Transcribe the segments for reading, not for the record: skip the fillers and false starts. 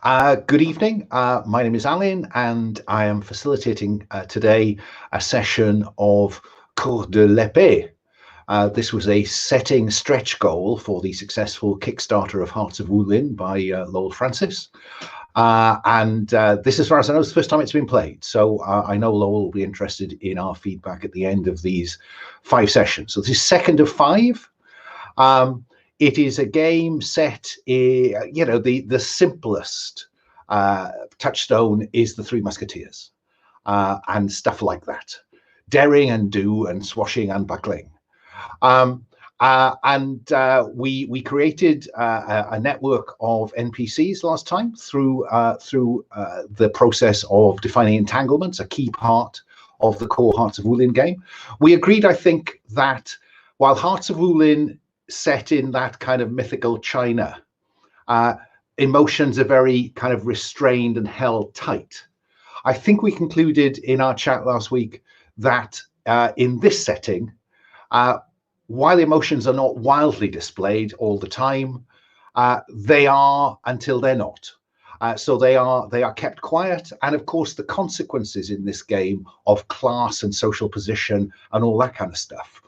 Good evening. My name is Alun, and I am facilitating today a session of Cours de l'Épée. This was a setting stretch goal for the successful Kickstarter of Hearts of Wulin by Lowell Francis. This, as far as I know, is the first time it's been played. So I know Lowell will be interested in our feedback at the end of these 5 sessions. So this is second of 5. It is a game set, the simplest touchstone is the Three Musketeers and stuff like that. Daring and do and swashing and buckling. We created a network of NPCs last time through the process of defining entanglements, a key part of the core Hearts of Wulin game. We agreed, I think, that while Hearts of Wulin set in that kind of mythical China, emotions are very kind of restrained and held tight. I think we concluded in our chat last week that in this setting, while emotions are not wildly displayed all the time, they are until they're not. So they are kept quiet, and of course the consequences in this game of class and social position and all that kind of stuff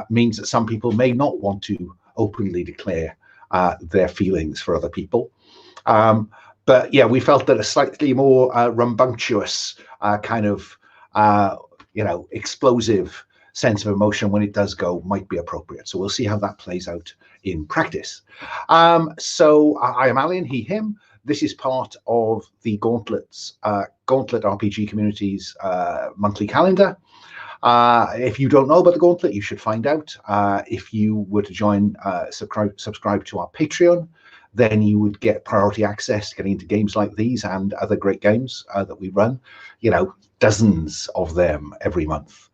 means that some people may not want to openly declare their feelings for other people. But yeah, we felt that a slightly more rambunctious kind of explosive sense of emotion when it does go might be appropriate. So we'll see how that plays out in practice. So I am Alun, he, him. This is part of the Gauntlet RPG Community's monthly calendar. If you don't know about the Gauntlet, you should find out. If you were to join, subscribe to our Patreon, then you would get priority access to getting into games like these and other great games that we run. Dozens of them every month.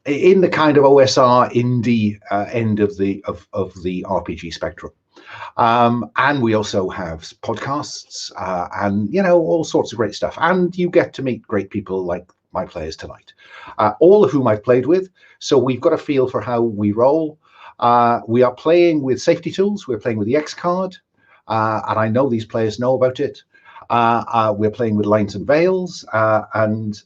In the kind of OSR indie end of the RPG spectrum. And we also have podcasts and all sorts of great stuff. And you get to meet great people like my players tonight, all of whom I've played with. So we've got a feel for how we roll. We are playing with safety tools. We're playing with the X card, and I know these players know about it. We're playing with lines and veils, and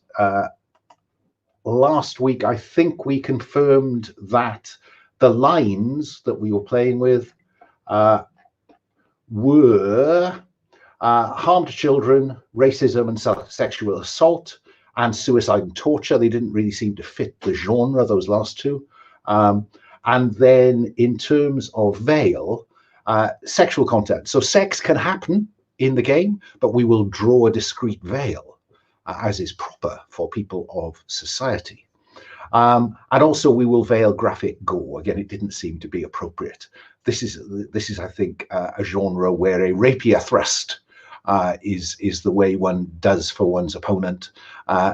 last week I think we confirmed that the lines that we were playing with were harm to children, racism and sexual assault, and suicide and torture. They didn't really seem to fit the genre, those last two. And then in terms of veil, sexual content. So sex can happen in the game, but we will draw a discrete veil, as is proper for people of society. And also we will veil graphic gore. Again, it didn't seem to be appropriate. This is I think, a genre where a rapier thrust is the way one does for one's opponent,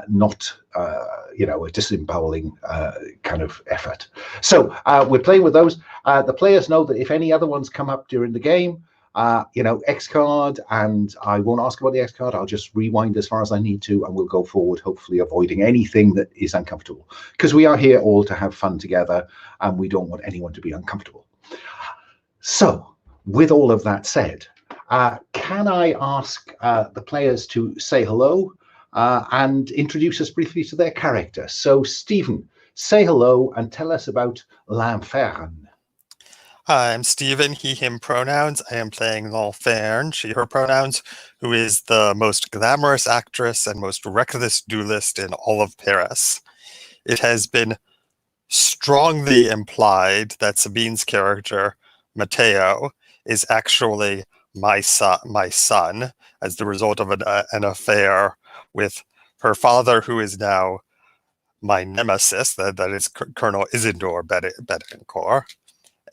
not a disemboweling kind of effort. So we're playing with those. The players know that if any other ones come up during the game, X card, and I won't ask about the X card. I'll just rewind as far as I need to, and we'll go forward, hopefully avoiding anything that is uncomfortable, because we are here all to have fun together, and we don't want anyone to be uncomfortable. So with all of that said, can I ask the players to say hello and introduce us briefly to their character? So Stephen, say hello and tell us about L'Infern. Hi, I'm Stephen, he, him pronouns. I am playing L'Infern, she, her pronouns, who is the most glamorous actress and most reckless duelist in all of Paris. It has been strongly implied that Sabine's character, Mateo, is actually my son, as the result of an affair with her father, who is now my nemesis, that is Colonel Isidore Betancourt.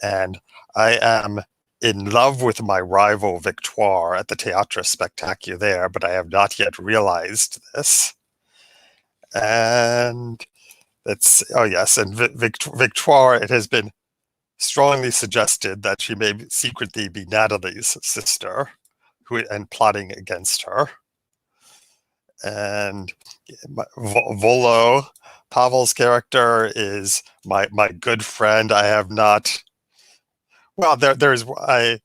And I am in love with my rival Victoire at the Théâtre Spectaculaire, but I have not yet realized this. And that's, oh yes, and Victoire, it has been strongly suggested that she may secretly be Nathalie's sister, and plotting against her. And Volo, Pavel's character, is my good friend. I have not. Well, I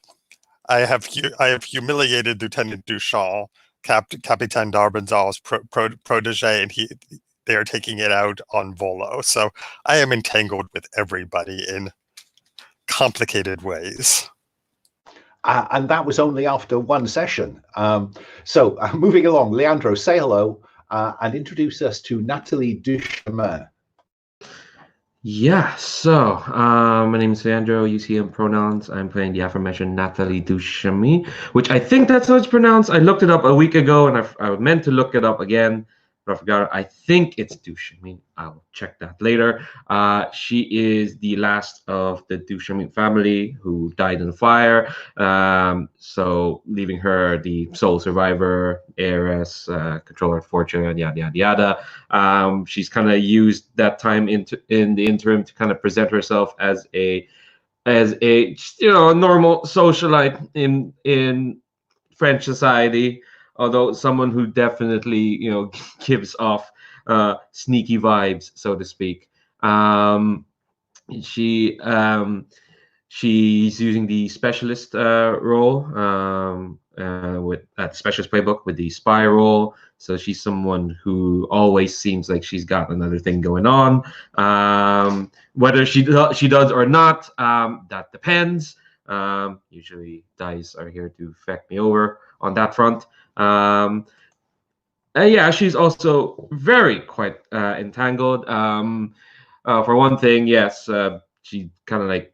I have humiliated Lieutenant Duchamp, Capitaine d'Arbanzal's protege, and they are taking it out on Volo. So I am entangled with everybody in complicated ways. And that was only after one session. So moving along, Leandro, say hello and introduce us to Nathalie Duchemin. Yeah, so my name is Leandro, UCM pronouns. I'm playing the aforementioned Nathalie Duchemin, which I think that's how it's pronounced. I looked it up a week ago, and I meant to look it up again, but I forgot. I think it's Duchemin. I'll check that later. She is the last of the Duchemin family who died in the fire. So leaving her the sole survivor, heiress, controller of fortune, yada yada yada. She's kind of used that time in the interim to kind of present herself as a normal socialite in French society, although someone who definitely gives off sneaky vibes, so to speak. She's using the specialist role with that specialist playbook with the spy role. So she's someone who always seems like she's got another thing going on. Whether she does or not, that depends. Usually dice are here to feck me over on that front. Yeah, she's also quite entangled. For one thing, yes, she kind of like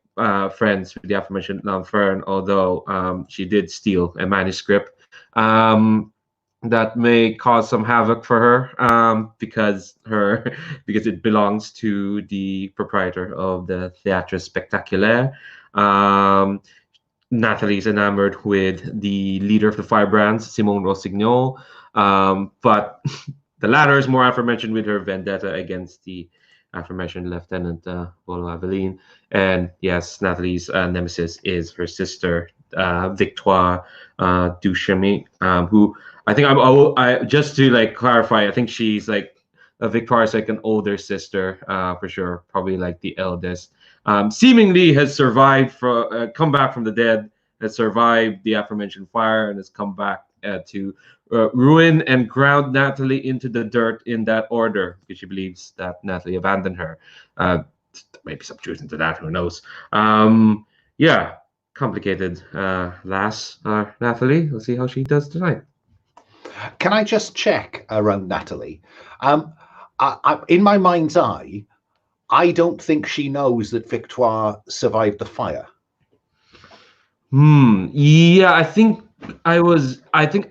friends with the aforementioned Fern, although she did steal a manuscript that may cause some havoc for her because it belongs to the proprietor of the Théâtre Spectaculaire. Nathalie's enamored with the leader of the firebrands, Simone Rossignol, but the latter is more aforementioned with her vendetta against the aforementioned Lieutenant Volo. And yes, Nathalie's nemesis is her sister, Victoire Duchemin, who I think I just to like clarify, I think she's like Victoire is like an older sister for sure, probably like the eldest. Seemingly has survived come back from the dead, has survived the aforementioned fire, and has come back to ruin and ground Nathalie into the dirt in that order because she believes that Nathalie abandoned her. There may be some truth into that, who knows? Yeah, complicated lass, Nathalie. We'll see how she does tonight. Can I just check around Nathalie? In my mind's eye, I don't think she knows that Victoire survived the fire. Yeah, I think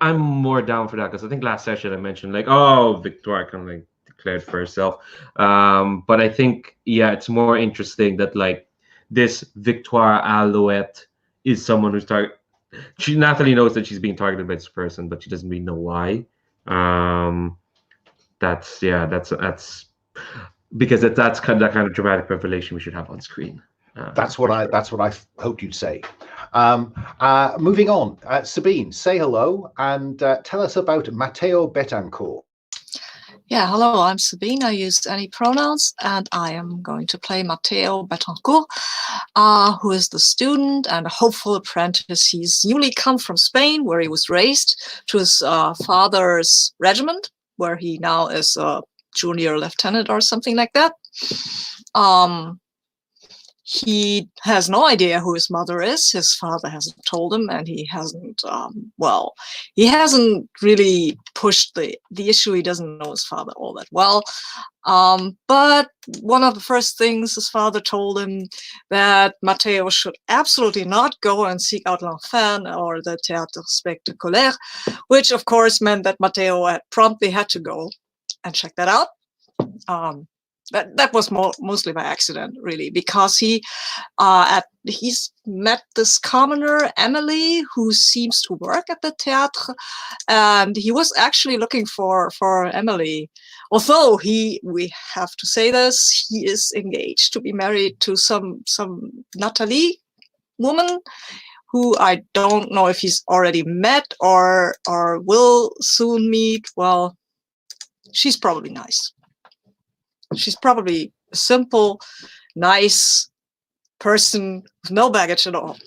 I'm more down for that because I think last session I mentioned like, oh, Victoire kind of like declared for herself. But I think, yeah, it's more interesting that like this Victoire Alouette is someone who's Nathalie knows that she's being targeted by this person, but she doesn't really know why. That's because that's kind of that kind of dramatic revelation we should have on screen. That's what I hoped you'd say. Moving on, Sabine, say hello and tell us about Mateo Betancourt. Yeah, hello, I'm Sabine. I use any pronouns, and I am going to play Mateo Betancourt, who is the student and a hopeful apprentice. He's newly come from Spain, where he was raised, to his father's regiment, where he now is a junior lieutenant or something like that. He has no idea who his mother is. His father hasn't told him, and he hasn't, he hasn't really pushed the issue. He doesn't know his father all that well. But one of the first things his father told him that Mateo should absolutely not go and seek out l'enfer or the Théâtre Spectaculaire, which of course meant that Mateo promptly had to go and check that out. That was mostly by accident, really, because he's met this commoner, Emily, who seems to work at the theatre, and he was actually looking for Emily. Although we have to say this, he is engaged to be married to some Nathalie woman, who I don't know if he's already met or will soon meet. Well, she's probably nice. She's probably a simple, nice person with no baggage at all.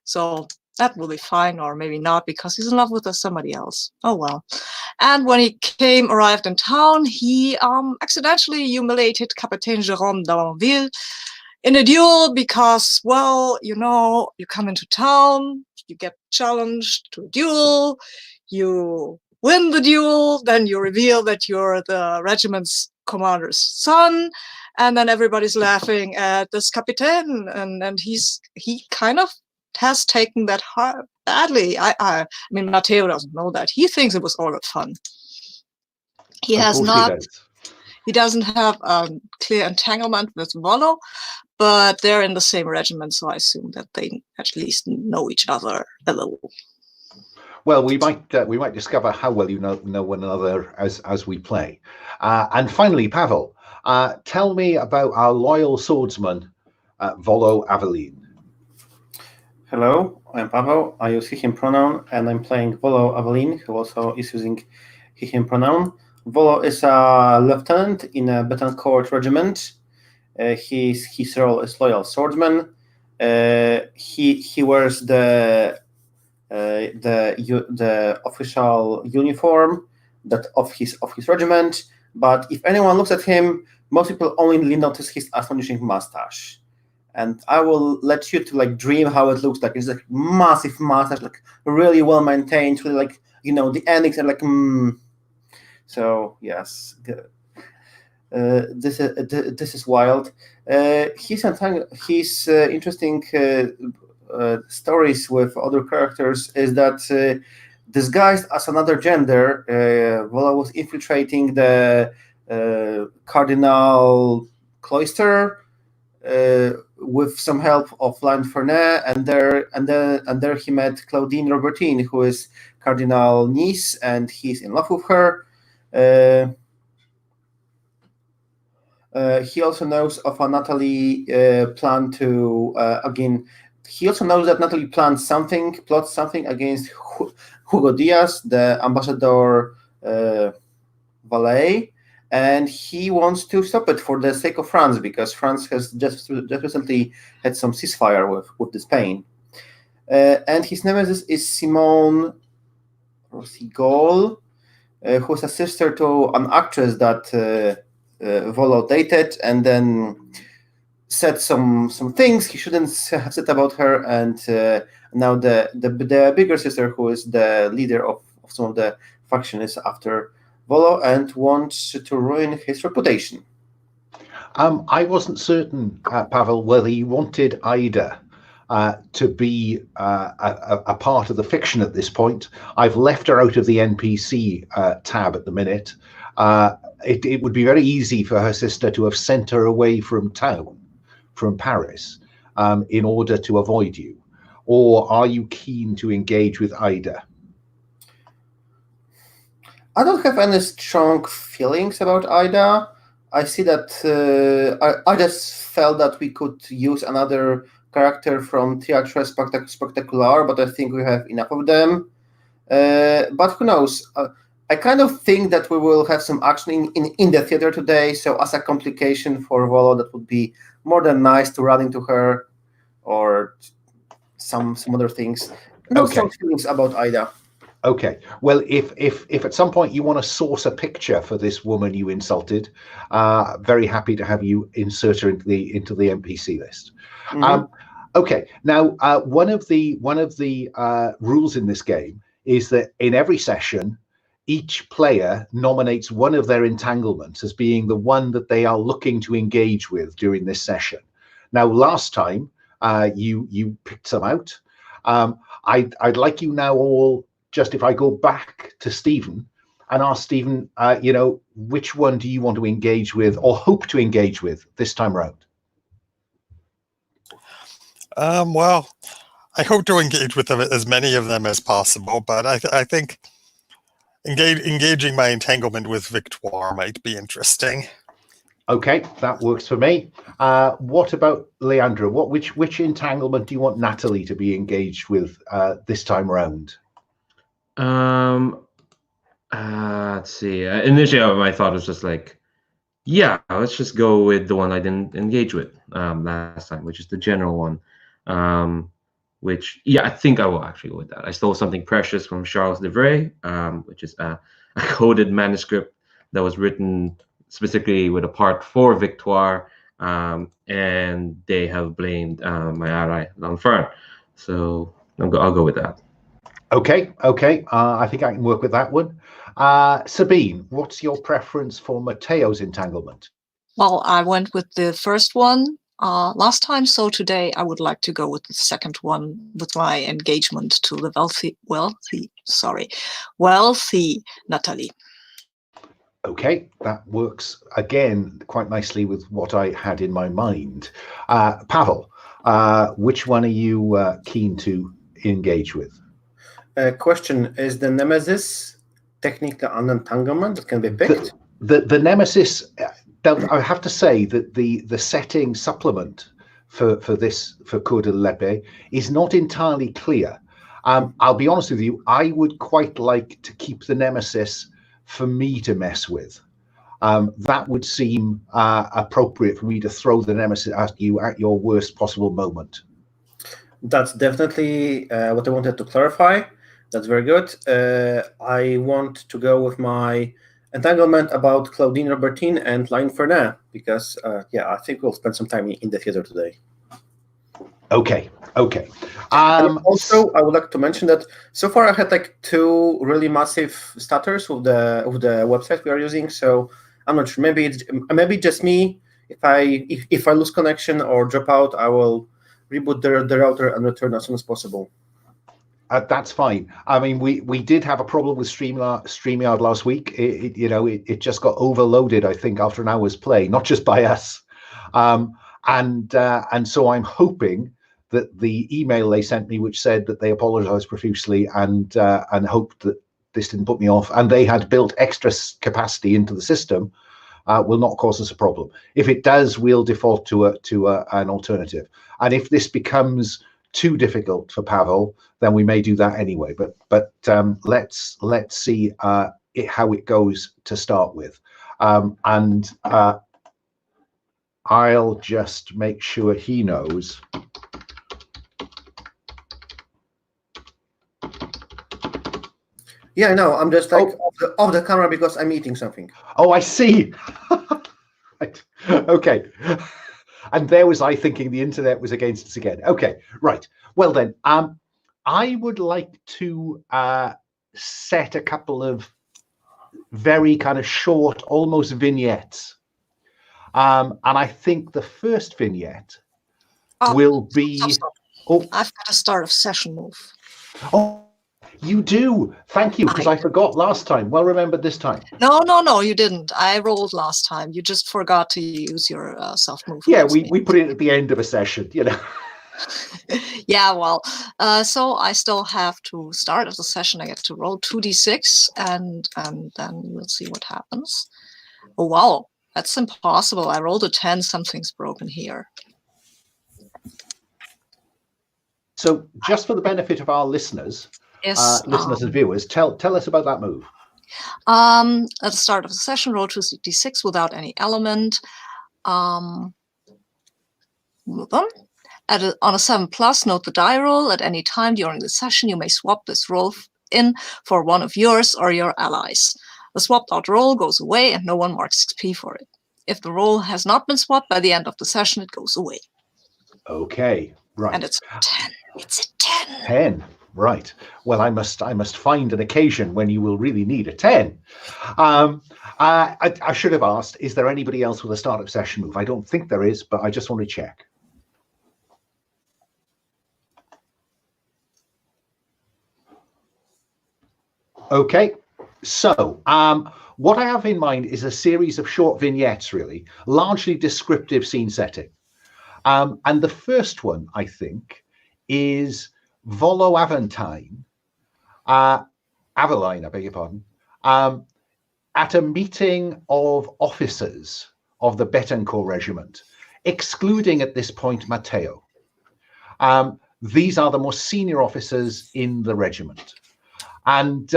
So that will be fine, or maybe not, because he's in love with somebody else. Oh well. And when he arrived in town, he accidentally humiliated Capitaine Jérôme d'Alenville in a duel because, well, you know, you come into town, you get challenged to a duel, you win the duel, then you reveal that you're the regiment's commander's son, and then everybody's laughing at this Capitaine, and he kind of has taken that hard badly. I mean, Mateo doesn't know that. He thinks it was all good fun. He has not. He doesn't have a clear entanglement with Volo, but they're in the same regiment, so I assume that they at least know each other a little. Well, we might discover how well you know one another as we play. And finally, Pavel, tell me about our loyal swordsman, Volo Aveline. Hello, I'm Pavel. I use he/him pronoun, and I'm playing Volo Aveline, who also is using he/him pronoun. Volo is a lieutenant in a Betancourt regiment. His role is loyal swordsman. He wears the official uniform of his regiment. But if anyone looks at him, most people only notice his astonishing mustache. And I will let you to dream how it looks like. It's like massive mustache, really well maintained, really the endings are So yes, this is wild. His interesting stories with other characters is that disguised as another gender, Volo was infiltrating the Cardinal cloister with some help of Lionfernay, and there he met Claudine Robertine, who is Cardinal niece, and he's in love with her. He also knows of a Nathalie plan to He also knows that Nathalie plots something against Hugo Diaz, the ambassador valet, and he wants to stop it for the sake of France, because France has just recently had some ceasefire with Spain. And his nemesis is Simone Rossignol, who is a sister to an actress that Volo dated, and then said some things he shouldn't have said about her, and now the bigger sister, who is the leader of some of the faction, is after Volo and wants to ruin his reputation. I wasn't certain, Pavel, whether you wanted Ida to be a part of the fiction at this point. I've left her out of the NPC tab at the minute. It would be very easy for her sister to have sent her away from town, from Paris, in order to avoid you. Or are you keen to engage with Ida? I don't have any strong feelings about Ida. I see that I just felt that we could use another character from Théâtre Spectaculaire, but I think we have enough of them. But who knows? I kind of think that we will have some action in the theater today, so as a complication for Volo, that would be more than nice to run into her, or some other things. No strong feelings about Ida. Okay. Well, if at some point you want to source a picture for this woman you insulted, very happy to have you insert her into the NPC list. Mm-hmm. Okay. Now, one of the rules in this game is that in every session, each player nominates one of their entanglements as being the one that they are looking to engage with during this session. Now, last time you picked some out. I'd like you now all, just if I go back to Stephen and ask Stephen, which one do you want to engage with or hope to engage with this time around? Well, I hope to engage with them, as many of them as possible, but I think engaging my entanglement with Victoire might be interesting. Okay, that works for me. What about Leandro? Which entanglement do you want Nathalie to be engaged with this time around? Let's see. Initially, my thought was just let's just go with the one I didn't engage with last time, which is the general one. which, yeah, I think I will actually go with that. I stole something precious from Charles de Vray, which is a coded manuscript that was written specifically with a part for Victoire, and they have blamed my ally, Lanfern. So I'll go with that. Okay. I think I can work with that one. Sabine, what's your preference for Mateo's entanglement? Well, I went with the first one last time, so today I would like to go with the second one with my engagement to the wealthy Nathalie. Okay, that works again quite nicely with what I had in my mind. Pavel, which one are you keen to engage with? Question: is the nemesis technically an entanglement that can be picked? The nemesis. I have to say that the setting supplement for Coeur de l'Épée is not entirely clear. I'll be honest with you. I would quite like to keep the nemesis for me to mess with. That would seem appropriate for me to throw the nemesis at you at your worst possible moment. That's definitely what I wanted to clarify. That's very good. I want to go with my entanglement about Claudine Robertine and Line Fernet because, I think we'll spend some time in the theater today. Okay. Also, I would like to mention that so far I had like 2 really massive stutters with the website we are using. So I'm not sure. Maybe just me. If I lose connection or drop out, I will reboot the router and return as soon as possible. That's fine. I mean, we did have a problem with StreamYard last week. It just got overloaded, I think, after an hour's play, not just by us. And so I'm hoping that the email they sent me, which said that they apologized profusely and hoped that this didn't put me off, and they had built extra capacity into the system, will not cause us a problem. If it does, we'll default to an alternative. And if this becomes too difficult for Pavel, then we may do that anyway. But let's see how it goes to start with, and I'll just make sure he knows. Yeah, no, I'm just like off the camera because I'm eating something. Oh, I see. Right. Okay. And there was I thinking the internet was against us again. Okay, right. Well then, I would like to set a couple of very kind of short, almost vignettes. And I think the first vignette will be. Stop. Oh, I've got a start of session move. Oh, you do. Thank you, because I forgot last time. Well remembered this time. No, you didn't. I rolled last time. You just forgot to use your soft move. Yeah, we put it at the end of a session, Yeah, well, so I still have to start of the session. I get to roll 2d6, and then we'll see what happens. Oh, wow, that's impossible. I rolled a 10. Something's broken here. So just for the benefit of our listeners, listeners and viewers, tell us about that move. At the start of the session, roll 2d6 without any element. Move on. On a 7+, note the die roll. At any time during the session, you may swap this roll in for one of yours or your allies. The swapped out roll goes away and no one marks XP for it. If the roll has not been swapped by the end of the session, it goes away. Okay, right. And it's a 10. It's a 10. 10. Right. Well, I must find an occasion when you will really need a 10. I should have asked, is there anybody else with a startup session move? I don't think there is, but I just want to check. Okay. So what I have in mind is a series of short vignettes, really, largely descriptive scene setting. And the first one, I think, is Volo Aveline, I beg your pardon, at a meeting of officers of the Betancourt regiment, excluding at this point Mateo. These are the more senior officers in the regiment. And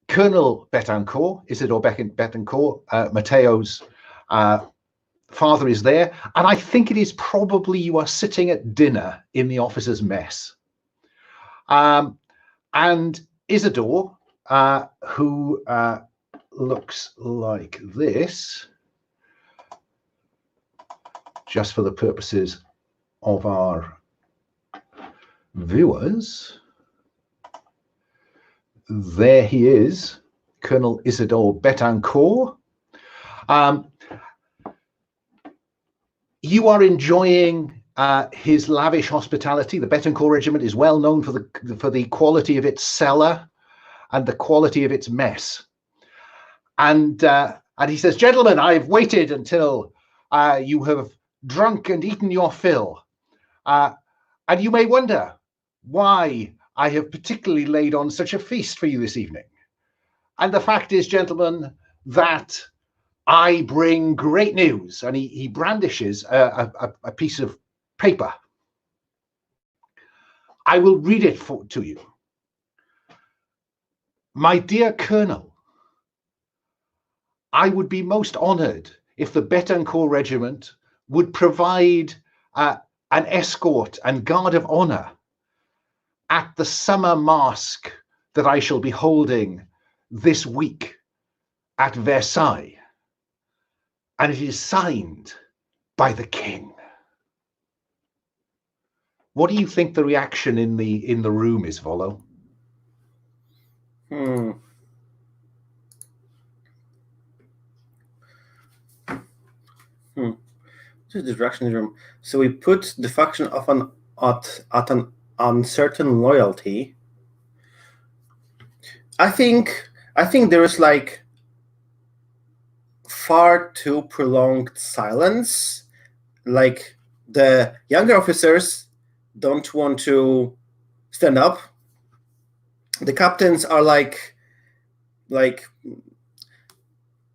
Colonel Betancourt, is it, or Betancourt, Mateo's father is there, and I think it is probably you are sitting at dinner in the officers' mess. And Isidore, who looks like this, just for the purposes of our viewers, there he is, Colonel Isidore Betancourt. You are enjoying his lavish hospitality. The Betancourt Regiment is well known for the quality of its cellar and the quality of its mess. And he says, "Gentlemen, I've waited until you have drunk and eaten your fill. And you may wonder why I have particularly laid on such a feast for you this evening. And the fact is, gentlemen, that I bring great news." And he brandishes a piece of paper. I will read it to you. "My dear Colonel, I would be most honored if the Betancourt Regiment would provide an escort and guard of honor at the Summer Masque that I shall be holding this week at Versailles. And it is signed by the king." What do you think the reaction in the room is, Volo? This is the direction in the room. So we put the faction of at an uncertain loyalty. I think there is like far too prolonged silence. Like the younger officers don't want to stand up. The captains are like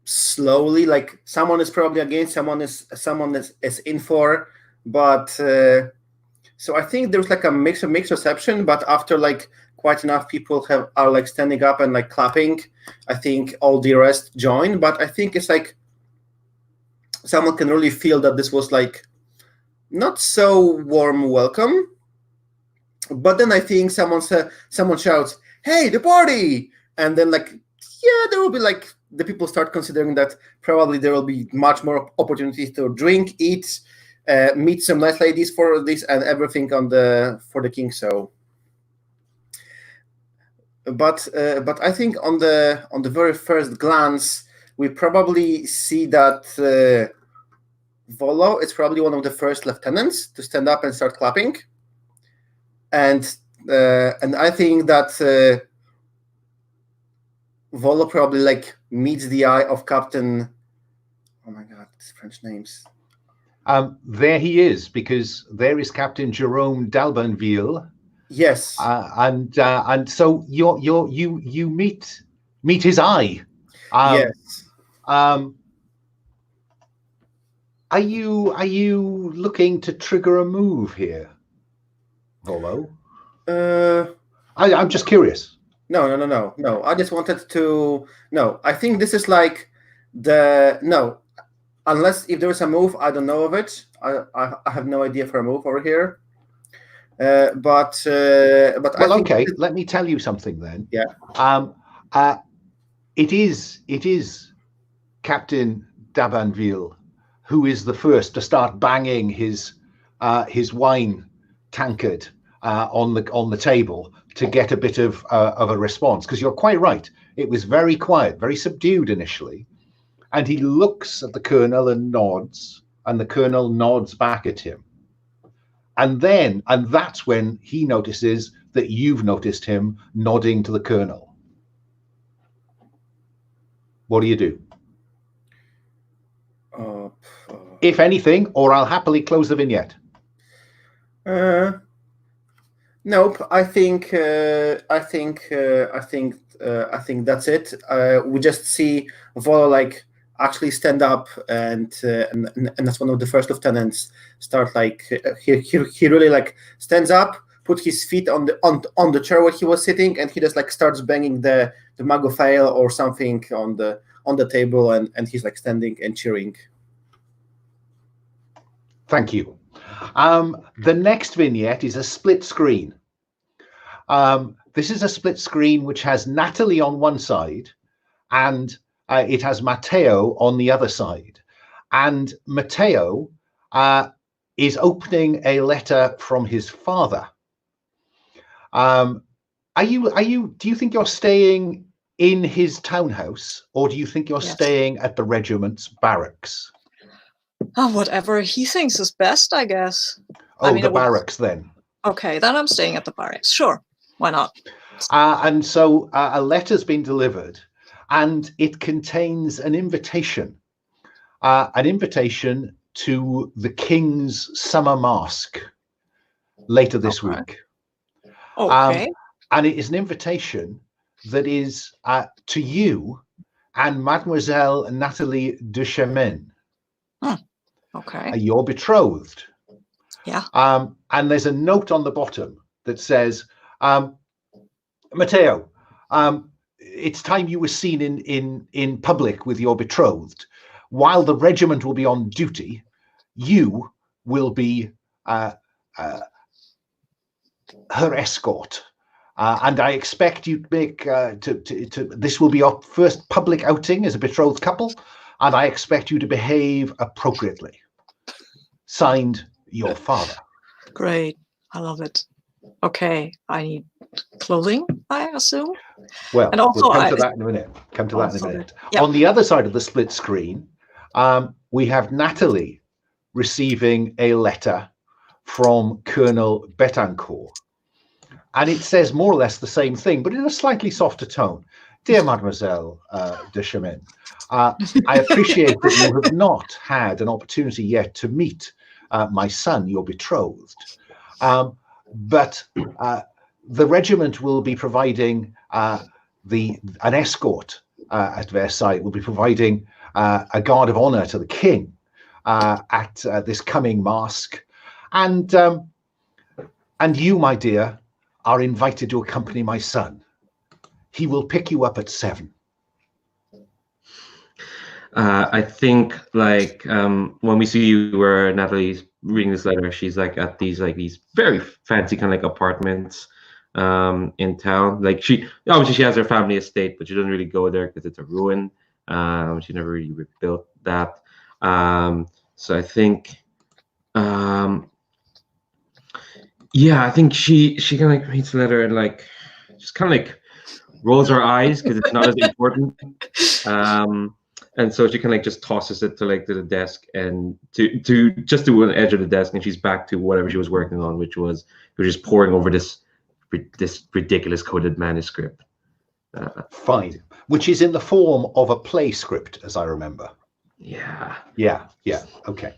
slowly, like someone is probably against, someone is in for, but so I think there's like a mixed reception. But after like quite enough people are like standing up and like clapping, I think all the rest join. But I think it's like someone can really feel that this was like not so warm welcome. But then I think someone shouts, "Hey, the party!" And then like, yeah, there will be like the people start considering that probably there will be much more opportunities to drink, eat, meet some nice ladies for this and everything for the king. So, but I think on the very first glance, we probably see that Volo is probably one of the first lieutenants to stand up and start clapping, and I think that Volo probably like meets the eye of Captain. Oh my God, these French names. There he is, because there is Captain Jerome d'Albanville. Yes. And so you meet his eye. Yes. Are you looking to trigger a move here, Volo? I'm just curious. No. I just wanted to. No, I think this is like unless if there is a move, I don't know of it. I have no idea for a move over here. But well, okay. Let me tell you something then. Yeah. It is Captain d'Albanville who is the first to start banging his wine tankard on the table to get a bit of a response, because you're quite right. It was very quiet, very subdued initially, and he looks at the colonel and nods, and the colonel nods back at him, and that's when he notices that you've noticed him nodding to the colonel. What do you do? If anything, or I'll happily close the vignette. Nope. I think that's it. We just see Volo like actually stand up, and that's one of the first lieutenants start like he really like stands up, put his feet on the chair where he was sitting, and he just like starts banging the magofail or something on the table, and he's like standing and cheering. Thank you. The next vignette is a split screen. This is a split screen which has Nathalie on one side and it has Mateo on the other side. And Mateo is opening a letter from his father. Do you think you're staying in his townhouse, or do you think you're staying at the regiment's barracks? Oh, whatever he thinks is best, I guess. Oh, I mean, the barracks then. Okay, then I'm staying at the barracks. Sure, why not? And so a letter's been delivered, and it contains an invitation to the King's Summer Masque later this week. Okay. And it is an invitation that is to you and Mademoiselle Nathalie de Chemin. Okay. You're betrothed. Yeah. And there's a note on the bottom that says, Mateo, it's time you were seen in public with your betrothed. While the regiment will be on duty, you will be her escort. And I expect you to make this will be your first public outing as a betrothed couple, and I expect you to behave appropriately. Signed, your father. Great. I love it. Okay. I need clothing, I assume. Well, and also we'll come to that in a minute. Yeah. On the other side of the split screen, we have Nathalie receiving a letter from Colonel Betancourt. And it says more or less the same thing, but in a slightly softer tone. Dear Mademoiselle de Chemin, I appreciate that you have not had an opportunity yet to meet my son, your betrothed. But the regiment will be providing an escort at Versailles, will be providing a guard of honor to the king at this coming masque. And you, my dear, are invited to accompany my son. He will pick you up at 7. I think when we see you where Nathalie's reading this letter, she's like at these very fancy kind of like apartments in town. Like she has her family estate, but she doesn't really go there because it's a ruin. She never really rebuilt that. So I think I think she kind of like reads the letter and like just kind of like rolls her eyes because it's not as important. And so she kind of like just tosses it to the desk and to just to one edge of the desk, and she's back to whatever she was working on, which was just poring over this ridiculous coded manuscript. Fine, which is in the form of a play script, as I remember. Yeah. Okay.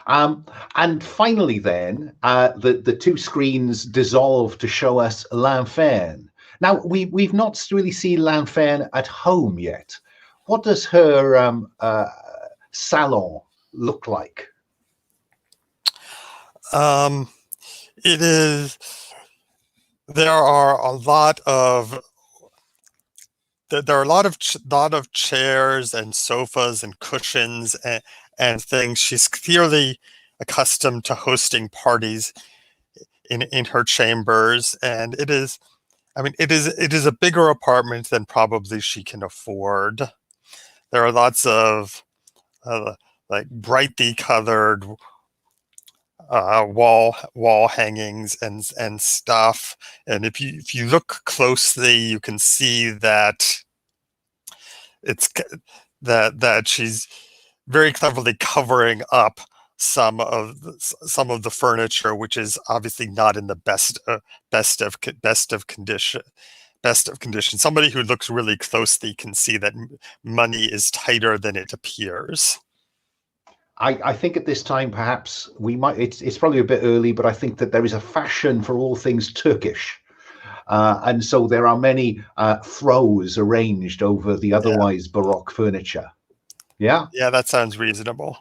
And finally, then the two screens dissolve to show us L'Inferne. Now we've not really seen L'Inferne at home yet. What does her salon look like? It is. There are a lot of chairs and sofas and cushions and things. She's clearly accustomed to hosting parties in her chambers, and it is a bigger apartment than probably she can afford. There are lots of like brightly colored wall hangings and stuff, and if you look closely, you can see that that she's very cleverly covering up some of the furniture, which is obviously not in the best of condition. Somebody who looks really closely can see that money is tighter than it appears. I think at this time, perhaps we might, it's probably a bit early, but I think that there is a fashion for all things Turkish. And so there are many throws arranged over the otherwise Baroque furniture. Yeah? Yeah, that sounds reasonable.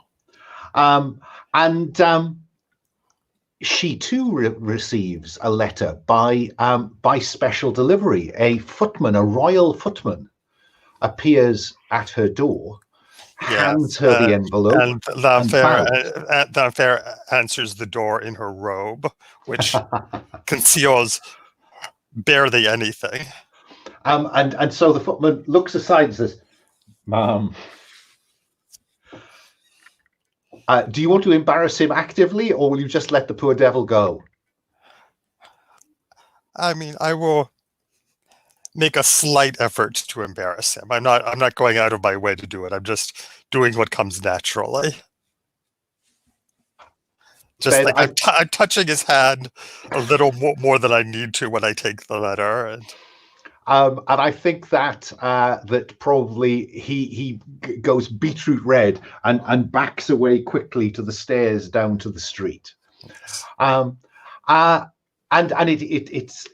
She too receives a letter by special delivery. A royal footman, appears at her door, hands her the envelope, and L'Enfer answers the door in her robe, which conceals barely anything. And so the footman looks aside and says, "Ma'am, do you want to embarrass him actively, or will you just let the poor devil go?" I mean, I will make a slight effort to embarrass him. I'm not going out of my way to do it. I'm just doing what comes naturally. Just Ben, like I'm touching his hand a little more than I need to when I take the letter. And I think that that probably he goes beetroot red and backs away quickly to the stairs down to the street. yes. And it's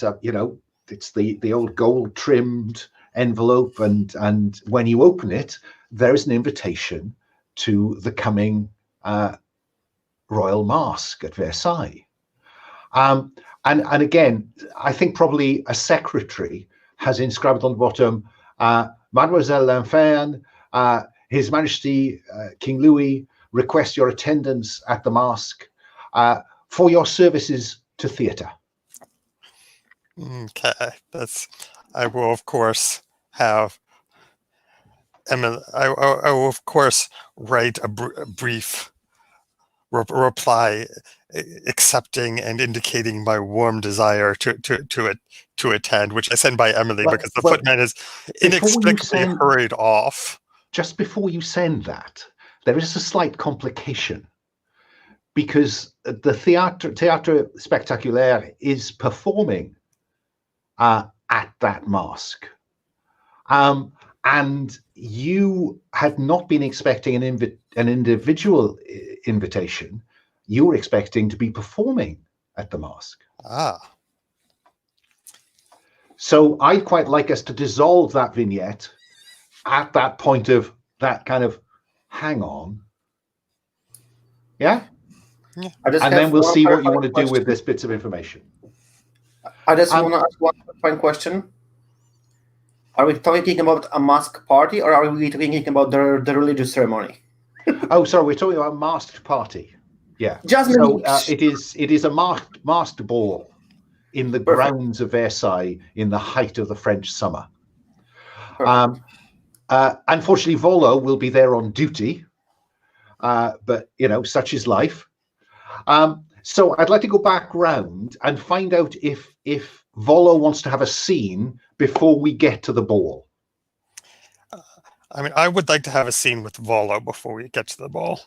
a, you know, it's the old gold trimmed envelope, and when you open it, there is an invitation to the coming royal masque at Versailles. And again, I think probably a secretary has inscribed on the bottom, Mademoiselle L'Enfer, His Majesty King Louis requests your attendance at the masque for your services to theatre. Okay, I will of course have Emily. I will of course write a brief reply accepting and indicating my warm desire to attend, which I send by Emily because the footman is inexplicably hurried off. Just before you send that, there is a slight complication, because the Théâtre Spectaculaire is performing at that masque, and you had not been expecting an individual invitation. You were expecting to be performing at the masque. So I'd quite like us to dissolve that vignette at that point of that kind of hang on. Yeah? Yeah. And then we'll see what you want to do with this bits of information. I just want to ask one fine question. Are we talking about a masked party, or are we talking about the religious ceremony? Oh, sorry, we're talking about a masked party. Yeah. So it is a masked ball in the grounds of Versailles in the height of the French summer. Unfortunately, Volo will be there on duty, but you know, such is life. So I'd like to go back round and find out if Volo wants to have a scene before we get to the ball. I mean, I would like to have a scene with Volo before we get to the ball.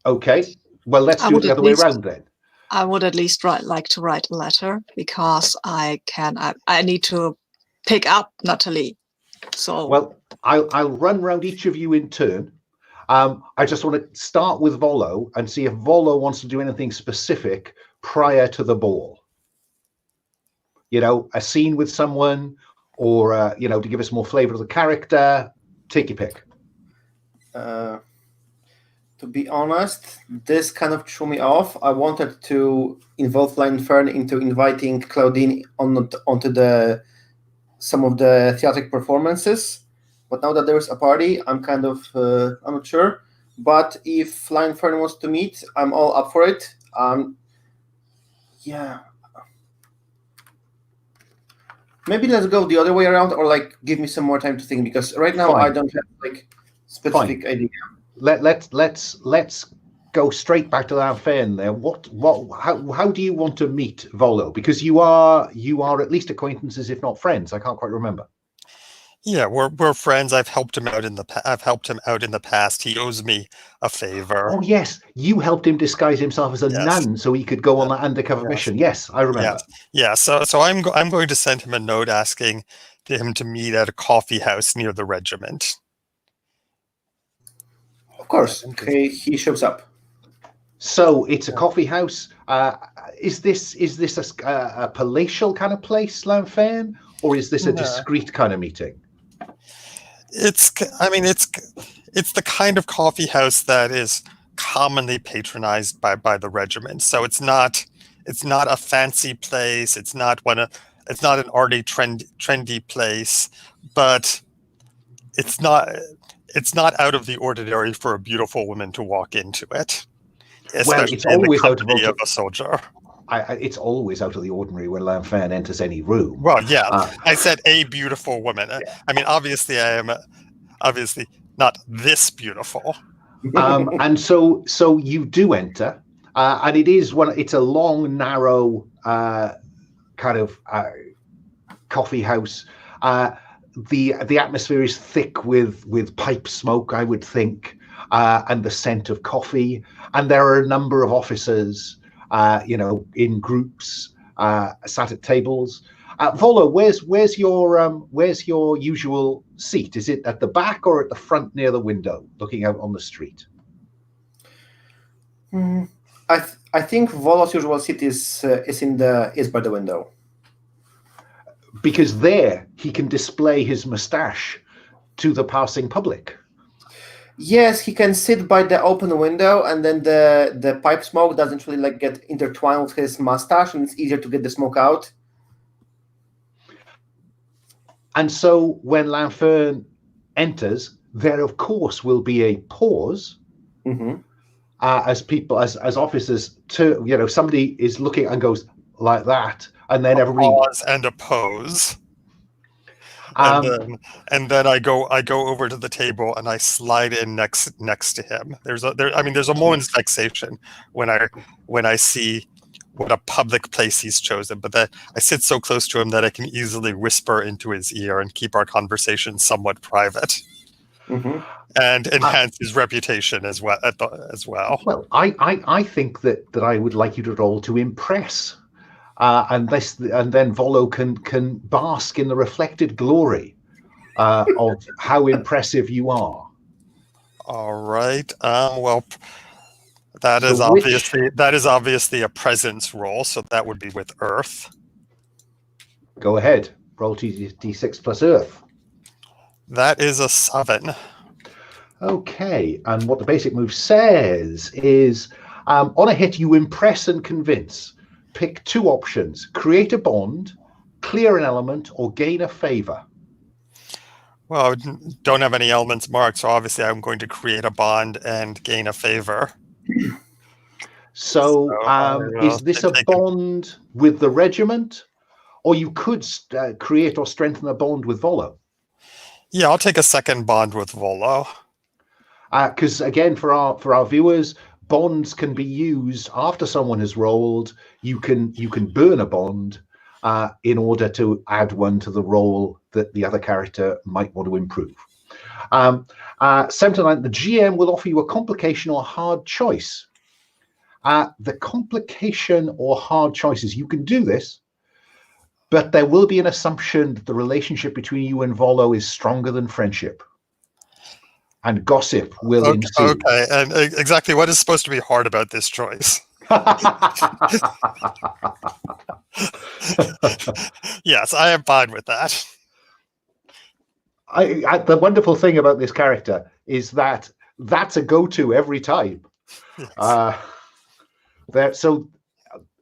Okay. Well, let's do it the other way around then. I would at least like to write a letter, because I need to pick up Nathalie. So well, I'll run round each of you in turn. I just want to start with Volo and see if Volo wants to do anything specific prior to the ball. You know, a scene with someone, or you know, to give us more flavor of the character. Take your pick. To be honest, this kind of threw me off. I wanted to involve L'Enfer into inviting Claudine onto some of the theatric performances, but now that there is a party, I'm kind of I'm not sure. But if L'Enfer wants to meet, I'm all up for it. Yeah. Maybe let's go the other way around, or like give me some more time to think, because right now I don't have like specific idea. Let's go straight back to L'Enfer there. How do you want to meet Volo? Because you are at least acquaintances, if not friends. I can't quite remember. Yeah, we're friends. I've helped him out in the past. He owes me a favor. Oh yes, you helped him disguise himself as a nun so he could go on that undercover mission. Yes, I remember. Yeah. So I'm going to send him a note asking him to meet at a coffee house near the regiment. Of course, he shows up. So it's a coffee house. Is this a palatial kind of place, L'Enfer, or is this a discreet kind of meeting? It's the kind of coffee house that is commonly patronized by the regiment. So it's not a fancy place. It's not an arty trendy place, but it's not. it's not out of the ordinary for a beautiful woman to walk into it, Well, especially it's in the always out company of of a soldier. it's always out of the ordinary when Lanfern enters any room. Well, yeah, Uh, I said a beautiful woman. I mean, obviously, I am obviously not this beautiful. And so you do enter, and it's a long, narrow kind of coffee house. The atmosphere is thick with pipe smoke, I would think, and the scent of coffee. And there are a number of officers, in groups, sat at tables. Volo, where's your usual seat? Is it at the back or at the front near the window, looking out on the street? I think Volo's usual seat is by the window. Because there he can display his mustache to the passing public. Yes, he can sit by the open window, and then the pipe smoke doesn't really get intertwined with his mustache, and it's easier to get the smoke out. And so when Lanfern enters, there of course will be a pause, as officers somebody is looking and goes like that, and then everybody pause and a pose. And then I go over to the table and I slide in next to him. There's a moment's vexation when I see what a public place he's chosen, but that I sit so close to him that I can easily whisper into his ear and keep our conversation somewhat private, and enhance his reputation as well. Well, I think that I would like you to all to impress. And then Volo can bask in the reflected glory of how impressive you are. All right. Well, that is obviously a presence roll, so that would be with Earth. Go ahead. Roll d6 plus Earth. That is a 7. Okay. And what the basic move says is, on a hit, you impress and convince. Pick 2 options: create a bond, clear an element, or gain a favor. Well, I don't have any elements marked, so obviously I'm going to create a bond and gain a favor. So is this a bond with the regiment, or you could create or strengthen a bond with Volo? Yeah, I'll take a second bond with Volo. Because again, for our viewers, bonds can be used after someone has rolled. You can burn a bond in order to add one to the roll that the other character might want to improve. 7 to 9, the GM will offer you a complication or hard choice. The complication or hard choices, you can do this, but there will be an assumption that the relationship between you and Volo is stronger than friendship. And gossip will ensue. Okay, and exactly what is supposed to be hard about this choice? Yes, I am fine with that. The wonderful thing about this character is that that's a go-to every time. Yes. So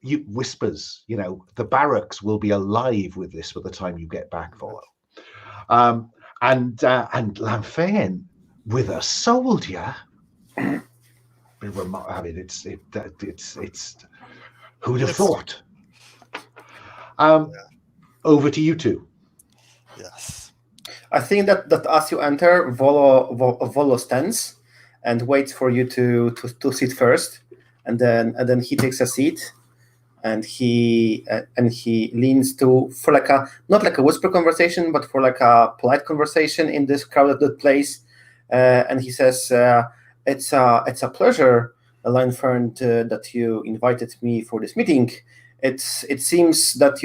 you whispers, the barracks will be alive with this by the time you get back, Volo. And Lanfern with a soldier. I mean, it's who'd have thought? Over to you two. Yes. I think that as you enter, Volo stands and waits for you to sit first, and then he takes a seat, and he leans for not like a whisper conversation, but for like a polite conversation in this crowded place, and he says, "It's a pleasure, Lanfern, that you invited me for this meeting. It seems that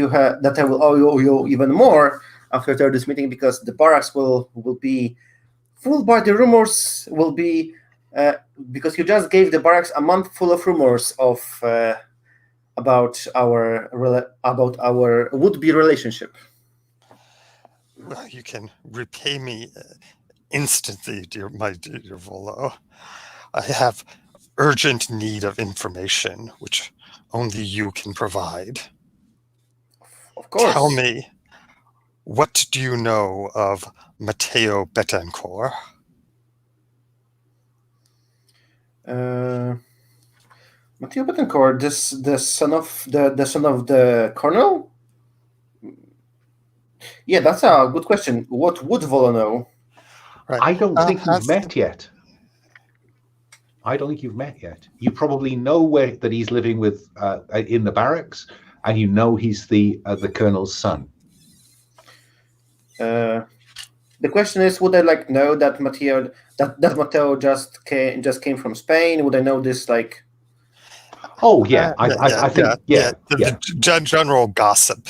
I will owe you even more after this meeting, because the barracks will be full by the rumors. Will be because you just gave the barracks a month full of rumors about our would-be relationship." Well, you can repay me instantly, my dear Volo. I have urgent need of information, which only you can provide. Of course. Tell me, what do you know of Mateo Betancourt? Mateo Betancourt, the son of the colonel. Yeah, that's a good question. What would Volo know? Right. I don't think you've met yet. I don't think you've met yet. You probably know that he's living with in the barracks, and you know he's the colonel's son. The question is, would I know that Mateo just came from Spain? Would I know this Oh yeah, I think the general gossip.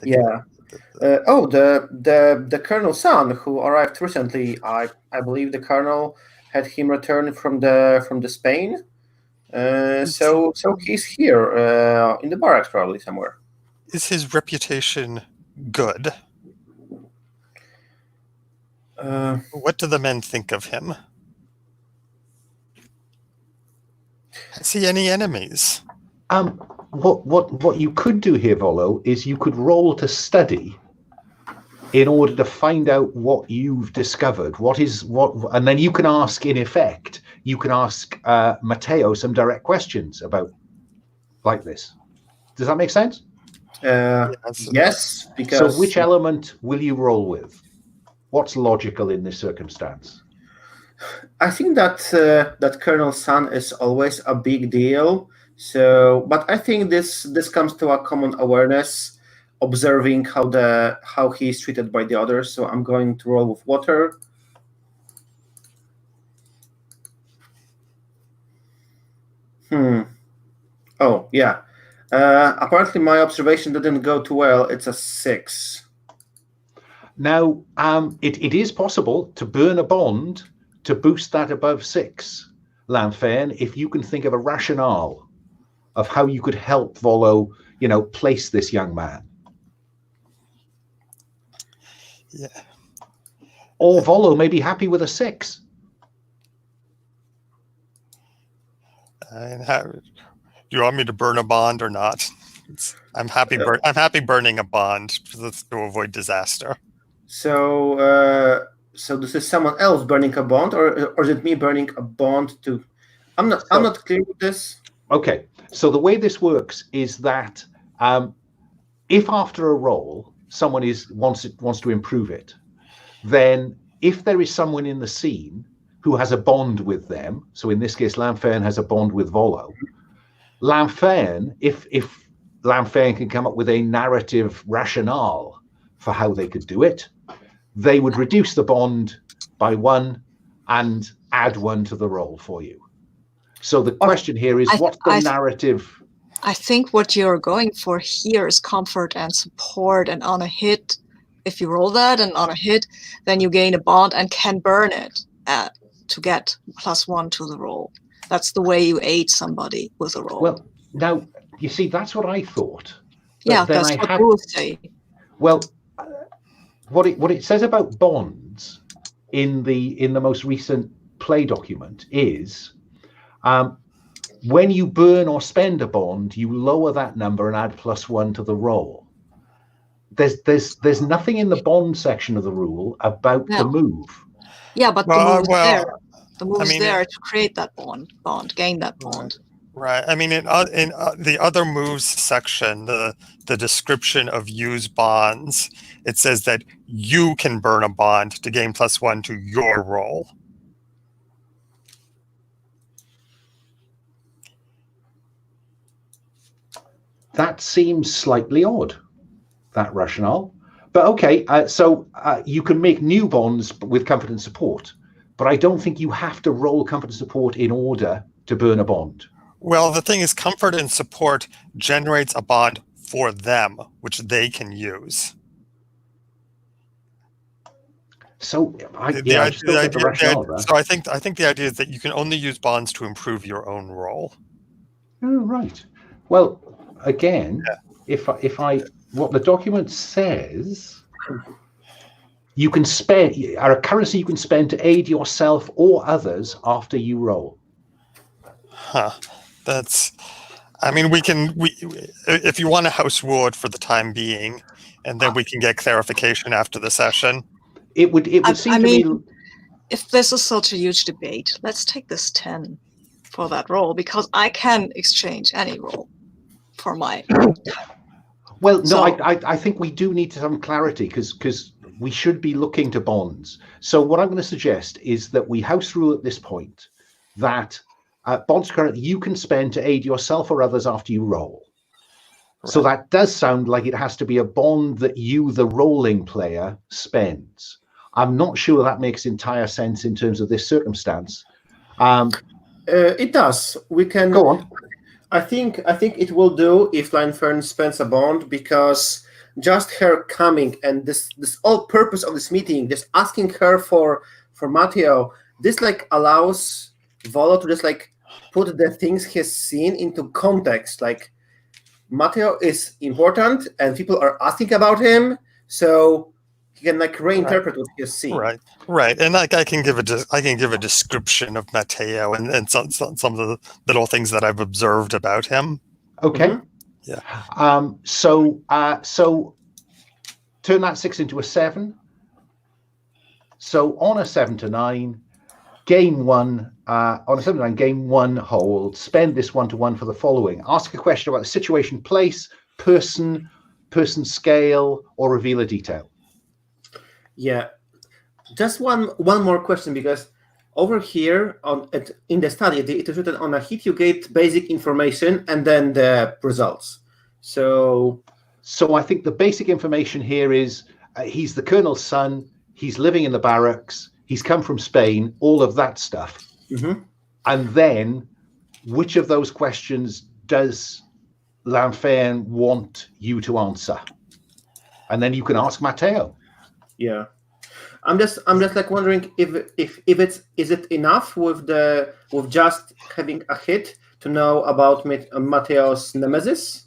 Yeah. The colonel's son who arrived recently. I believe the colonel had him return from the Spain. So he's here in the barracks probably somewhere. Is his reputation good? What do the men think of him? Has he any enemies? What you could do here, Volo, is you could roll to study in order to find out what you've discovered, and then you can ask, in effect, Mateo some direct questions about like this. Does that make sense? Yes, because... So which element will you roll with? What's logical in this circumstance? I think that Colonel's son is always a big deal. So, but I think this comes to a common awareness, observing how he's treated by the others. So I'm going to roll with water. Oh yeah. Apparently my observation didn't go too well. It's a 6. Now, it is possible to burn a bond to boost that above 6, Lanfern, if you can think of a rationale of how you could help Volo, place this young man. Yeah. Or Volo may be happy with a 6. Do you want me to burn a bond or not? I'm happy burning a bond to avoid disaster. So this is someone else burning a bond, or is it me burning a bond to? I'm not clear with this. Okay, so the way this works is that if after a roll someone wants to improve it, then if there is someone in the scene who has a bond with them, so in this case Lanfern has a bond with Volo, Lanfern, if Lanfern can come up with a narrative rationale for how they could do it, they would reduce the bond by 1 and add 1 to the roll for you. So the question here is, what's the narrative? I think what you're going for here is comfort and support, and on a hit, if you roll that and on a hit, then you gain a bond and can burn it to get +1 to the roll. That's the way you aid somebody with a roll. Well, now, you see, that's what I thought. Yeah, that's what rules say. Well, what it says about bonds in the most recent play document is when you burn or spend a bond, you lower that number and add +1 to the roll. There's nothing in the bond section of the rule about the move. Yeah, but the move is there. The move is there to create that bond, gain that bond. Right. I mean, in the other moves section, the description of use bonds, it says that you can burn a bond to gain +1 to your roll. That seems slightly odd, that rationale. But okay, so you can make new bonds with comfort and support, but I don't think you have to roll comfort and support in order to burn a bond. Well, the thing is, comfort and support generates a bond for them, which they can use. So I think the idea is that you can only use bonds to improve your own role. Oh, right. Well, again, if I what the document says, you can spend a currency you can spend to aid yourself or others after you roll. Huh. That's, I mean, if you want to house rule it for the time being, and then we can get clarification after the session. It would seem to me. If this is such a huge debate, let's take this 10. for that role, because I can exchange any role for my. Well, no, So- I think we do need some clarity because we should be looking to bonds. So what I'm going to suggest is that we house rule at this point that bonds currently you can spend to aid yourself or others after you roll. So that does sound like it has to be a bond that you, the rolling player, spends. I'm not sure that makes entire sense in terms of this circumstance. It does. We can Go on. I think it will do if Lionfern spends a bond, because just her coming and this whole purpose of this meeting, just asking her for Mateo, this like allows Volo to just like put the things he's seen into context. Like, Mateo is important and people are asking about him, so he can like reinterpret what he's seen. Right, and like I can give a description of Mateo and some of the little things that I've observed about him. Okay. Mhm. Yeah. So turn that 6 into a 7. So on a 7 to 9, gain 1. On a 7 to 9, gain 1 hold. Spend this 1 to 1 for the following: ask a question about the situation, place, person scale, or reveal a detail. Yeah. Just one more question, because over here in the study, it is written on a hit you get basic information and then the results. So I think the basic information here is he's the colonel's son. He's living in the barracks. He's come from Spain. All of that stuff. Mhm. And then, which of those questions does Lionfern want you to answer? And then you can ask Mateo. yeah, I'm just like wondering if is it enough with just having a hit to know about Mateo's nemesis?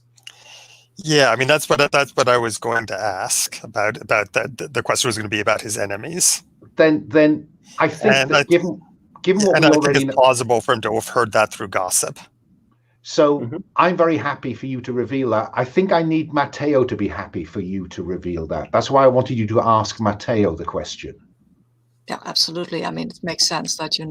Yeah, I mean that's what I was going to ask about that. The question was going to be about his enemies. Then I think And that given what And we I think already it's know, plausible for him to have heard that through gossip. so Mhm. I'm very happy for you to reveal that. I think I need Mateo to be happy for you to reveal that. That's why I wanted you to ask Mateo the question. Yeah, absolutely. I mean, it makes sense that Fine.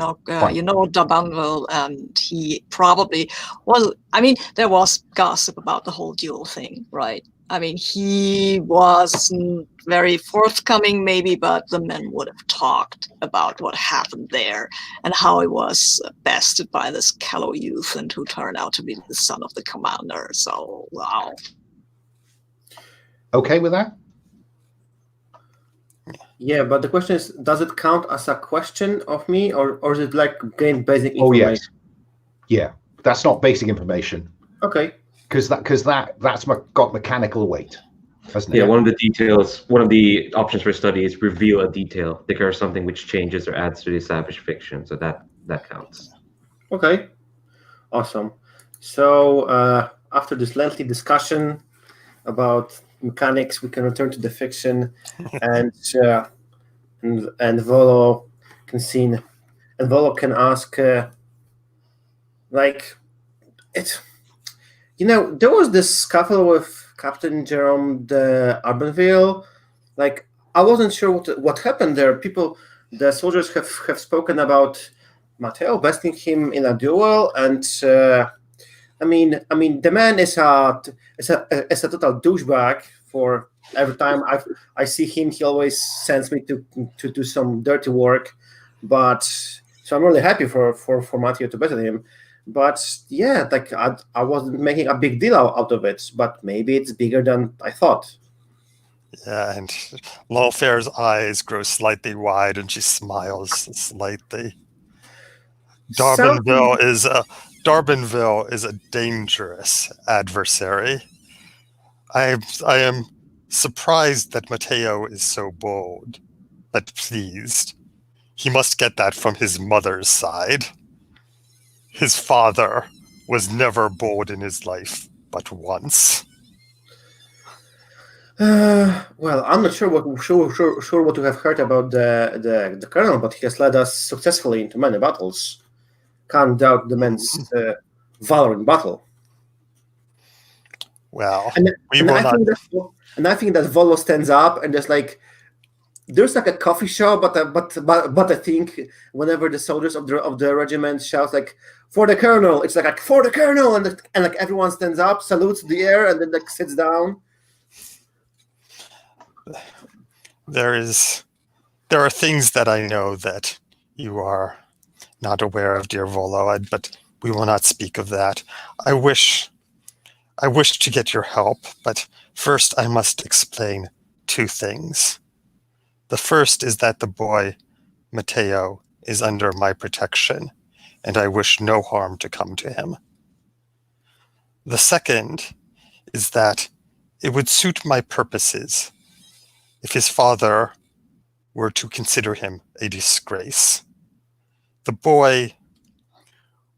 D'Abanville, and he probably was. I mean, there was gossip about the whole duel thing, right? I mean, he wasn't very forthcoming, maybe, but the men would have talked about what happened there and how he was bested by this callow youth and who turned out to be the son of the commander. So, wow. Okay with that? Yeah, but the question is, does it count as a question of me, or is it like gain basic Oh information? yes. Yeah, that's not basic information Okay. because that's got mechanical weight, hasn't it? Yeah, one of the details, one of the options for study is reveal a detail, declare something which changes or adds to the established fiction. So that counts. Okay. Awesome. So after this lengthy discussion about mechanics, we can return to the fiction, and Volo can see, and Volo can ask, like, it. You know, there was this scuffle with Captain Jerome de Arbenville. Like, I wasn't sure what happened there. The soldiers have spoken about Mateo besting him in a duel, and I mean, the man is a total douchebag. For every time I see him, he always sends me to do some dirty work. But so I'm really happy for Mateo to better him. But yeah, like I wasn't making a big deal out of it. But maybe it's bigger than I thought. Yeah, and Lawfare's eyes grow slightly wide, and she smiles slightly. D'Arbenville is a dangerous adversary. I am surprised that Mateo is so bold, but pleased. He must get that from his mother's side. His father was never bold in his life, but once. Well, I'm not sure what you have heard about the Colonel, but he has led us successfully into many battles. Can't doubt the man's valor in battle. Well, I think that Volo stands up and just like, there's like a coffee shop, but I think whenever the soldiers of the regiment shout like for the colonel, it's like for the colonel, and like everyone stands up, salutes the air, and then like sits down. There are things that I know that you are not aware of, dear Volo, but we will not speak of that. I wish to get your help, but first I must explain two things. The first is that the boy, Mateo, is under my protection, and I wish no harm to come to him. The second is that it would suit my purposes if his father were to consider him a disgrace. The boy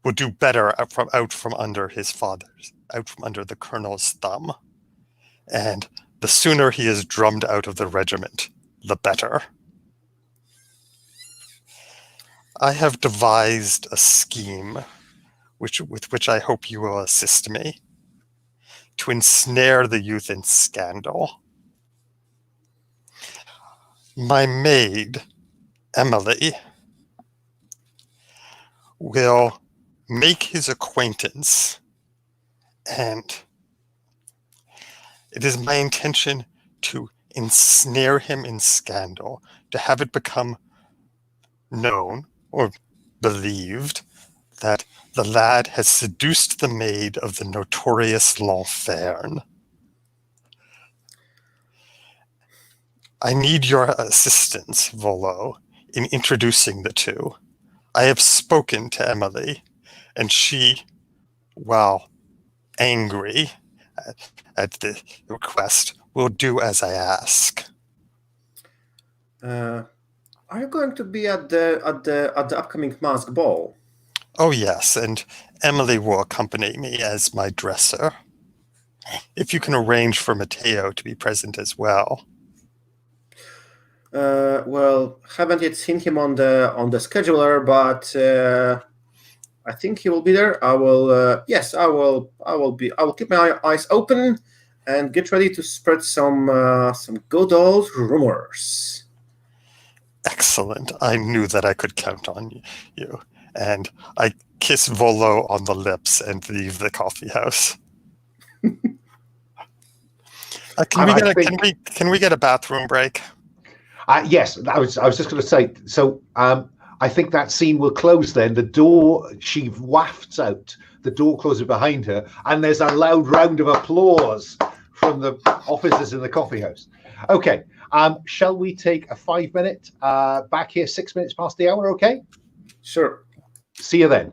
would do better out from under the colonel's thumb, and the sooner he is drummed out of the regiment, the better. I have devised a scheme with which I hope you will assist me to ensnare the youth in scandal. My maid, Emily, will make his acquaintance, and it is my intention to ensnare him in scandal, to have it become known or believed that the lad has seduced the maid of the notorious L'Enfern. I need your assistance, Volo, in introducing the two. I have spoken to Emily, and she, while angry at the request, will do as I ask. Are you going to be at the upcoming mask ball? Oh yes, and Emily will accompany me as my dresser. If you can arrange for Mateo to be present as well. Well, haven't yet seen him on the scheduler, but I think he will be there. I will. Yes, I will. I will keep my eyes open and get ready to spread some good old rumors. Excellent. I knew that I could count on you. And I kiss Volo on the lips and leave the coffee house. Can we get a bathroom break? Yes, I was just going to say. So I think that scene will close. Then the door, she wafts out. The door closes behind her, and there's a loud round of applause from the officers in the coffee house. Okay. Shall we take a 5-minute back here? 6 minutes past the hour. Okay. Sure. See you then.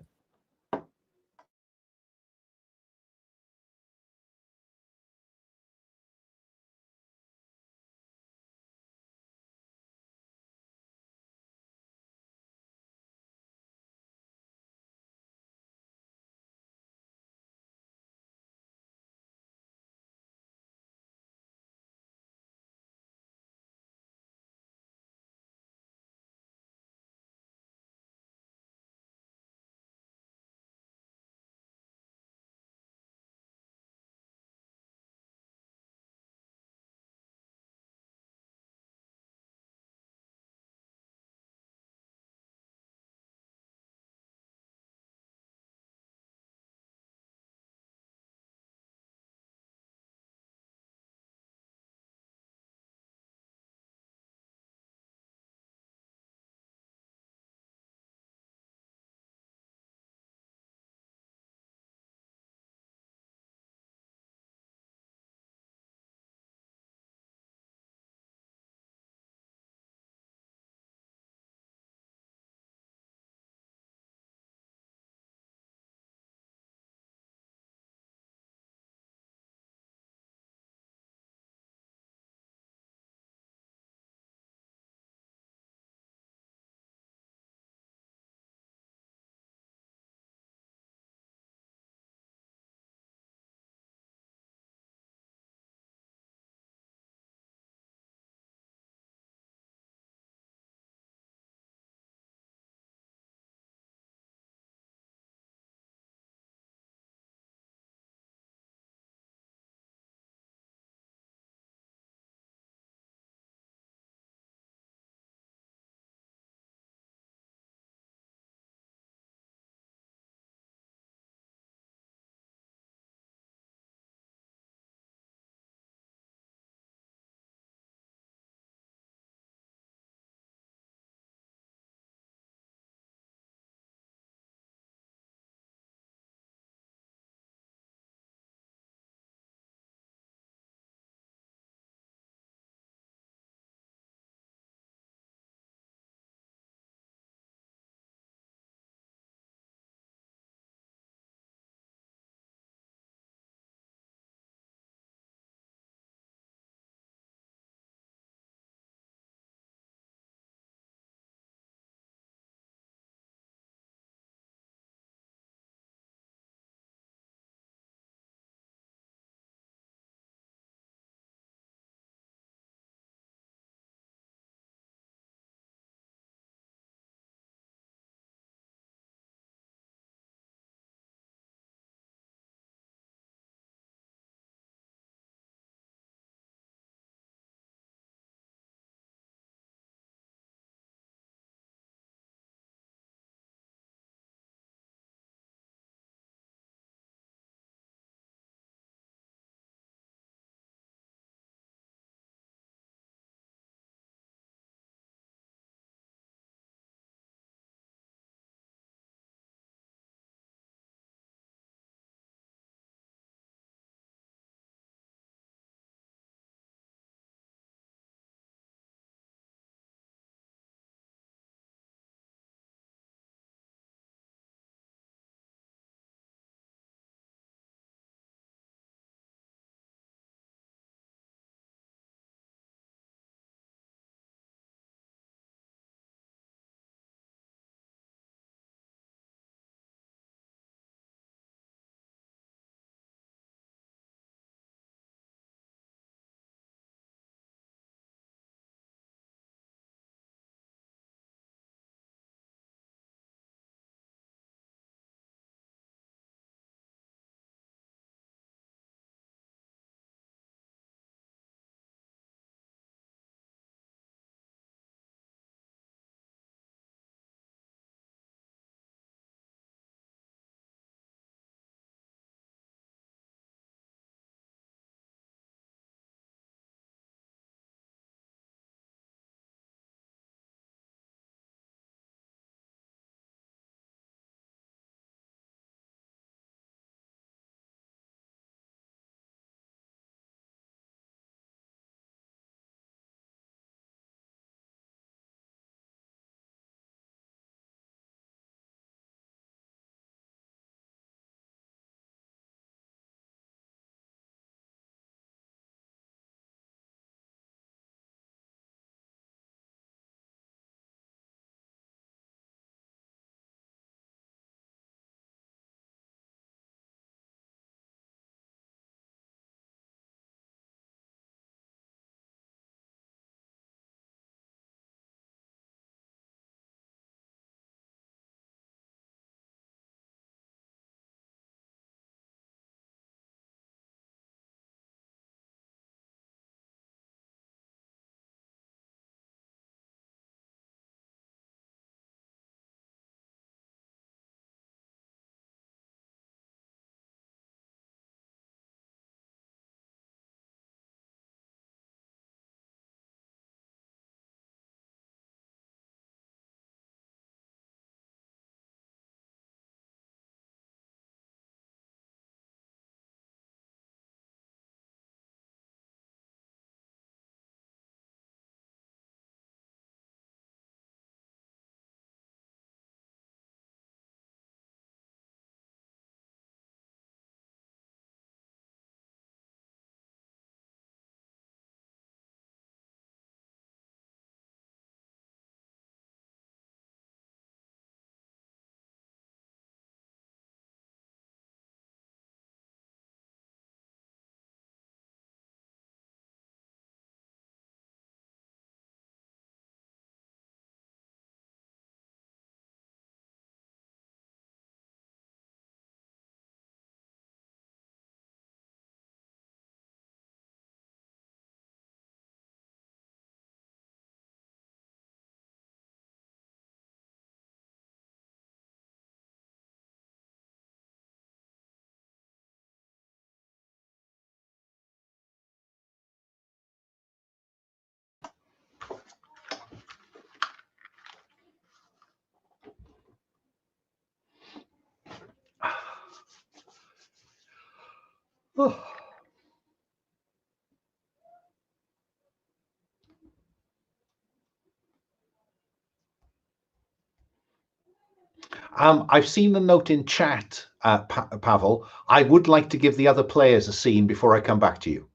I've seen the note in chat, Pavel. I would like to give the other players a scene before I come back to you.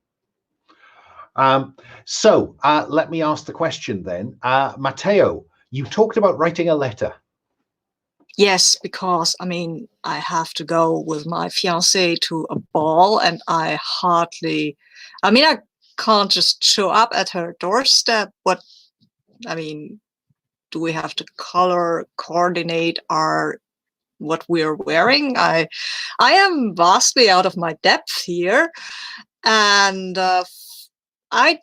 So let me ask the question then. Mateo, you talked about writing a letter. Yes, because I mean, I have to go with my fiance to a ball, and I can't just show up at her doorstep. I mean, do we have to color coordinate what we're wearing? I am vastly out of my depth here, and I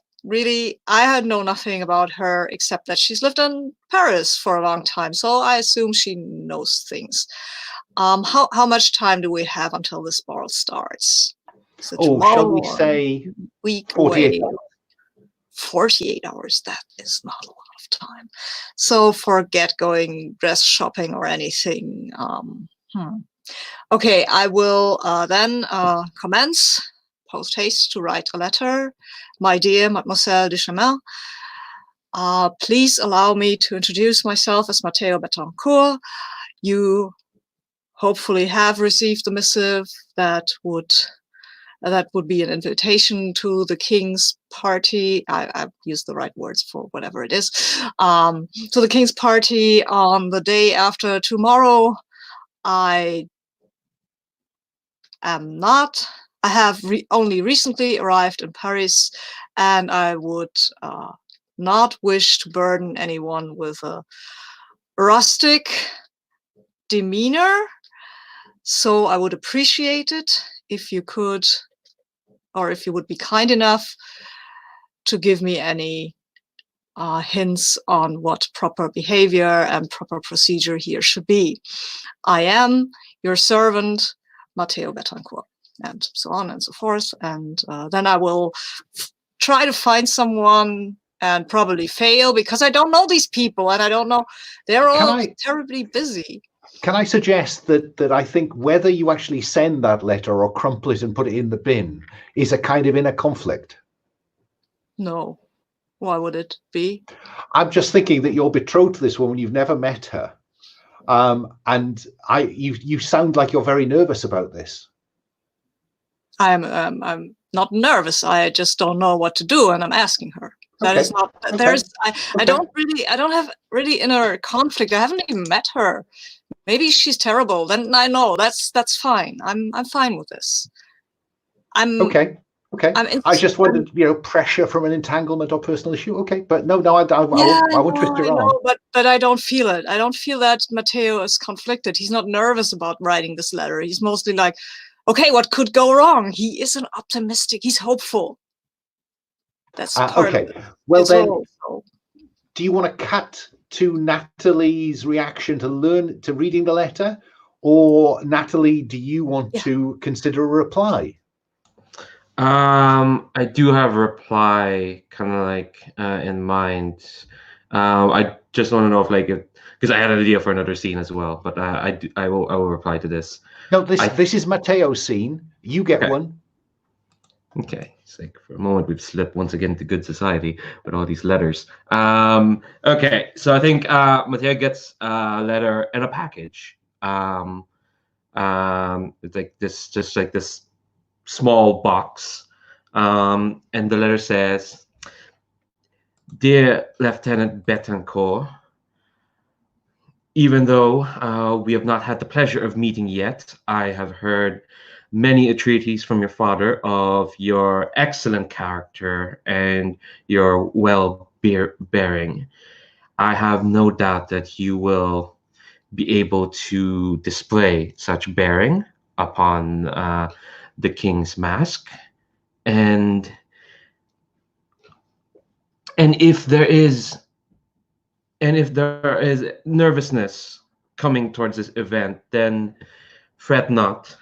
had known nothing about her except that she's lived in Paris for a long time, so I assume she knows things. How much time do we have until this ball starts? Is it Shall we say week 48 away? 48 hours, that is not a lot of time. So forget going dress shopping or anything. Okay, I will then commence post haste to write a letter. My dear Mademoiselle de Chamel, please allow me to introduce myself as Mateo Betancourt. You hopefully have received the missive that would be an invitation to the king's party. I used the right words for whatever it is. To the king's party on the day after tomorrow. I am not. I have only recently arrived in Paris, and I would not wish to burden anyone with a rustic demeanor. So I would appreciate it if you could, or if you would be kind enough to give me any hints on what proper behavior and proper procedure here should be. I am your servant, Mateo Betancourt, and so on and so forth. And then I will try to find someone and probably fail because I don't know these people and I don't know, they're all terribly busy. Can I suggest that I think whether you actually send that letter or crumple it and put it in the bin is a kind of inner conflict? No. Why would it be? I'm just thinking that you're betrothed to this woman, you've never met her. And you sound like you're very nervous about this. I'm not nervous. I just don't know what to do, and I'm asking her. That is not. There's. I don't have really inner conflict. I haven't even met her. Maybe she's terrible. Then I know that's fine. I'm fine with this. Okay. I just wondered, pressure from an entanglement or personal issue. Okay, but no, I won't twist your arm. But I don't feel it. I don't feel that Mateo is conflicted. He's not nervous about writing this letter. He's mostly like, okay, what could go wrong? He isn't optimistic. He's hopeful. That's part of it. Well, then, do you want to cut to Nathalie's reaction to reading the letter, or Nathalie, do you want to consider a reply? I do have a reply kind of like in mind. I just want to know if because I had an idea for another scene as well, but I will reply to this. No, this is Mateo's scene. You get one. Okay, it's like for a moment we've slipped once again to good society with all these letters. Okay, so I think Mateo gets a letter and a package. It's like this, just like this small box, and the letter says, "Dear Lieutenant Betancourt, even though we have not had the pleasure of meeting yet, I have heard many entreaties from your father of your excellent character and your well-bearing. I have no doubt that you will be able to display such bearing upon the King's Masque, and if there is nervousness coming towards this event, then fret not.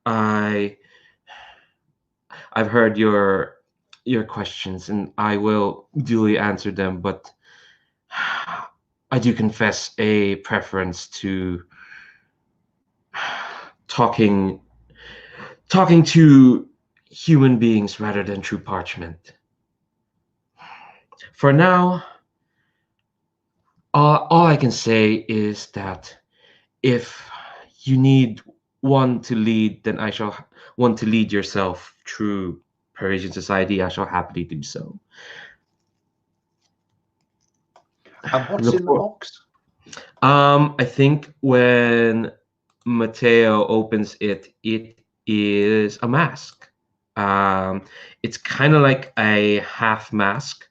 I've heard your questions, and I will duly answer them, but I do confess a preference to talking to human beings rather than true parchment. For now, all I can say is that if you need one to lead, then I shall want to lead yourself through Parisian society. I shall happily do so. And what's in the box? I think when Mateo opens it, it is a mask. It's kind of like a half mask.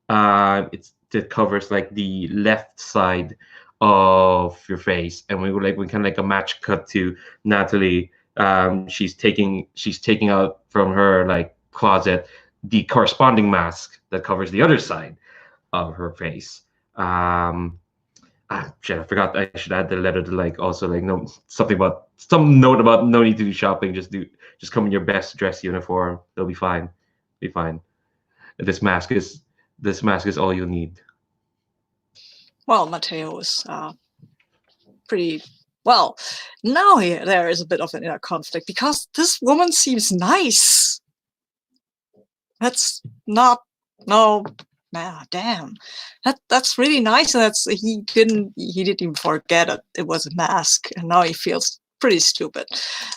It covers like the left side of your face, and we kind of like a match cut to Nathalie. She's taking out from her like closet the corresponding mask that covers the other side of her face. Shit, I forgot I should add the letter to like also like no something about some note about no need to do shopping. Just come in your best dress uniform. They'll be fine. Be fine. This mask is all you need. Well, Mateo is pretty well. Now there is a bit of an inner conflict because this woman seems nice. That's not no. Ah, damn, that's really nice. And he didn't even forget it was a mask, and now he feels pretty stupid.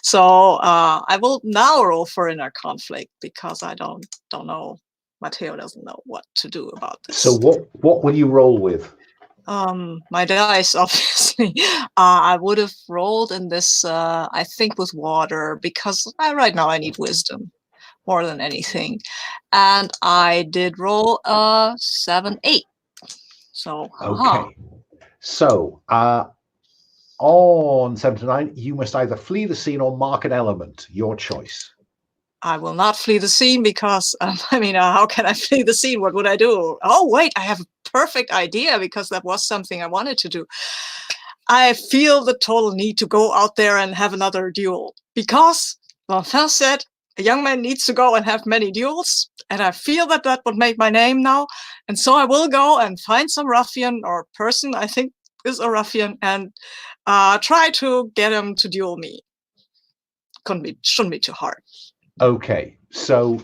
So I will now roll for inner conflict because I don't know. Mateo doesn't know what to do about this. So what will you roll with? My dice, obviously. I would have rolled in this. I think with water because right now I need wisdom more than anything. And I did roll a 7-8. So, okay. So, on 7 to 9, you must either flee the scene or mark an element. Your choice. I will not flee the scene because, I mean, how can I flee the scene? What would I do? Oh, wait, I have a perfect idea because that was something I wanted to do. I feel the total need to go out there and have another duel because, well, first said, a young man needs to go and have many duels, and I feel that would make my name now. And so I will go and find some ruffian or person I think is a ruffian and try to get him to duel me. Shouldn't be too hard. Okay, so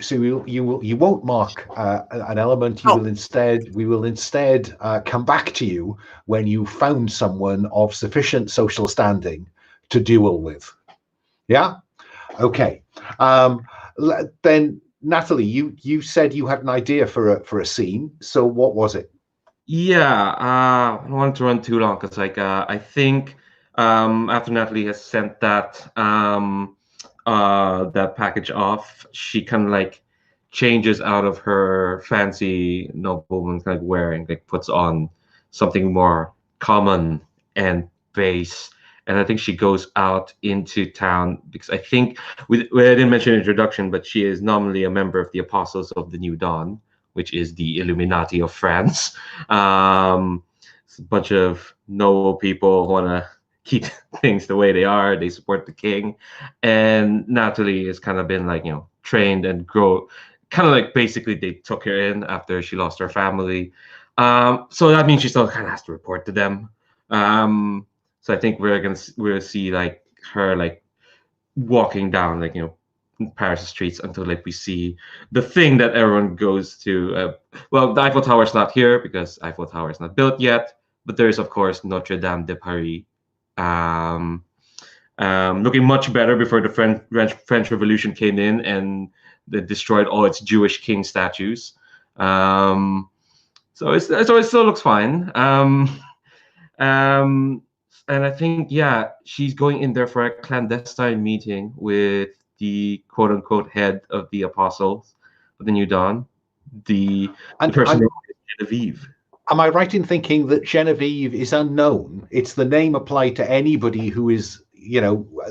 you won't mark an element. We will instead come back to you when you found someone of sufficient social standing to duel with. Yeah. Okay. Then Nathalie, you said you had an idea for a scene. So what was it? Yeah, I don't want to run too long because I think after Nathalie has sent that that package off, she kind of like changes out of her fancy nobleman kind of wearing, like puts on something more common and base. And I think she goes out into town because I think I didn't mention introduction, but she is nominally a member of the Apostles of the New Dawn, which is the Illuminati of France. It's a bunch of noble people who want to keep things the way they are. They support the king, and Nathalie has kind of been like trained and grow. Kind of like basically they took her in after she lost her family, so that means she still kind of has to report to them. So I think we'll see like her like walking down like Paris streets until like we see the thing that everyone goes to. Well, the Eiffel Tower is not here because Eiffel Tower is not built yet, but there is of course Notre Dame de Paris, looking much better before the French Revolution came in and they destroyed all its Jewish king statues. So it still looks fine. And I think, yeah, she's going in there for a clandestine meeting with the quote-unquote head of the Apostles of the New Dawn, the person who is Genevieve. Am I right in thinking that Genevieve is unknown? It's the name applied to anybody who is,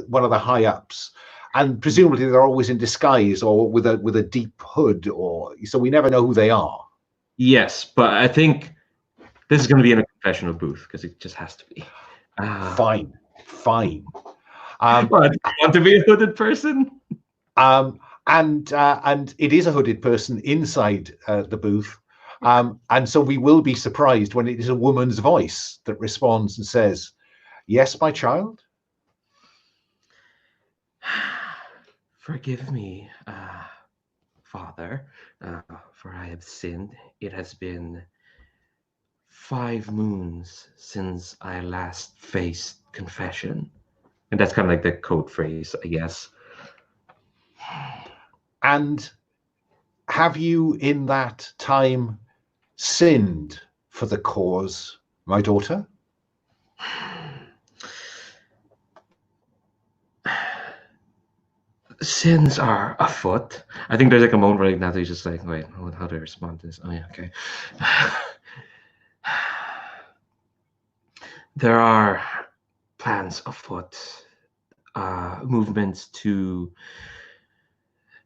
one of the high-ups. And presumably they're always in disguise or with a deep hood, so we never know who they are. Yes, but I think this is going to be in a confessional booth because it just has to be. Fine. But do you want to be a hooded person? And it is a hooded person inside the booth. And so we will be surprised when it is a woman's voice that responds and says, "Yes, my child." Forgive me, Father, for I have sinned. It has been 5 moons since I last faced confession. And that's kind of like the code phrase, I guess. And have you in that time sinned for the cause, my daughter? Sins are afoot. I think there's like a moment where like Natalie's just like, wait, how do I respond to this? Oh yeah, okay. There are plans afoot, movements to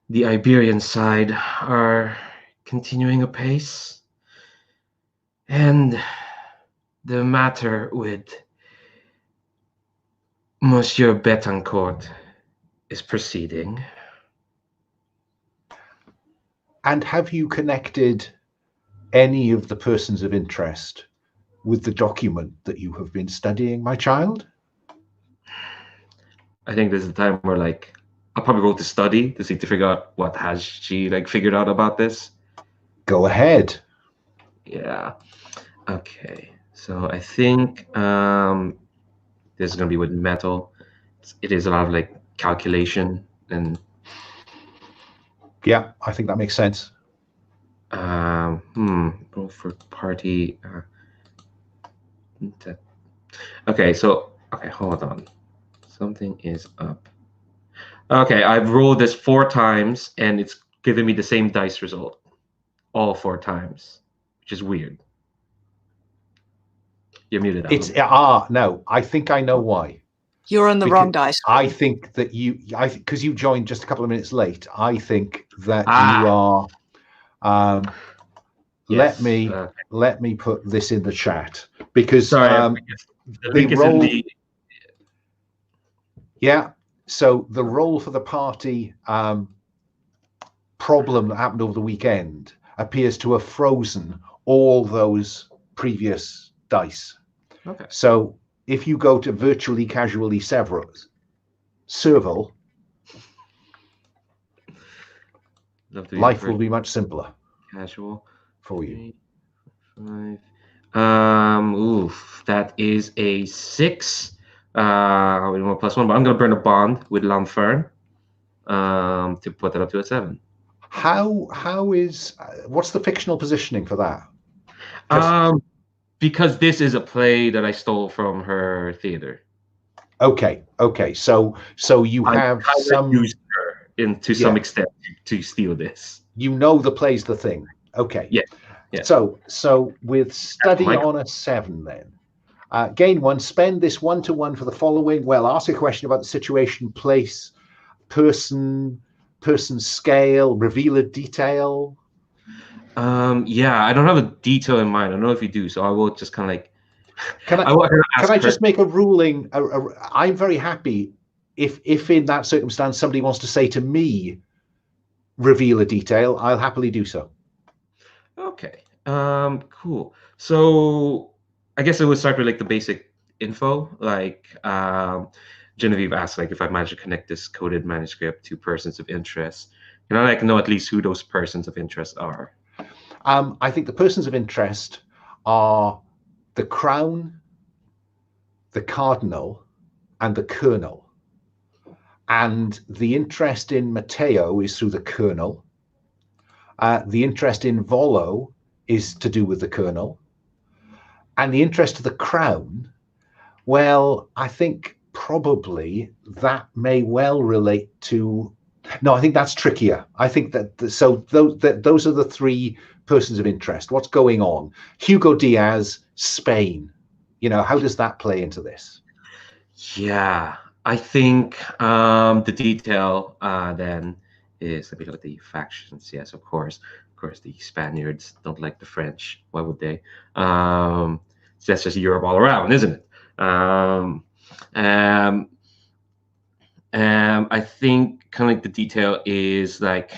the Iberian side are continuing apace, and the matter with Monsieur Betancourt is proceeding. And have you connected any of the persons of interest with the document that you have been studying, my child? I think this is the time where like I'll probably go to study to see to figure out what has she like figured out about this. Go ahead. Yeah. Okay. So I think this is gonna be with metal. It is a lot of like calculation and Yeah, I think that makes sense. both for party. Okay, so hold on. Something is up. Okay, I've rolled this 4 times and it's giving me the same dice result all 4 times, which is weird. You're muted. It's no, I think I know why. You're on the wrong dice. I think that because you joined just a couple of minutes late, I think that you are. Yes, let me put this in the chat because sorry, the link is in the. Yeah, so the roll for the party problem that happened over the weekend appears to have frozen all those previous dice. Okay. So if you go to virtually casually serval, life will be much simpler. Casual for you. 3, 5. Oof, that is a 6. With more +1, but I'm gonna burn a bond with Lanfern to put that up to a 7. How is what's the fictional positioning for that? Because this is a play that I stole from her theater. Okay. So you have some used her to some extent to steal this. You know the play's the thing. Okay. Yeah. So with study on a 7 then. Gain 1, spend this 1-to-1 for the following. Well, ask a question about the situation, place, person scale, reveal a detail. Yeah, I don't have a detail in mind. I don't know if you do, so I will just kind of like. Can I just make a ruling? I'm very happy if in that circumstance somebody wants to say to me, reveal a detail, I'll happily do so. Okay. Cool. So I guess it would start with like the basic info, like Genevieve asked like if I managed to connect this coded manuscript to persons of interest. Can I like know at least who those persons of interest are? I think the persons of interest are the Crown, the Cardinal, and the Colonel. And the interest in Mateo is through the Colonel. The interest in Volo is to do with the Colonel. And the interest of the Crown, well, I think probably that may well relate to. No, I think that's trickier. I think that those are the 3 persons of interest. What's going on? Hugo Diaz, Spain. How does that play into this? Yeah, I think the detail then is, let me look at the factions. Yes, of course, the Spaniards don't like the French. Why would they? So that's just Europe all around, isn't it? I think kind of like the detail is like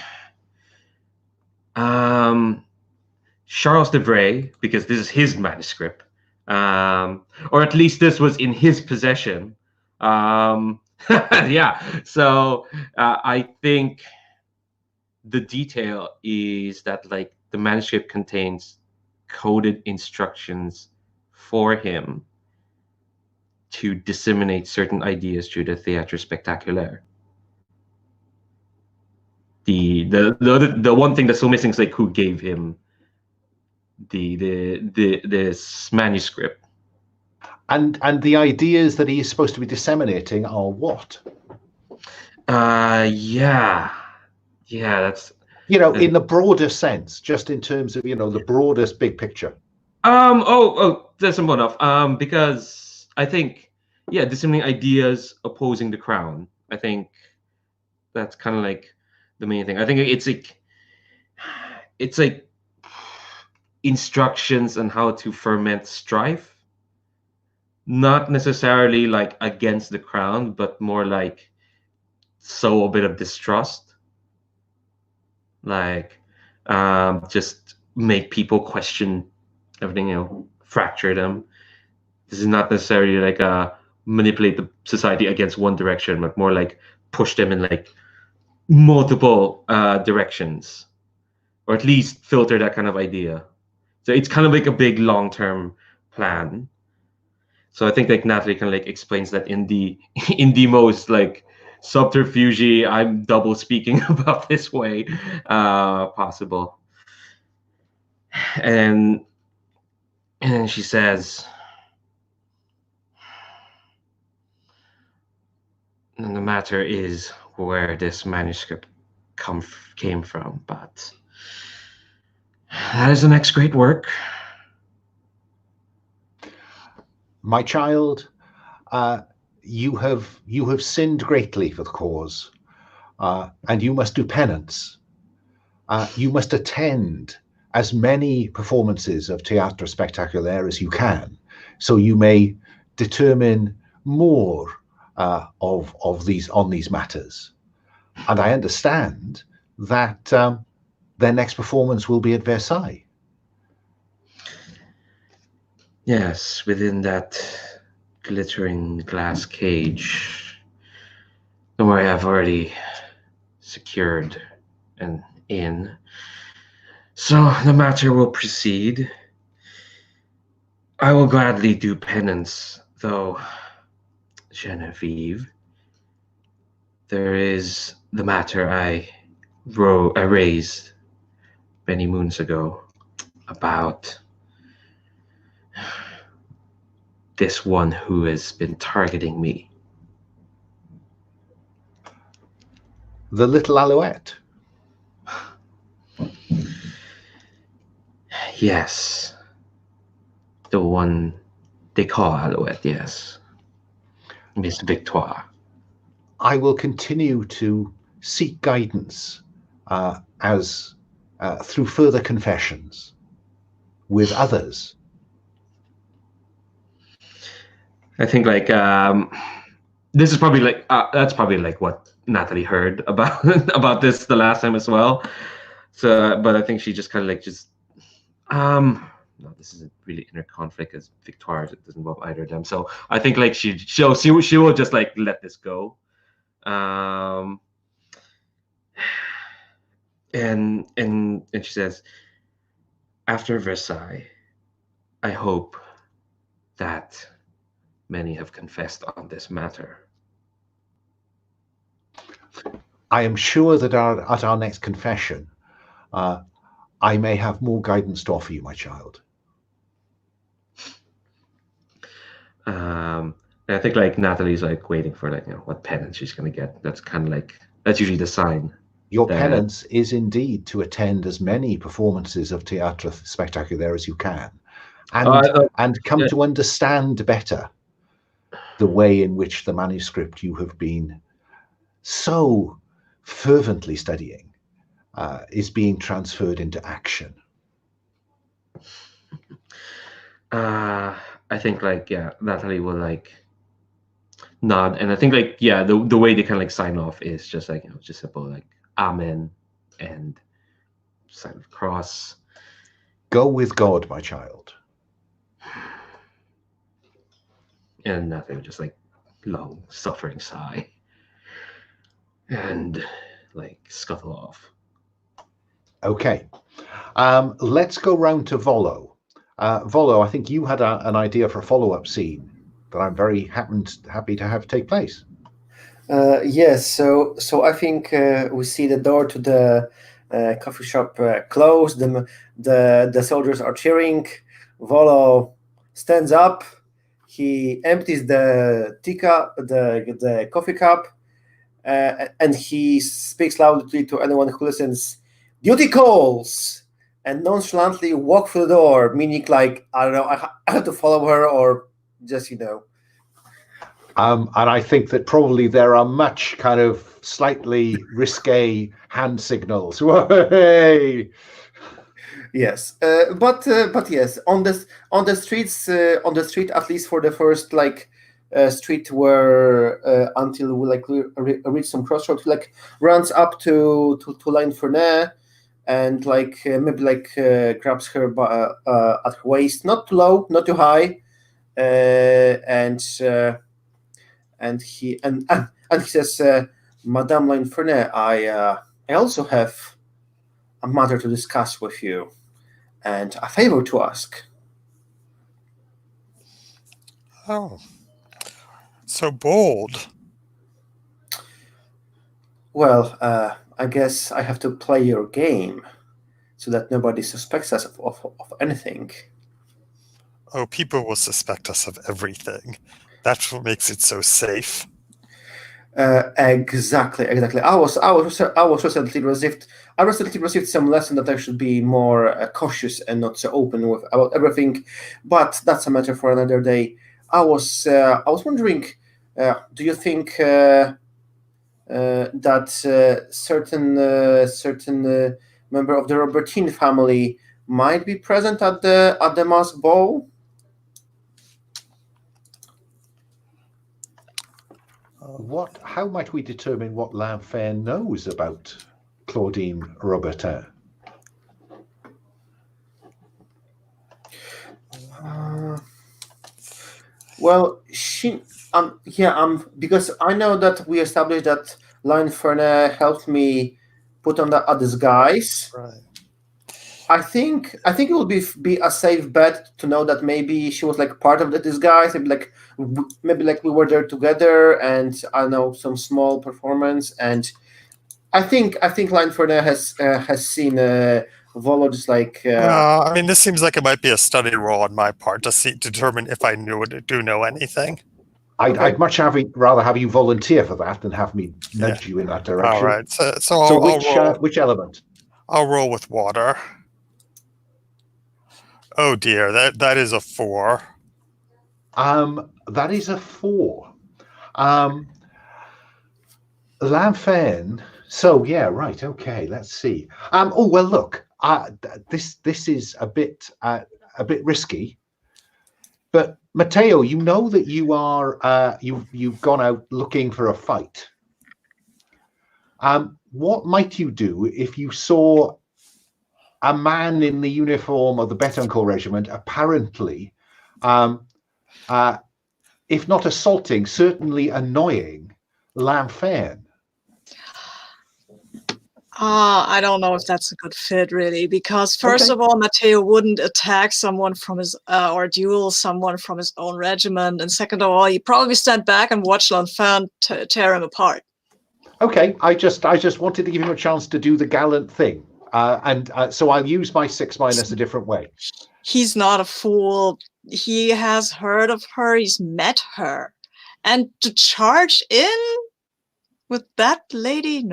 Charles de Vray, because this is his manuscript, or at least this was in his possession. Yeah, so I think the detail is that like the manuscript contains coded instructions for him to disseminate certain ideas through the Théâtre Spectaculaire. The one thing that's still missing is like who gave him this manuscript. And the ideas that he is supposed to be disseminating are what? Yeah, that's in the broader sense, just in terms of the broadest big picture. That's simple enough. Because I think disseminating ideas opposing the crown. I think that's kind of like the main thing. I think it's like instructions on how to ferment strife, not necessarily like against the crown, but more like sow a bit of distrust, like just make people question everything, fracture them. This is not necessarily like manipulate the society against one direction, but more like push them in like multiple directions, or at least filter that kind of idea. So it's kind of like a big long-term plan. So I think like Nathalie kind of like explains that in the most like subterfuge, I'm double speaking about this way possible. And then she says, and the matter is where this manuscript came from, but that is the next great work. My child, you have sinned greatly for the cause, and you must do penance. You must attend as many performances of Théâtre Spectaculaire as you can, so you may determine more of these matters. And I understand that their next performance will be at Versailles. Yes, within that glittering glass cage. Don't worry, I've already secured an inn. So the matter will proceed. I will gladly do penance, though, Genevieve. There is the matter I raised many moons ago about this one who has been targeting me. The little Alouette. Yes. The one they call Alouette, yes. Miss Victoire. I will continue to seek guidance as through further confessions with others. I think like this is probably like that's probably like what Nathalie heard about about this the last time as well. So, but I think she just kind of like no, this isn't really inner conflict as Victoire. It doesn't involve either of them. So I think like she will just like let this go. And she says, after Versailles, I hope that many have confessed on this matter. I am sure that at our next confession, I may have more guidance to offer you, my child. And I think like Nathalie's like waiting for like what penance she's gonna get. That's kind of like that's usually the sign. Your penance is indeed to attend as many performances of Théâtre Spectaculaire as you can, and come to understand better the way in which the manuscript you have been so fervently studying is being transferred into action. I think like Nathalie will like nod, and I think like the way they kind of like sign off is just like just simple like amen and sign of cross. Go with God, my child. And Nathalie would just like long suffering sigh and like scuttle off. Okay. Let's go round to Volo. Volo, I think you had an idea for a follow-up scene that I'm very happy to have take place. Yes, so I think we see the door to the coffee shop closed. The soldiers are cheering. Volo stands up. He empties the teacup, the coffee cup, and he speaks loudly to anyone who listens. Duty calls, and nonchalantly walk through the door, meaning like I don't know, I have to follow her or just And I think that probably there are much kind of slightly risque hand signals. Hey! Yes, but yes, on the street, at least for the first street where until we reach some crossroads, runs up to L'Infernet and maybe grabs her at her waist, not too low, not too high, and he says, Madame L'Infernet, I also have a matter to discuss with you. And a favor to ask. Oh, so bold. Well, I guess I have to play your game so that nobody suspects us of anything. Oh, people will suspect us of everything. That's what makes it so safe. Exactly. I recently received some lesson that I should be more cautious and not so open about everything, but that's a matter for another day. I was wondering, do you think that certain member of the Robertine family might be present at the mask ball? How might we determine what L'Infernet knows about Claudine Robertin? Well, because I know that we established that L'Infernet helped me put on a disguise. Right. I think it would be a safe bet to know that maybe she was part of the disguise, maybe we were there together, and I know some small performance, and I think L'Infernet has seen Volo just I mean, this seems like it might be a study roll on my part to determine if I do know anything. I'd much rather have you volunteer for that than have me nudge you in that direction. All right, so I'll roll. Which element? I'll roll with water. Oh dear, that is a 4. That is a 4. L'Infernet. So yeah, right. Okay, let's see. Oh well, look. This is a bit risky. But Mateo, you know that you are you've gone out looking for a fight. What might you do if you saw a man in the uniform of the Betancourt regiment, apparently, if not assaulting, certainly annoying L'Infernet? I don't know if that's a good fit, really, because first of all, Mateo wouldn't attack someone from his or duel someone from his own regiment, and second of all, he'd probably stand back and watch L'Infernet tear him apart. Okay, I just wanted to give him a chance to do the gallant thing. So I'll use my 6- a different way. He's not a fool. He has heard of her. He's met her. And to charge in with that lady?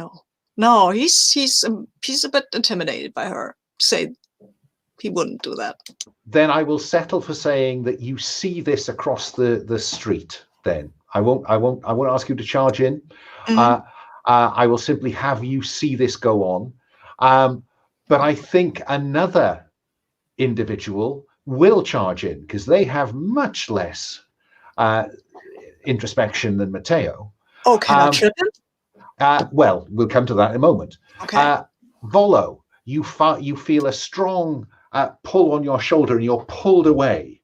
No, he's a bit intimidated by her. Say he wouldn't do that. Then I will settle for saying that you see this across the street. Then I won't ask you to charge in. Mm-hmm. I will simply have you see this go on. But I think another individual will charge in because they have much less introspection than Mateo. Oh, can I trip him? Well, we'll come to that in a moment. Okay. Volo, you feel a strong pull on your shoulder, and you're pulled away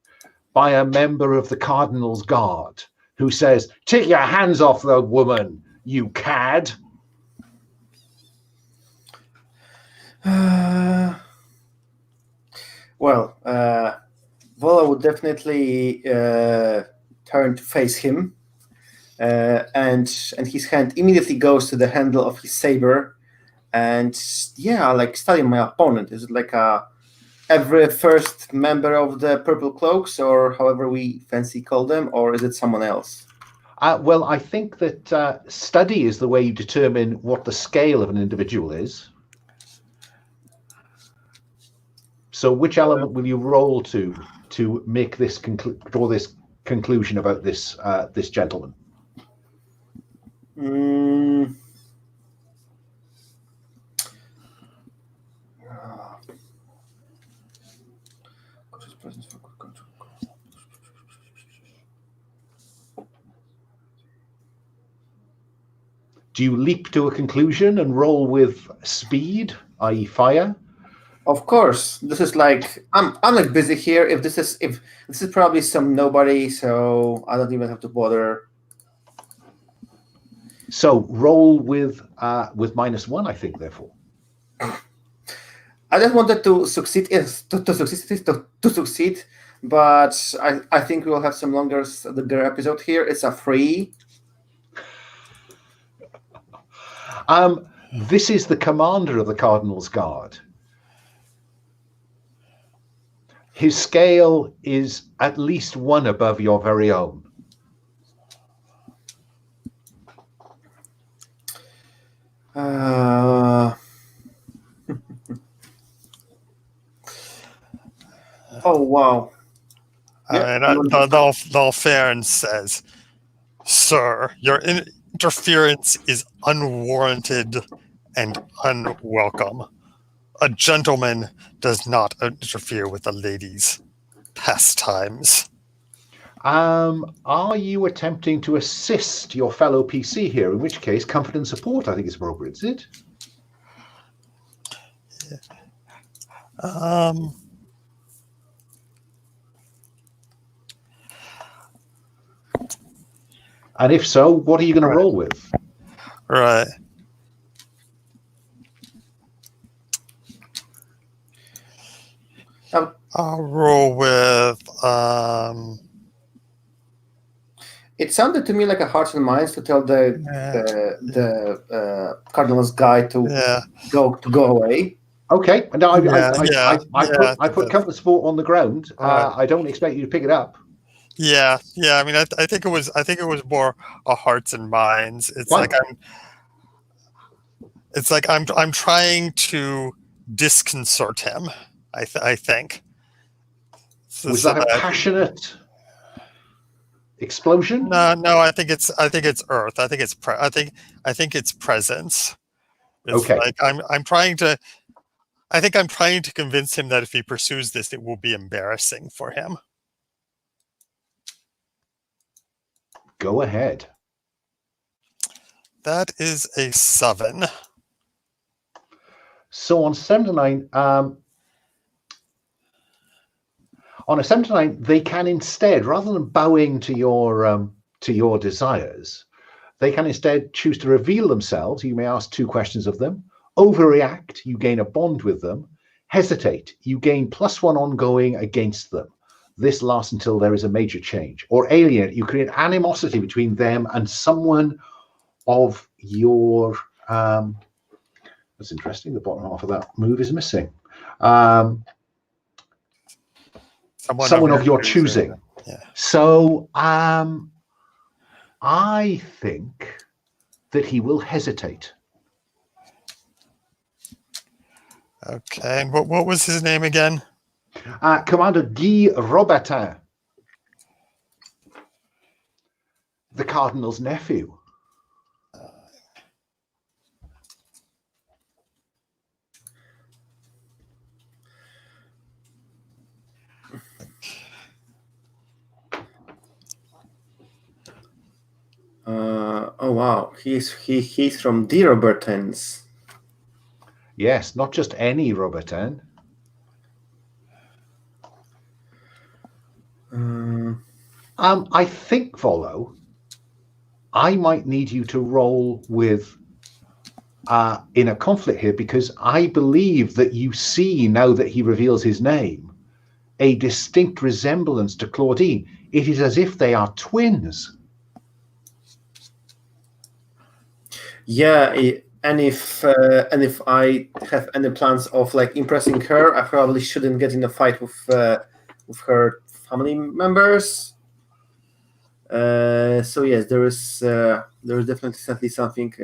by a member of the Cardinal's guard who says, "Take your hands off the woman, you cad." Well, Volo would definitely turn to face him, and his hand immediately goes to the handle of his saber, and yeah, like studying my opponent. Is it like every first member of the Purple Cloaks, or however we fancy call them, or is it someone else? Well, I think that study is the way you determine what the scale of an individual is. So which element will you roll to make this draw this conclusion about this this gentleman? Do you leap to a conclusion and roll with speed, i.e. fire? Of course, this is like I'm like busy here. If this is probably some nobody, so I don't even have to bother. So roll with -1, I think. Therefore, I just wanted to succeed to succeed, but I think we'll have some longer episode here. It's a free. This is the commander of the Cardinal's Guard. His scale is at least 1 above your very own. Oh wow! And Lowell says, "Sir, your interference is unwarranted and unwelcome. A gentleman does not interfere with a lady's pastimes." Are you attempting to assist your fellow PC here? In which case, comfort and support, I think, is appropriate, is it? And if so, what are you going to roll with? Right. I'll roll with. It sounded to me like a hearts and minds to tell the Cardinal's guy to go away. Okay. No, I put comfort support on the ground. I don't expect you to pick it up. Yeah. I mean, I think it was more a hearts and minds. It's Fine. like I'm trying to disconcert him. I think. Was that a passionate explosion? No. I think it's Earth. I think it's presence. It's okay. Like I'm trying to. I think I'm trying to convince him that if he pursues this, it will be embarrassing for him. Go ahead. That is a 7. So on 7 to 9, on a 7 to 9, they can instead, rather than bowing to your desires, they can instead choose to reveal themselves. You may ask 2 questions of them. Overreact, you gain a bond with them. Hesitate, you gain +1 ongoing against them. This lasts until there is a major change. Or alienate, you create animosity between them and someone of your... that's interesting, the bottom half of that move is missing. Someone of your choosing. Yeah. So I think that he will hesitate. Okay, and what was his name again? Commander Guy Robertin, the Cardinal's nephew. Oh wow, he's from the Robertins. Yes, not just any Robertin. I think, Volo, I might need you to roll with in a conflict here, because I believe that you see, now that he reveals his name, a distinct resemblance to Claudine. It is as if they are twins. Yeah, and if I have any plans of like impressing her, I probably shouldn't get in a fight with her family members. So yes, there is definitely something.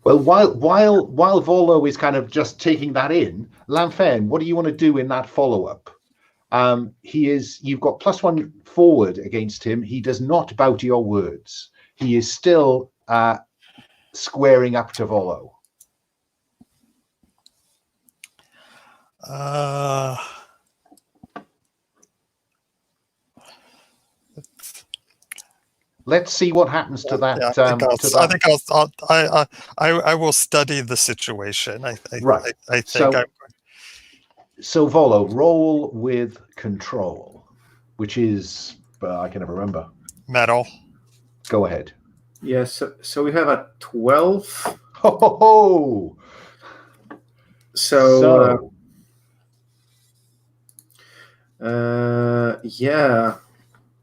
Well, while Volo is kind of just taking that in, Lanfern, what do you want to do in that follow-up? You've got +1 forward against him. He does not bow to your words. He is still squaring up to Volo. Let's see what happens to that. I will study the situation. Right. I think so Volo, roll with control, which is I can never remember. Metal. Go ahead. Yes. So we have a 12. Ho ho ho! So yeah.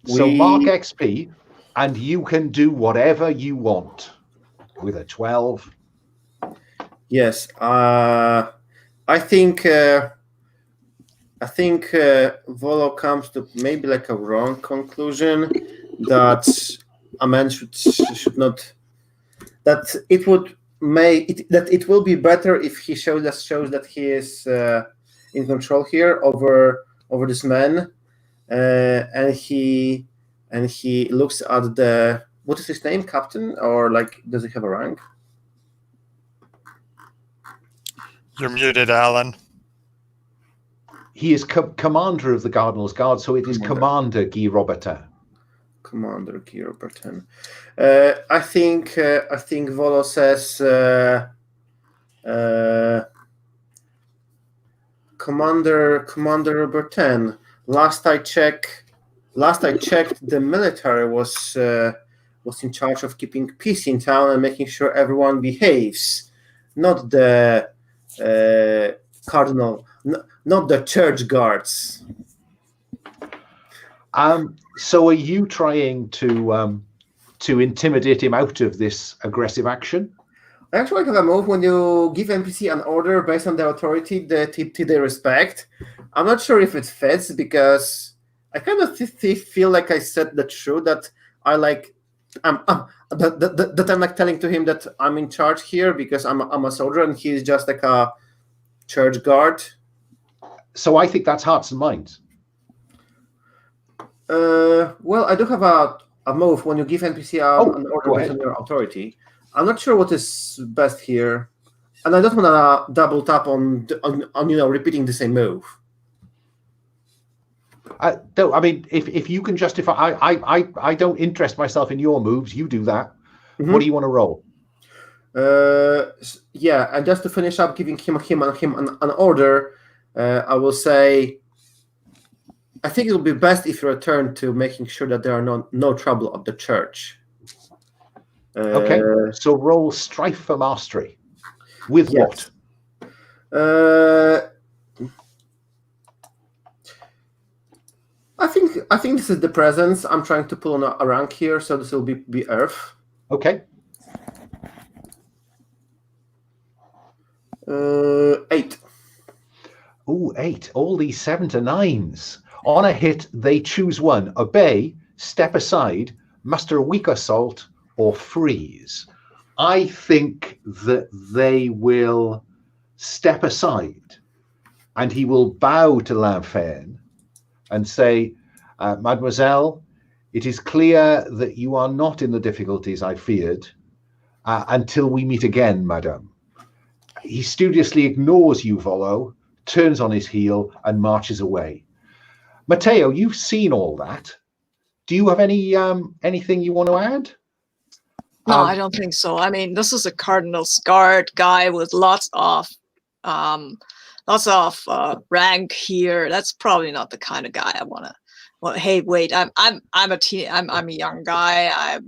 So mark XP, and you can do whatever you want with a 12. Yes. I think Volo comes to maybe like a wrong conclusion that a man should not. That it will be better if he shows that he is in control here over this man, and he looks at the, what is his name, captain, or like does he have a rank? You're muted, Alan. He is commander of the Cardinal's Guard, so it is Commander Guy Robertin. Commander Guy Robertin. I think Volo says, Commander Robertin. Last I checked, the military was in charge of keeping peace in town and making sure everyone behaves, not the Cardinal. Not the church guards. So are you trying to intimidate him out of this aggressive action? I actually have a move when you give NPC an order based on the authority that they respect. I'm not sure if it fits because I kind of feel like I said the truth that I'm like telling to him that I'm in charge here because I'm a soldier and he's just like a church guard. So I think that's hearts and minds. Well, I do have a move when you give NPC an order based on your authority. I'm not sure what is best here, and I don't want to double tap on repeating the same move. No, I mean, if you can justify, I don't interest myself in your moves. You do that. Mm-hmm. What do you want to roll? Yeah, and just to finish up, giving him an order. I will say, I think it will be best if you return to making sure that there are no trouble at the church. Okay, so roll strife for mastery. With yes. What? I think this is the presence. I'm trying to pull on a rank here, so this will be Earth. Okay. 8. Ooh, 8. All these 7 to 9s. On a hit, they choose one. Obey, step aside, muster a weak assault, or freeze. I think that they will step aside, and he will bow to Lanfern and say, Mademoiselle, it is clear that you are not in the difficulties I feared until we meet again, madame. He studiously ignores you, Volo, turns on his heel and marches away. Mateo, you've seen all that. Do you have anything you want to add? No, I don't think so. I mean, this is a Cardinal's Guard guy with lots of rank here. That's probably not the kind of guy I want to. Well, hey, wait, I'm a young guy.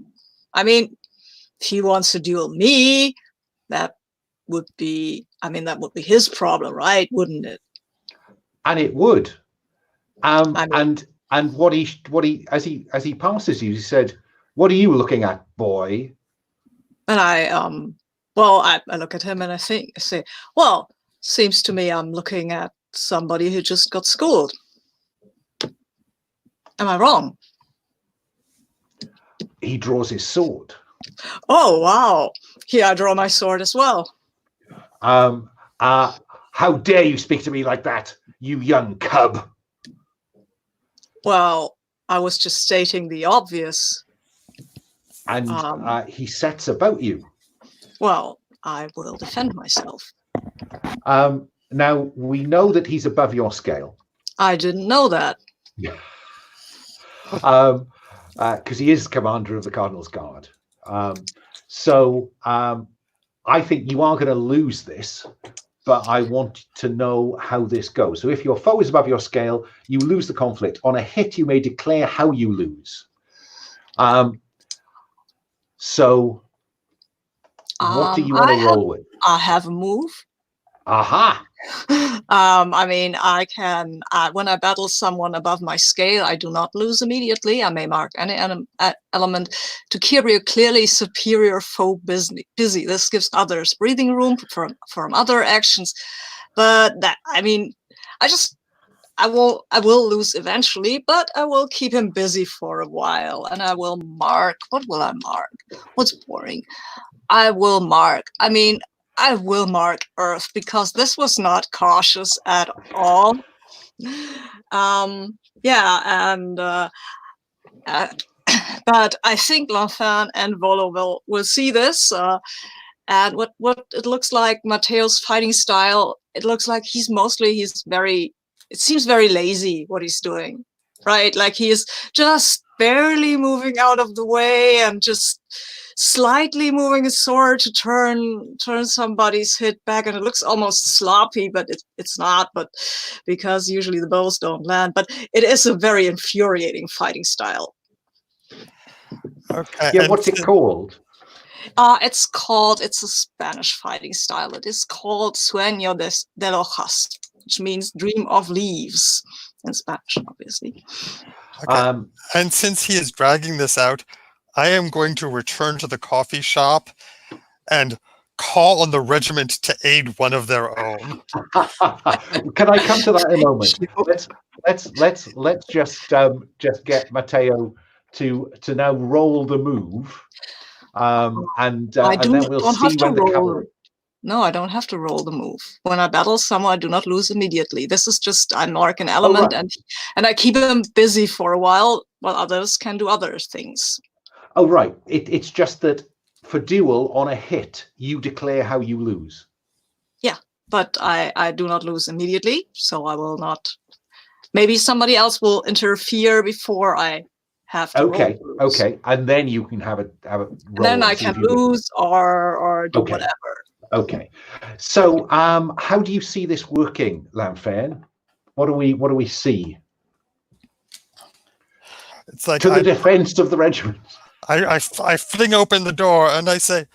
I mean, if he wants to duel me, that would be, I mean, that would be his problem, right? Wouldn't it? And it would. I mean, And what he as he passes you, he said, "What are you looking at, boy?" and I look at him and I say, well, seems to me I'm looking at somebody who just got schooled. Am I wrong? He draws his sword. Oh, wow. Here I draw my sword as well. How dare you speak to me like that, you young cub? Well, I was just stating the obvious. And he sets about you. Well, I will defend myself. Now, we know that he's above your scale. I didn't know that. Because he is commander of the Cardinal's Guard. So I think you are going to lose this, but I want to know how this goes. So if your foe is above your scale, you lose the conflict. On a hit, you may declare how you lose. So what do you want to roll with? I have a move. Aha! I mean, I can, when I battle someone above my scale, I do not lose immediately. I may mark any element to keep your clearly superior foe busy. This gives others breathing room from other actions. But that, I mean, I will lose eventually, but I will keep him busy for a while, and I will mark. What will I mark? What's boring? I will mark Earth, because this was not cautious at all. But I think L'Enfant and Volo will see this. And what it looks like, Mateo's fighting style, it looks like it seems very lazy what he's doing, right? Like he is just barely moving out of the way and just slightly moving his sword to turn somebody's hit back, and it looks almost sloppy, but it's not, but because usually the bows don't land. But it is a very infuriating fighting style. Okay. Yeah, what's it called? It's a Spanish fighting style. It is called Sueño de hojas, which means dream of leaves in Spanish, obviously. Okay. And since he is dragging this out, I am going to return to the coffee shop and call on the regiment to aid one of their own. Can I come to that in a moment? Let's just get Mateo to now roll the move, and then we'll see when the cavalry. No, I don't have to roll the move. When I battle someone, I do not lose immediately. This is just, I mark an element, and I keep them busy for a while others can do other things. Oh, right. It's just that for duel, on a hit, you declare how you lose. Yeah, but I do not lose immediately, so I will not. Maybe somebody else will interfere before I have to roll. Okay, and then you can have a roll. And then I can lose or do whatever. Okay, so how do you see this working, L'Enfant? What do we see? It's like to the defense of the regiment. I fling open the door and I say,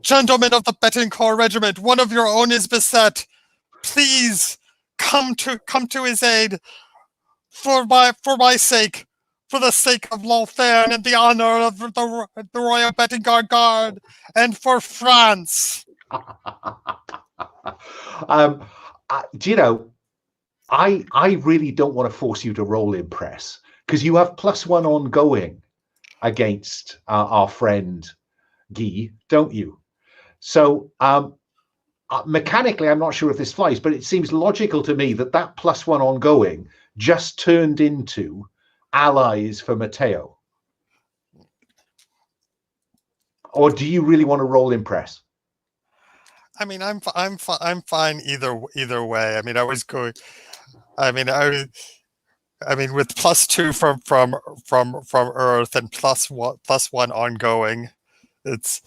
"Gentlemen of the Betancourt regiment, one of your own is beset. Please come to his aid for my sake, for the sake of Lothair and the honor of the Royal Betancourt Guard, and for France." Do you know, I really don't want to force you to roll impress, because you have +1 ongoing against our friend Guy, don't you? So mechanically, I'm not sure if this flies, but it seems logical to me that +1 ongoing just turned into allies for Mateo. Or do you really want to roll impress? I mean, I'm fine either way. I mean, I was going. I mean, with +2 from Earth and +1 ongoing, it's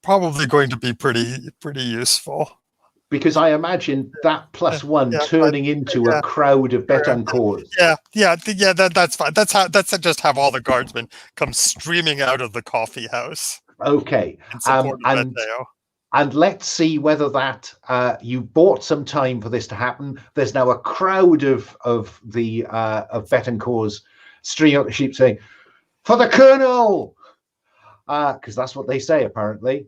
probably going to be pretty useful. Because I imagine that +1 turning into a crowd of Betancourt. Yeah. That's fine. That's just have all the guardsmen come streaming out of the coffee house. Okay. In support of Mateo. And let's see whether that you bought some time for this to happen. There's now a crowd of Betancourt's stringing up the sheep saying, "For the Colonel!" Because that's what they say apparently.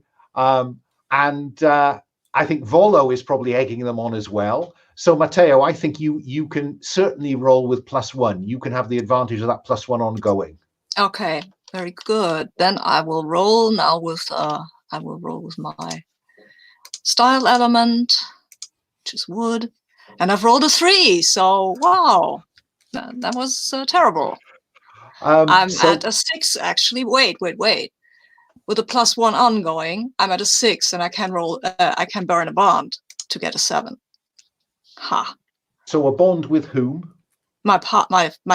I think Volo is probably egging them on as well. So Mateo, I think you can certainly roll with +1. You can have the advantage of that +1 ongoing. Okay, very good. Then I will roll now with my style element, which is wood, and I've rolled a 3. So wow, that was terrible. I'm at a 6 actually. Wait. With a +1 ongoing, I'm at a 6, and I can roll. I can burn a bond to get a 7. Ha! So a bond with whom? My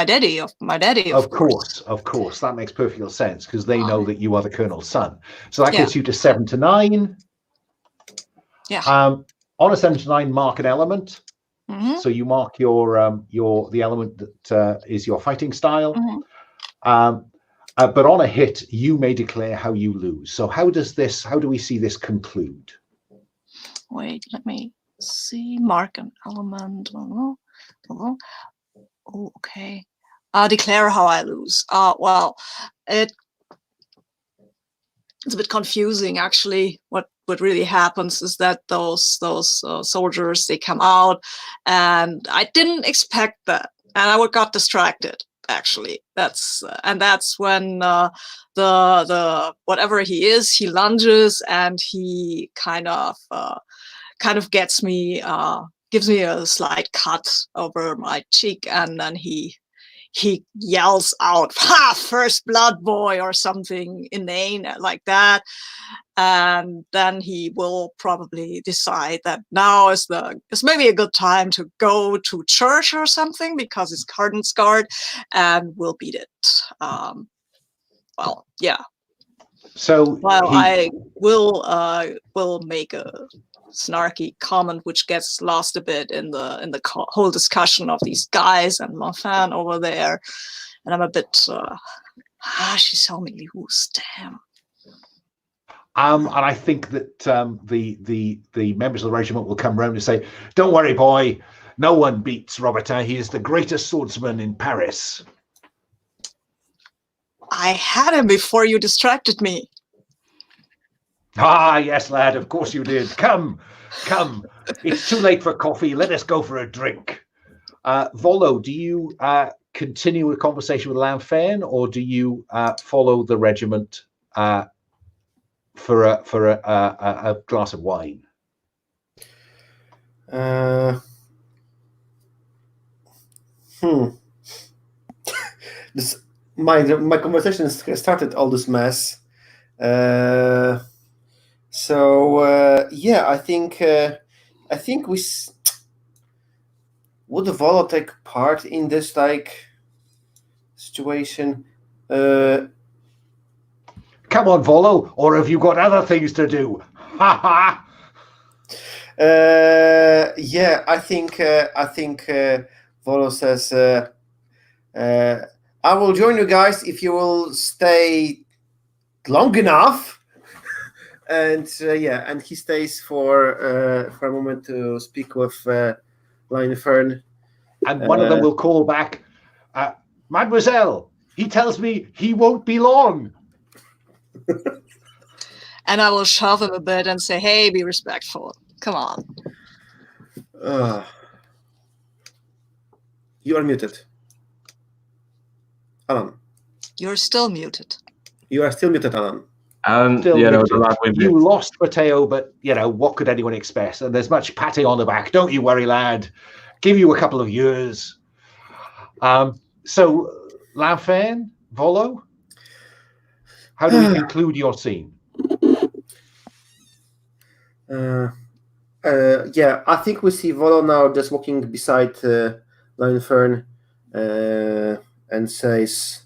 daddy. Of course, that makes perfect sense because they know that you are the Colonel's son. So that gets you to 7 to 9. Yeah. On a 7 to 9, mark an element. Mm-hmm. So you mark the element that is your fighting style. Mm-hmm. But on a hit, you may declare how you lose. So how do we see this conclude? Wait, let me see. Mark an element. Oh, okay. Declare how I lose. Well, it's a bit confusing actually. What really happens is that those soldiers, they come out, and I didn't expect that, and I got distracted. Actually, that's when the whatever he is, he lunges, and he kind of gets me, gives me a slight cut over my cheek, and then he yells out, "Ha! First blood, boy," or something inane like that. And then he will probably decide that now is maybe a good time to go to church or something because it's Cardinal's guard, and we'll beat it. Well, yeah. So I will make a snarky comment which gets lost a bit in the whole discussion of these guys and L'Enfant over there, and I'm a bit she's so many who's damn. And I think that the members of the regiment will come round and say, "Don't worry, boy. No one beats Robertin. He is the greatest swordsman in Paris." I had him before you distracted me. Ah, yes, lad. Of course you did. Come. It's too late for coffee. Let us go for a drink. Volo, do you continue a conversation with L'Enfant, or do you follow the regiment for a glass of wine? My conversation has started all this mess. I think we would Volo take part in this situation. Come on, Volo, or have you got other things to do? Ha ha! I think Volo says, "I will join you guys if you will stay long enough." And he stays for a moment to speak with L'Enfant. And one of them will call back, "Mademoiselle, he tells me he won't be long." And I will shove him a bit and say, "Hey, be respectful. Come on." You are muted. Alan. You're still muted. You are still muted, Alan. You lost Mateo, but what could anyone expect? And there's much patting on the back. Don't you worry, lad. Give you a couple of years. So, L'Enfant, Volo, how do we conclude your scene? I think we see Volo now just walking beside L'Enfant and says,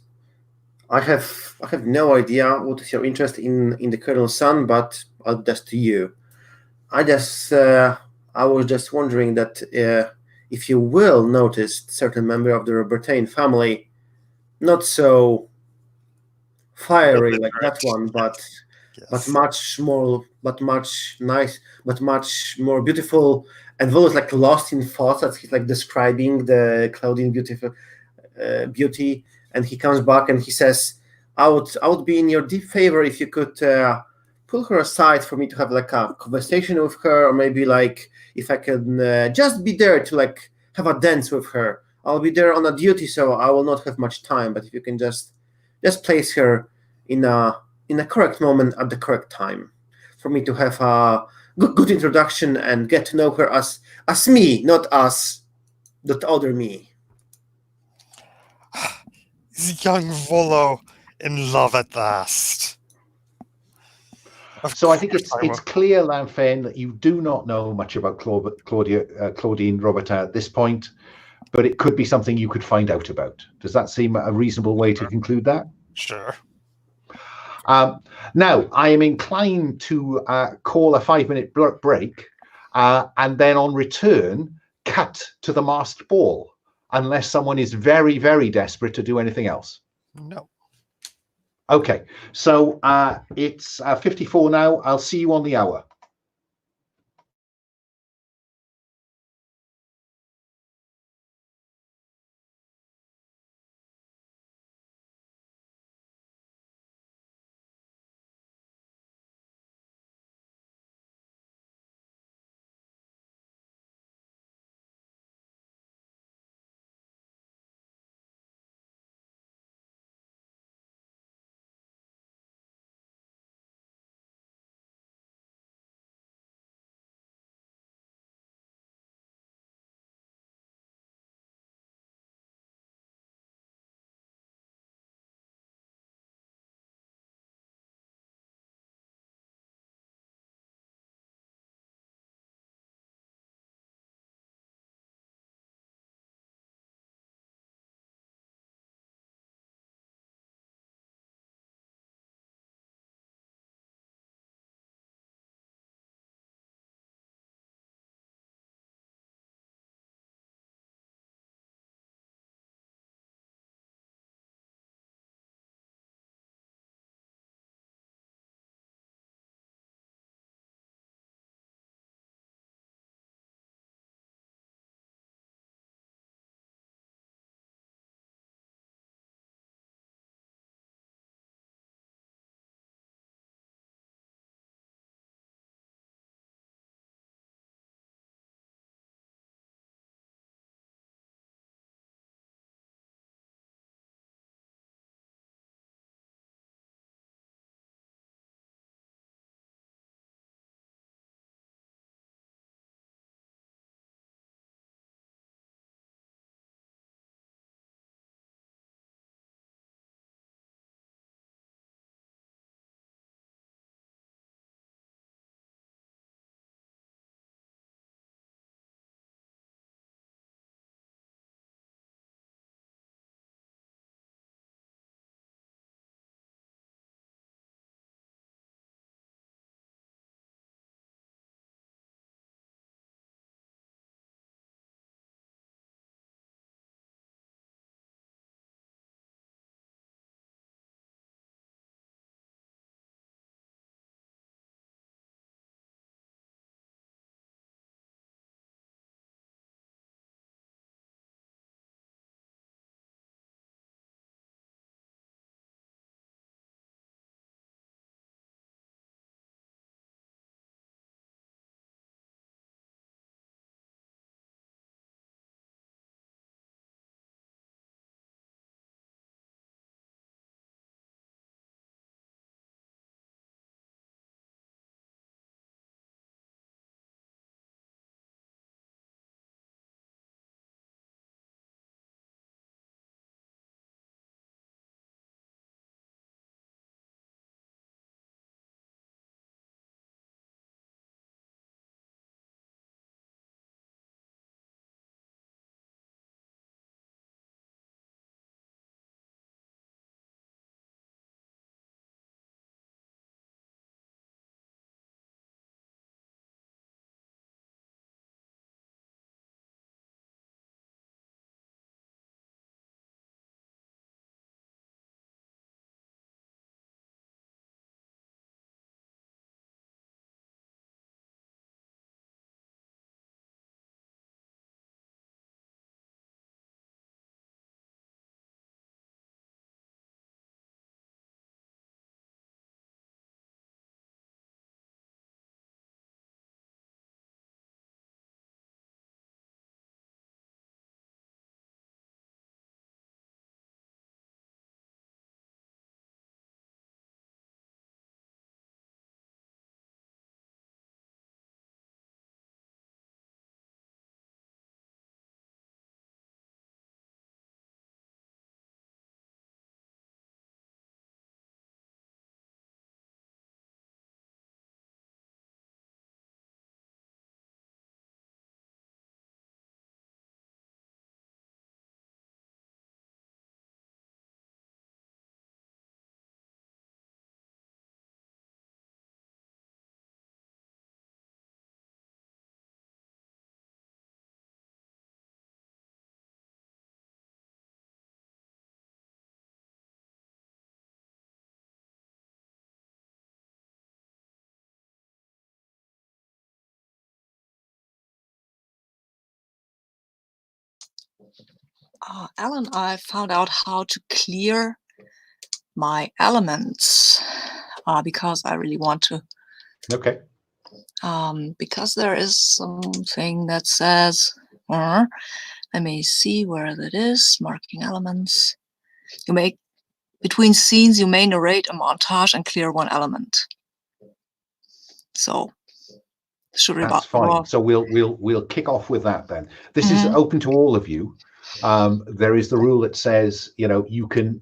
I have no idea what is your interest in the Colonel's son, but I'll just to you. I was just wondering that if you will notice certain member of the Robertain family, not so fiery like that one, but but Yes. much more, but much nice, but much more beautiful. And Volo's like lost in thoughts as he's like describing the Claudine beauty, and he comes back and he says, I would be in your deep favor if you could pull her aside for me to have like a conversation with her, or maybe like if I can just be there to like have a dance with her. I'll be there on a duty, so I will not have much time. But if you can just place her in a correct moment at the correct time, for me to have a good introduction and get to know her as me, not as that other me. Is young Volo in love at last? So I think it's clear, Lanfein, that you do not know much about Claudine Robertin at this point, but it could be something you could find out about. Does that seem a reasonable way to conclude that? Sure. Now, I am inclined to call a 5-minute break, and then on return, cut to the masked ball, unless someone is very, very desperate to do anything else. No. Okay, so it's 54 now. I'll see you on the hour. Alun, I found out how to clear my elements because I really want to. Okay. Because there is something that says, let me see where that is, marking elements. You may, between scenes, you may narrate a montage and clear one element. So, should we? That's fine. So we'll kick off with that then. This is open to all of you. There is the rule that says, you know, you can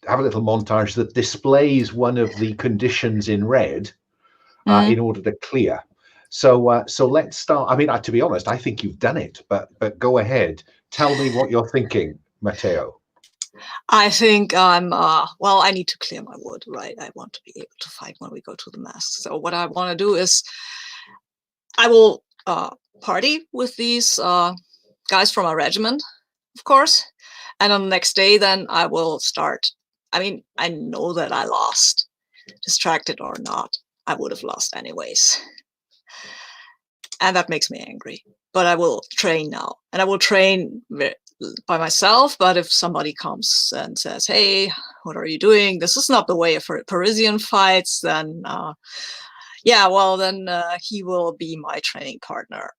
have a little montage that displays one of the conditions in red in order to clear. So so let's start. I mean, to be honest, I think you've done it, but go ahead. Tell me what you're thinking, Mateo. I think I'm, well, I need to clear my wood, right? I want to be able to fight when we go to the masque. So what I want to do is I will party with these guys from our regiment, of course. And on the next day, then I will start. I mean, I know that I lost. Distracted or not, I would have lost anyways. And that makes me angry. But I will train now. And I will train by myself. But if somebody comes and says, hey, what are you doing? This is not the way for Parisian fights, then yeah, well, then he will be my training partner.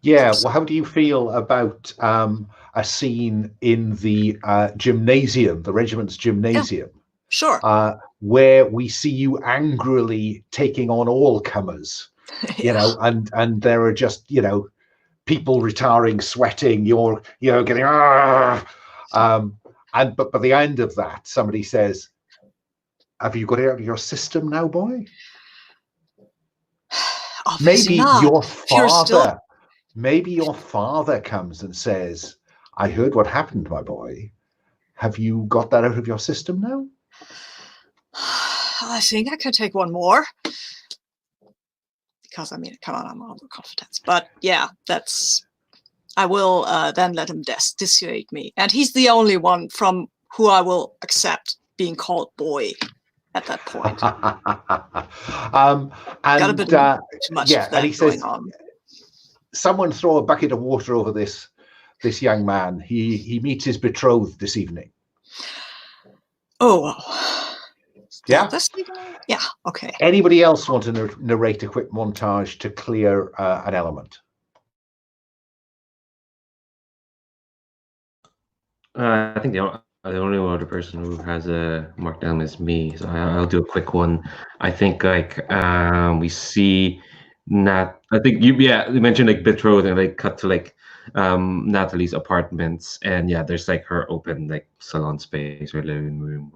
Yeah, well, how do you feel about a scene in the gymnasium, the regiment's gymnasium? Yeah, sure. Where we see you angrily taking on all comers, you know, and there are just, you know, people retiring, sweating, you're getting, and but by the end of that, somebody says, have you got it out of your system now, boy? Obviously Maybe not. your father comes and says, I heard what happened, my boy. Have you got that out of your system now? I think I could take one more. Because, I mean, come on, I'm overconfident. But yeah, I will then let him dissuade me. And he's the only one from who I will accept being called boy at that point. And got a bit too much of that and he says, going on. Someone throw a bucket of water over this young man. He meets his betrothed this evening. Oh, well. Yeah? This evening? Yeah, okay. Anybody else want to narrate a quick montage to clear an element? I think the only other person who has a markdown is me, so I'll do a quick one. I think like we see I think you mentioned like betrothed and like cut to like Nathalie's apartments, and yeah, there's like her open like salon space or living room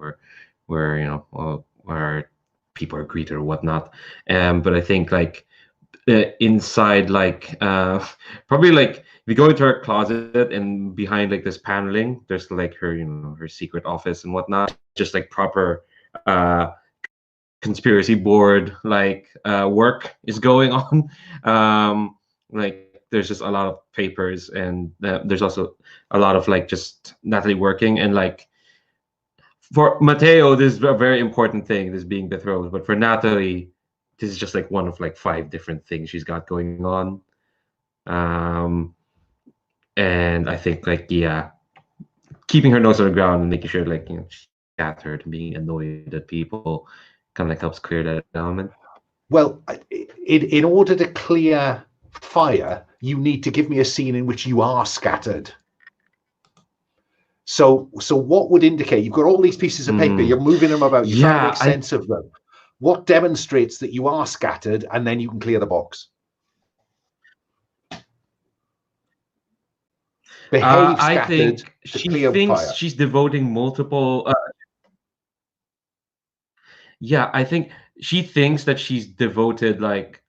where you know where people are greeted or whatnot. But I think like inside like probably like if you go into her closet and behind like this paneling, there's like her, you know, her secret office and whatnot, just like proper conspiracy board like work is going on. Like there's just a lot of papers, and there's also a lot of like just Nathalie working, and like for Mateo this is a very important thing, this being betrothed, but for Nathalie this is just like one of like 5 different things she's got going on. And I think like, yeah, keeping her nose on the ground and making sure like, you know, she's scattered and being annoyed at people kind of like helps clear that element. Well, in order to clear fire, you need to give me a scene in which you are scattered. So what would indicate you've got all these pieces of paper, you're moving them about, you're trying to make sense of them. What demonstrates that you are scattered, and then you can clear the box? Behave scattered. I think she thinks fire. She's devoting multiple. Yeah, I think she thinks that she's devoted like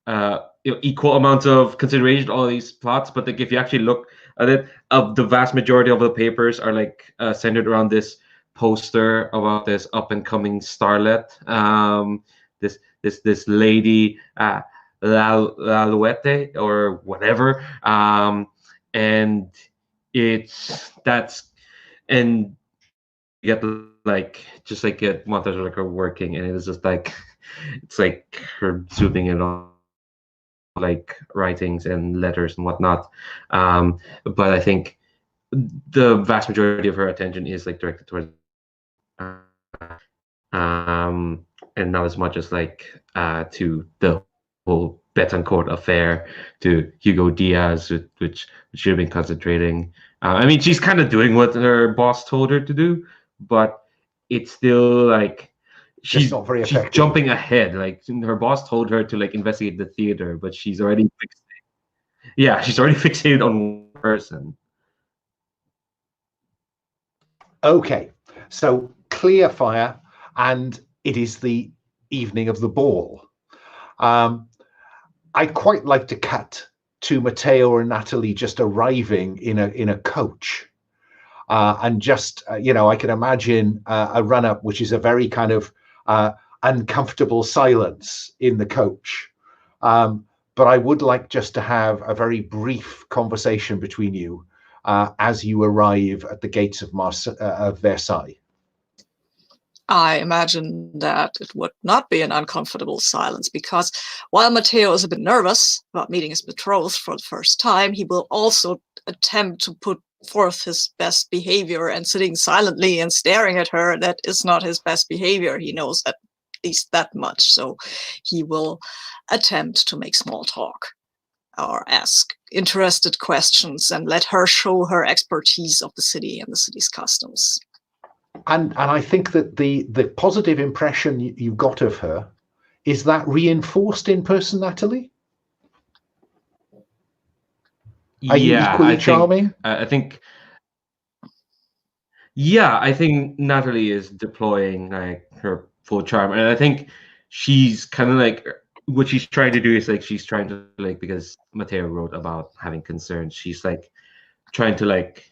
equal amounts of consideration to all these plots. But like if you actually look at it, the vast majority of the papers are like centered around this poster about this up and coming starlet. This lady Lalouette or whatever, and and you get like just like get montage of like her working, and it's just like it's like her zooming in on like writings and letters and whatnot. But I think the vast majority of her attention is like directed towards and not as much as like to the whole Betancourt affair, to Hugo Diaz, which should have been concentrating. I mean, she's kind of doing what her boss told her to do, but it's still like she's not very she's effective. jumping ahead. Like her boss told her to like investigate the theater, but she's already she's already fixated on one person. Okay, so clear fire, and it is the evening of the ball. I'd quite like to cut to Mateo and Nathalie just arriving in a coach, and just you know, I can imagine a run up, which is a very kind of uncomfortable silence in the coach. But I would like just to have a very brief conversation between you as you arrive at the gates of Versailles. I imagine that it would not be an uncomfortable silence, because while Mateo is a bit nervous about meeting his betrothed for the first time, he will also attempt to put forth his best behavior, and sitting silently and staring at her, that is not his best behavior. He knows at least that much. So he will attempt to make small talk or ask interested questions and let her show her expertise of the city and the city's customs. And I think that the positive impression you got of her, is that reinforced in person, Nathalie? Are you equally charming? I think Nathalie is deploying like her full charm, and I think she's kind of like, what she's trying to do is like, she's trying to like, because Mateo wrote about having concerns, she's like trying to like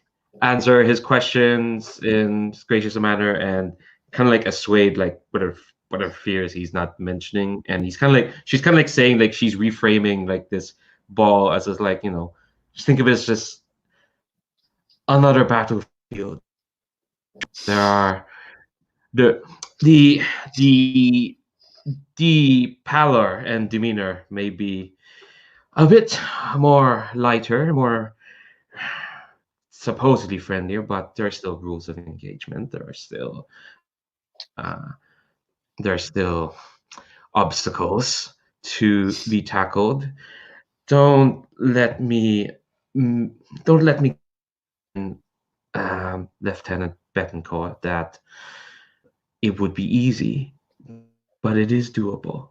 answer his questions in as gracious a manner, and kind of like assuade like whatever fears he's not mentioning. And she's kind of like saying like, she's reframing like this ball as like, you know, just think of it as just another battlefield. There are the pallor and demeanor may be a bit more lighter, more supposedly friendlier, but there are still rules of engagement. There are still obstacles to be tackled. Don't let me Lieutenant Betancourt, that it would be easy, but it is doable.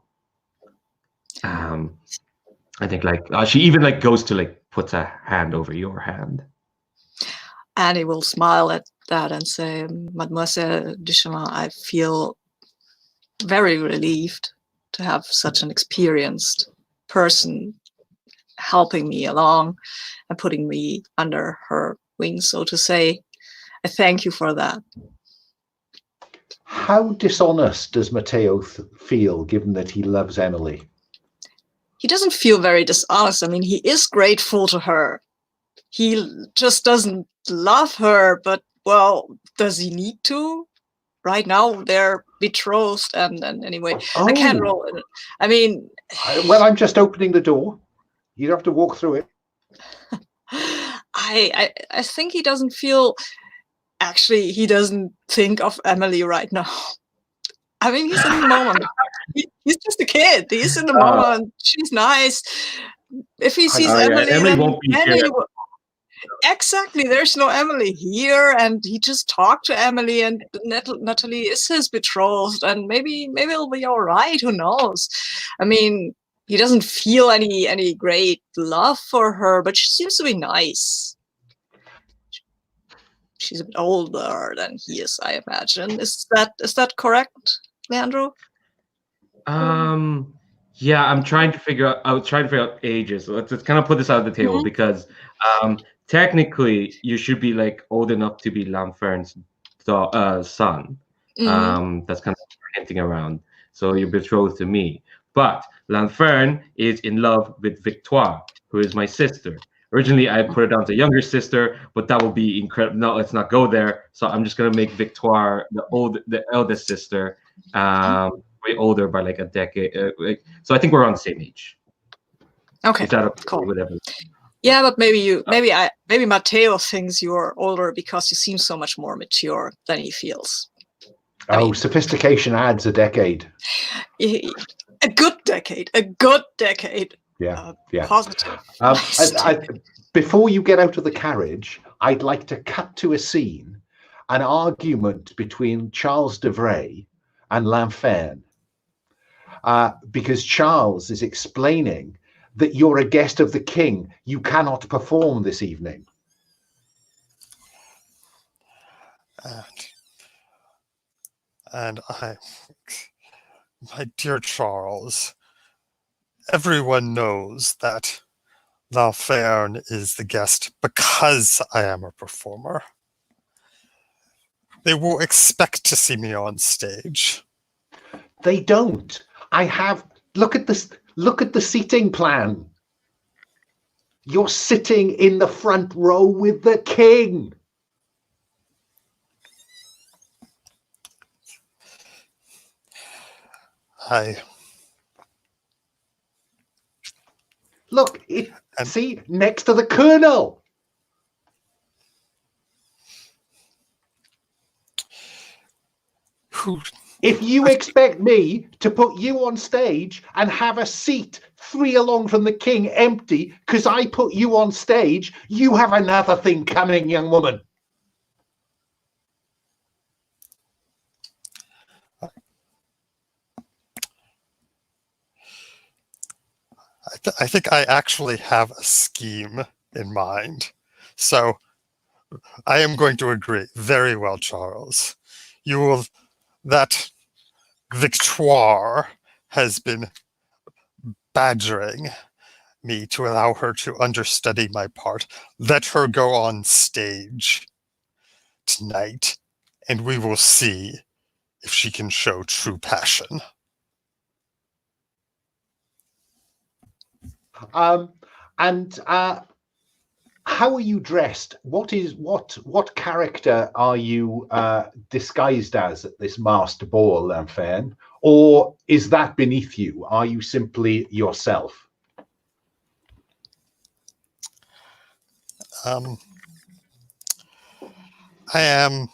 I think like she even like goes to like puts a hand over your hand. And he will smile at that and say, Mademoiselle Duchemin, I feel very relieved to have such an experienced person helping me along and putting me under her wing, so to say. I thank you for that. How dishonest does Mateo feel, given that he loves Emily? He doesn't feel very dishonest. I mean, he is grateful to her. He just doesn't love her, but, well, does he need to? Right now, they're betrothed, and anyway, I can't roll it. I mean... Well, I'm just opening the door. You don't have to walk through it. I think he doesn't feel... Actually, he doesn't think of Emily right now. I mean, he's in the moment. He's just a kid. He's in the moment. She's nice. If he sees Emily, Emily won't be here. Exactly. There's no Emily here, and he just talked to Emily, and Nathalie is his betrothed, and maybe it'll be all right. Who knows? I mean, he doesn't feel any great love for her, but she seems to be nice. She's a bit older than he is, I imagine. Is that correct, Leandro? Yeah, I was trying to figure out ages. So let's kind of put this out of the table, because technically you should be like old enough to be Lanfern's son. That's kind of hinting around. So you're betrothed to me. But Lanfern is in love with Victoire, who is my sister. Originally, I put it down to younger sister, but that would be incredible. No, let's not go there. So I'm just gonna make Victoire the eldest sister, way older by like a decade. So I think we're on the same age. Okay, Is that cool. Whatever. Yeah, but maybe Mateo thinks you're older because you seem so much more mature than he feels. I mean, sophistication adds a decade. A good decade. A good decade. Yeah. Positive. Before you get out of the carriage, I'd like to cut to a scene, an argument between Charles de Vray and Lanfern, because Charles is explaining that you're a guest of the king. You cannot perform this evening. And my dear Charles, everyone knows that Lanfern is the guest because I am a performer. They will expect to see me on stage. They don't. Look at this. Look at the seating plan. You're sitting in the front row with the king. Look, see, next to the colonel. If you expect me to put you on stage and have a seat 3 along from the king empty because I put you on stage, you have another thing coming, young woman. I think I actually have a scheme in mind. So I am going to agree. Very well, Charles. That Victoire has been badgering me to allow her to understudy my part. Let her go on stage tonight, and we will see if she can show true passion. How are you dressed? What character are you disguised as at this masked ball, Lanfern? Or is that beneath you? Are you simply yourself? I am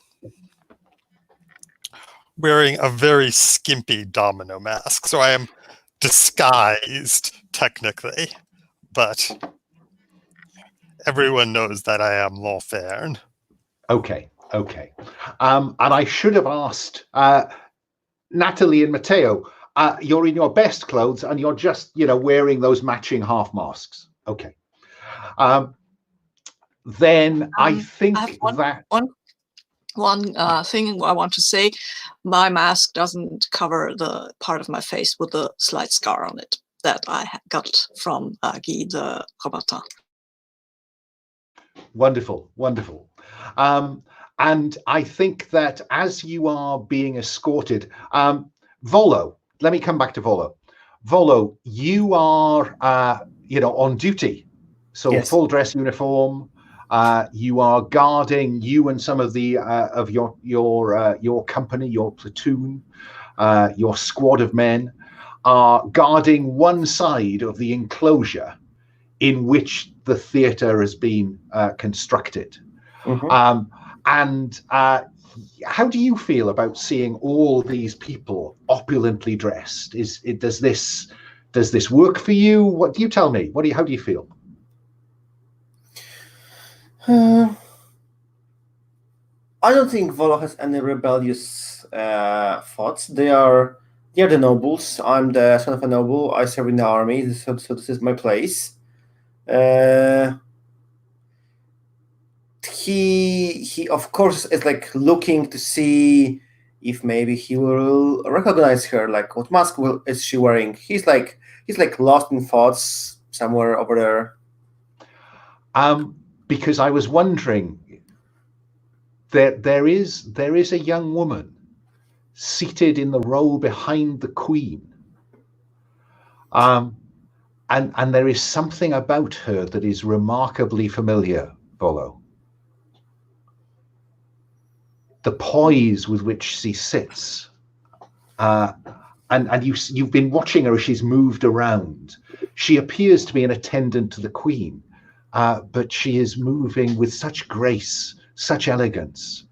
wearing a very skimpy domino mask, so I am disguised technically, but everyone knows that I am Lanfern. Okay. And I should have asked Nathalie and Mateo, you're in your best clothes and you're just, wearing those matching half masks. Okay. Then I think one thing I want to say, my mask doesn't cover the part of my face with the slight scar on it that I got from Guy de Robertin. Wonderful. And I think that as you are being escorted, Volo, let me come back to Volo. Volo, you are, on duty. So yes. Full dress uniform. You are guarding, you and some of the of your company, your platoon, your squad of men are guarding one side of the enclosure in which the theatre has been constructed. Mm-hmm. And how do you feel about seeing all these people opulently dressed? Does this work for you? What do you tell me? How do you feel? I don't think Volo has any rebellious thoughts. They are the nobles. I'm the son of a noble. I serve in the army, so this is my place. He of course is like looking to see if maybe he will recognize her. Like, what mask is she wearing? He's like lost in thoughts somewhere over there. Because I was wondering, there is a young woman seated in the row behind the Queen, and there is something about her that is remarkably familiar, Volo. The poise with which she sits, and you've been watching her as she's moved around. She appears to be an attendant to the Queen, but she is moving with such grace, such elegance.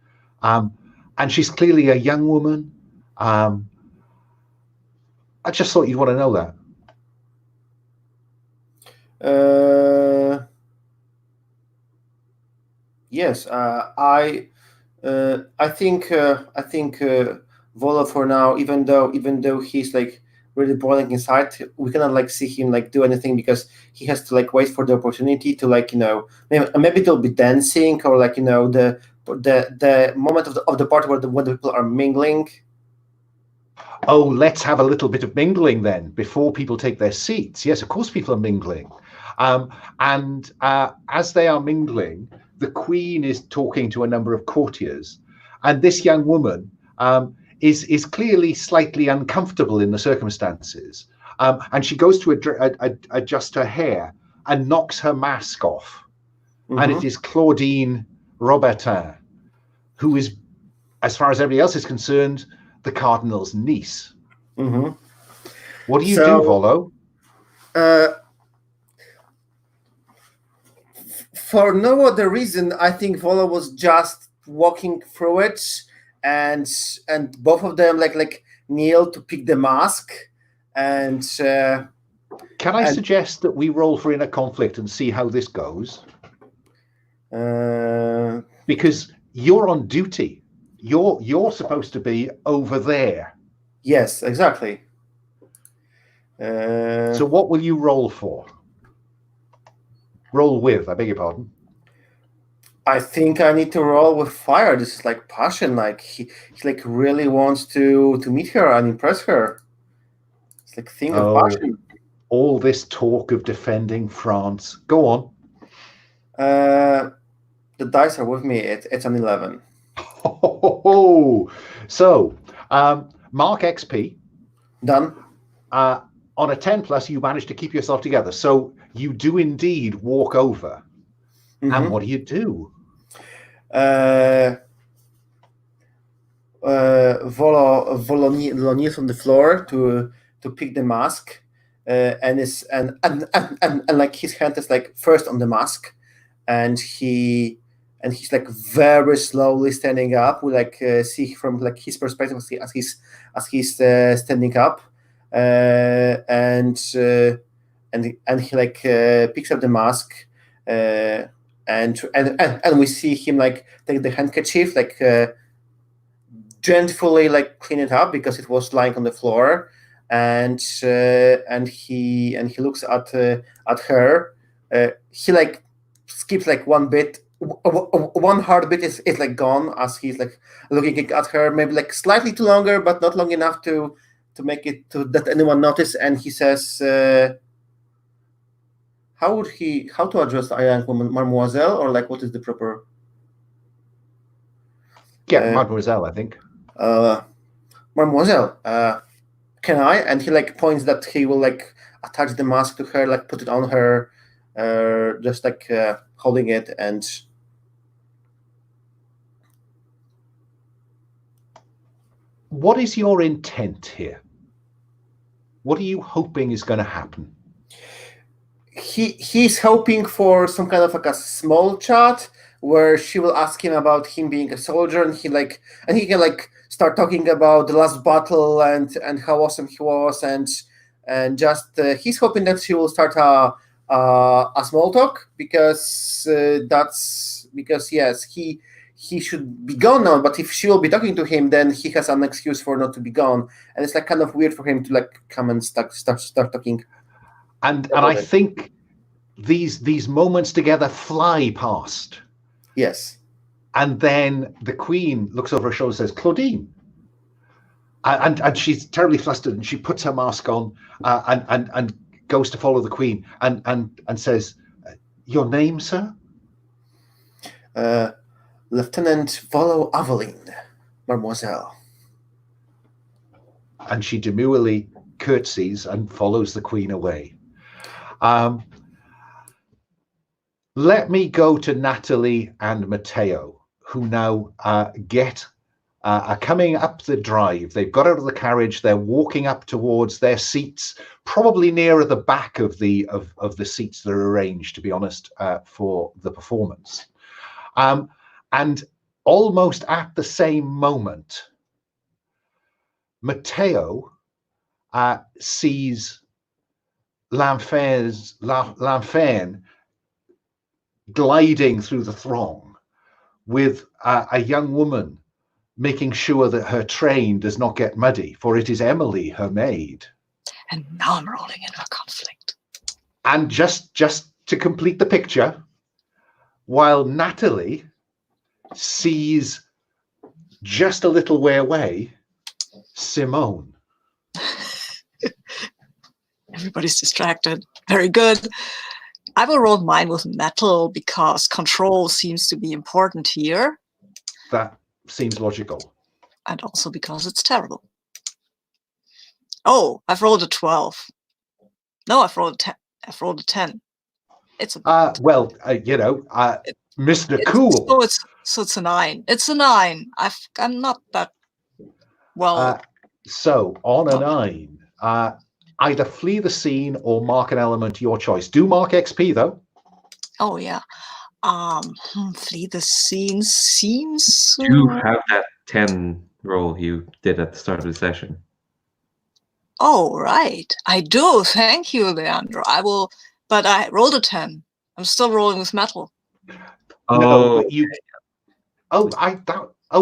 And she's clearly a young woman. I just thought you'd want to know that. Yes, I think Volo for now, even though he's like really boiling inside, we cannot like see him like do anything because he has to like wait for the opportunity to like maybe they'll be dancing or like the moment of the party where when the people are mingling. Oh, let's have a little bit of mingling then before people take their seats. Yes, of course people are mingling. And as they are mingling, the Queen is talking to a number of courtiers, and this young woman is clearly slightly uncomfortable in the circumstances, and she goes to adjust her hair and knocks her mask off. And it is Claudine Robertin, who is, as far as everybody else is concerned, the Cardinal's niece. What do you do, Volo? For no other reason, I think Volo was just walking through it, and both of them like kneel to pick the mask. And can I suggest that we roll for inner conflict and see how this goes? Because you're on duty. You're supposed to be over there. Yes, exactly. So what will you roll for? Roll with, I beg your pardon. I think I need to roll with fire. This is like passion. Like he like really wants to meet her and impress her. It's like thing of passion. All this talk of defending France. Go on. The dice are with me. It's an 11. So mark XP. Done. On a 10 plus, you manage to keep yourself together. So you do indeed walk over. And what do you do? Volo kneels on the floor to pick the mask, and like his hand is like first on the mask, and he's like very slowly standing up. We like see from like his perspective as he's standing up, and he like picks up the mask, and we see him like take the handkerchief, like gently like clean it up because it was lying on the floor, and he looks at her. He like skips like one bit. One heartbeat is like gone as he's like looking at her, maybe like slightly too longer, but not long enough to make it to that anyone notice. And he says, how to address a young woman, mademoiselle, or like what is the proper? Yeah, mademoiselle, I think. Mademoiselle, can I? And he like points that he will like attach the mask to her, like put it on her, just like holding it. And what is your intent here? What are you hoping is going to happen? He's hoping for some kind of like a small chat where she will ask him about him being a soldier, and he can like start talking about the last battle and how awesome he was, and just he's hoping that she will start a small talk because yes, he should be gone now, but if she will be talking to him, then he has an excuse for not to be gone, and it's like kind of weird for him to like come and start talking. And I think these moments together fly past. Yes. And then the Queen looks over her shoulder and says, Claudine. And she's terribly flustered, and she puts her mask on and goes to follow the Queen and says, your name, sir? Lieutenant Volo Wulin, mademoiselle. And she demurely curtsies and follows the Queen away. Let me go to Nathalie and Mateo, who now get are coming up the drive. They've got out of the carriage. They're walking up towards their seats, probably nearer the back of the seats that are arranged, to be honest, for the performance. And almost at the same moment, Mateo sees L'Enfern gliding through the throng with a young woman making sure that her train does not get muddy, for it is Emily, her maid. And now I'm rolling in her conflict. And just to complete the picture, while Nathalie sees just a little way away Simone. Everybody's distracted. Very good. I will roll mine with metal because control seems to be important here. That seems logical. And also because it's terrible. Oh, I've rolled a 12. No, I've rolled a 10. I've rolled a 10. It's a Mr. Cool. So it's a 9. It's a 9. I'm not that well. So on a 9, either flee the scene or mark an element, your choice. Do mark XP though. Oh yeah. Flee the scene seems. You have that 10 roll you did at the start of the session. Oh right, I do. Thank you, Leandro. I will, but I rolled a 10. I'm still rolling with metal. No, but you. Oh,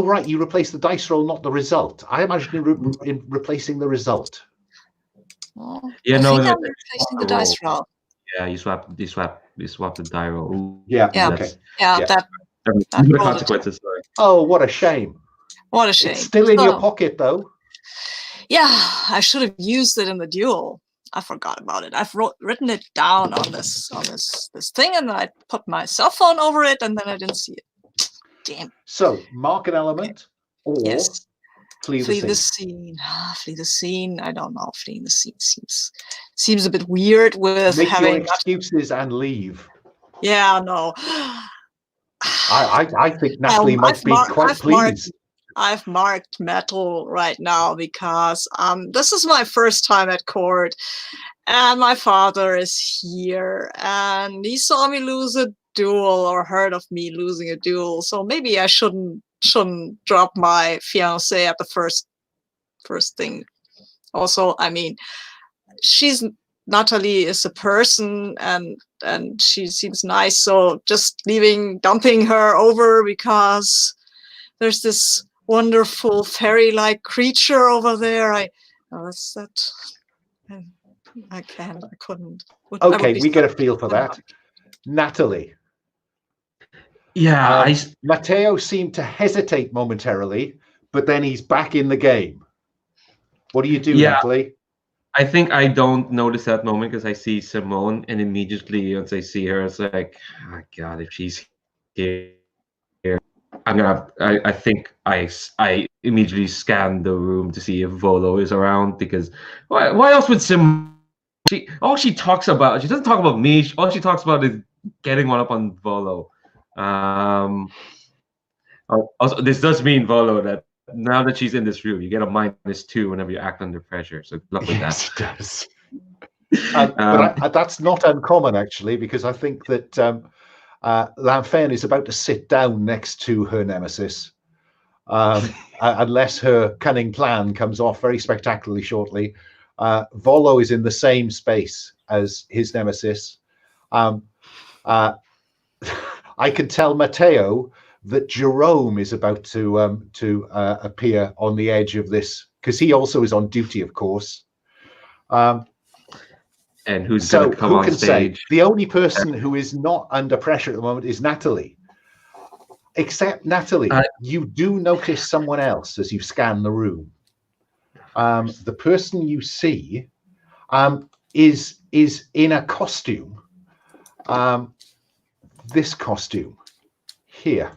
right. You replaced the dice roll, not the result. I imagine in replacing the result. Well, Yeah, I no, think the- I'm replacing the dice roll. Yeah, you swap the die roll. Ooh, Yeah. Yeah. Okay. Yeah, Yeah. that the rolled a consequences. Sorry. Oh, what a shame. what a shame. It's still in your So, pocket, though. yeah, I should have used it in the duel. I forgot about it. I've written it down on this thing, and I put my cell phone over it, and then I didn't see it. Damn. So mark an element or Yes. flee Flee the the scene. scene. Flee the scene. I don't know. Fleeing the scene seems a bit weird with Make your having. excuses and leave. Yeah, no. I think Nathalie might be quite pleased. I've marked metal right now because this is my first time at court, and my father is here, and he saw me lose a duel or heard of me losing a duel, so maybe I shouldn't drop my fiance at the first thing. Also, I mean, Nathalie is a person, and she seems nice, so just dumping her over because there's this wonderful fairy-like creature over there. I couldn't. Okay, we get a feel for that. Nathalie. Yeah, Mateo seemed to hesitate momentarily, but then he's back in the game. What do you do, Nathalie? I think I don't notice that moment because I see Simone, and immediately once I see her, it's like, oh God, if she's here, I think I immediately scan the room to see if Volo is around, because why else would Simone? She doesn't talk about me. All she talks about is getting one up on Volo. Also, this does mean, Volo, that now that she's in this room, you get a -2 whenever you act under pressure. So good luck with that. Yes, it does. But that's not uncommon, actually, because I think that L'Enfern is about to sit down next to her nemesis, unless her cunning plan comes off very spectacularly shortly. Volo is in the same space as his nemesis. I can tell Mateo that Jerome is about to appear on the edge of this, because he also is on duty, of course. And who's going to come on stage? Say? The only person who is not under pressure at the moment is Nathalie. Except Nathalie, you do notice someone else as you scan the room. The person you see is in a costume. This costume here.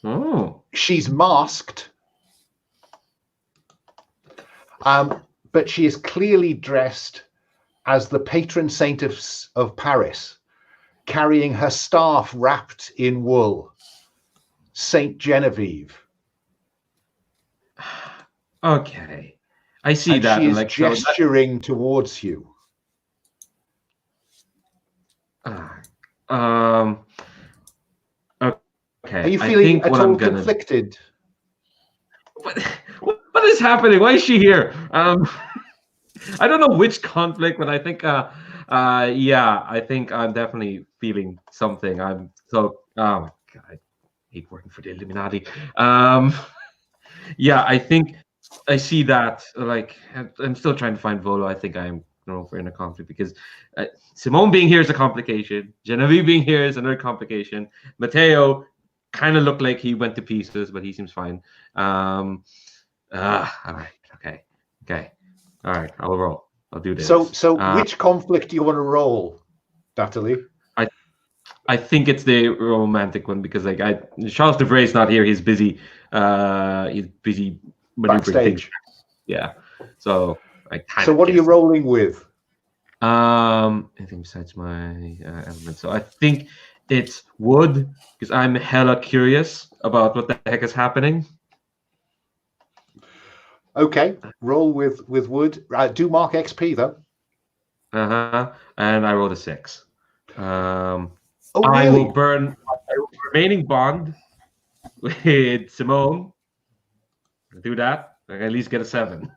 Oh. She's masked, but she is clearly dressed as the patron saint of Paris, carrying her staff wrapped in wool. Saint Genevieve. Okay, I see And that. she and is like so that- gesturing towards you. Okay. Are you I feeling think at what all I'm gonna. conflicted? What is happening? Why is she here? I don't know which conflict, but I think, yeah, I think I'm definitely feeling something. I'm so, oh my God, I hate working for the Illuminati. Yeah, I think I see that. Like, I'm still trying to find Volo. I think I'm we're in a conflict because Simone being here is a complication. Genevieve being here is another complication. Mateo kind of looked like he went to pieces, but he seems fine. All right, okay. All right, I'll roll. I'll do this. So which conflict do you want to roll, Nathalie? I think it's the romantic one because like Charles de Vray's not here. He's busy. He's busy maneuvering things. Backstage. Yeah. So So what are you rolling with? Anything besides my element. So I think it's wood because I'm hella curious about what the heck is happening. Okay, roll with wood. Do mark XP though. And I rolled a 6. Oh, really? I will burn my remaining bond with Simone. I'll do that. I can at least get a 7.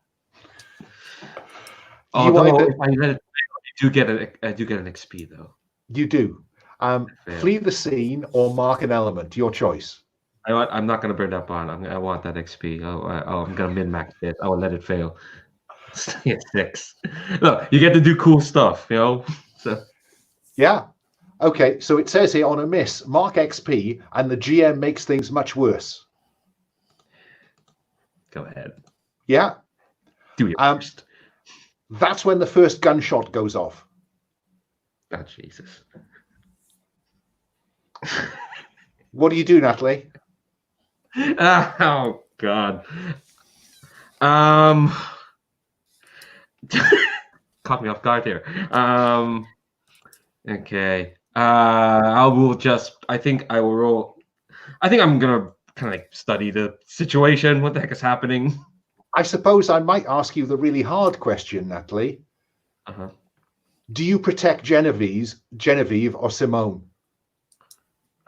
Although if I let it, I do get an XP though. You do. Flee the scene or mark an element. Your choice. I'm not going to burn that bond. I want that XP. I'm going to min-max it. I will let it fail. 6. Look, you get to do cool stuff, you know? So. Yeah. Okay, so it says here on a miss, mark XP, and the GM makes things much worse. Go ahead. Yeah. Do your first. That's when the first gunshot goes off. Oh, Jesus. What do you do, Nathalie? Oh, God. Caught me off guard here. Okay. I think I will roll. I think I'm going to kind of like study the situation. What the heck is happening? I suppose I might ask you the really hard question, Nathalie. Do you protect Genevieve or Simone?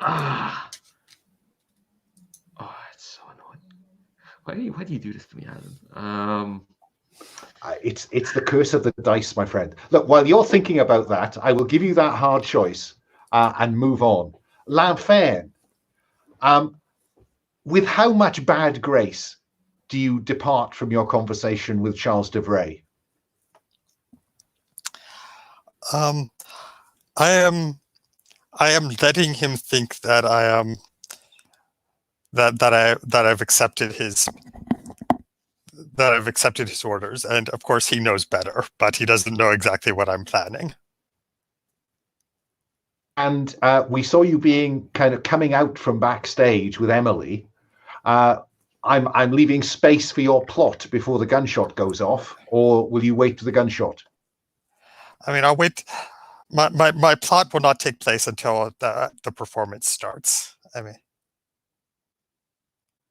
Oh, it's so annoying. Why do you do this to me, Alan? It's the curse of the dice, my friend. Look, while you're thinking about that, I will give you that hard choice and move on. L'Enfer, with how much bad grace do you depart from your conversation with Charles de Vray? I am letting him think that I am that I've accepted his orders, and of course he knows better, but he doesn't know exactly what I'm planning. And we saw you being kind of coming out from backstage with Emily. I'm leaving space for your plot before the gunshot goes off, or will you wait for the gunshot? I mean, I'll wait. My plot will not take place until the performance starts. I mean,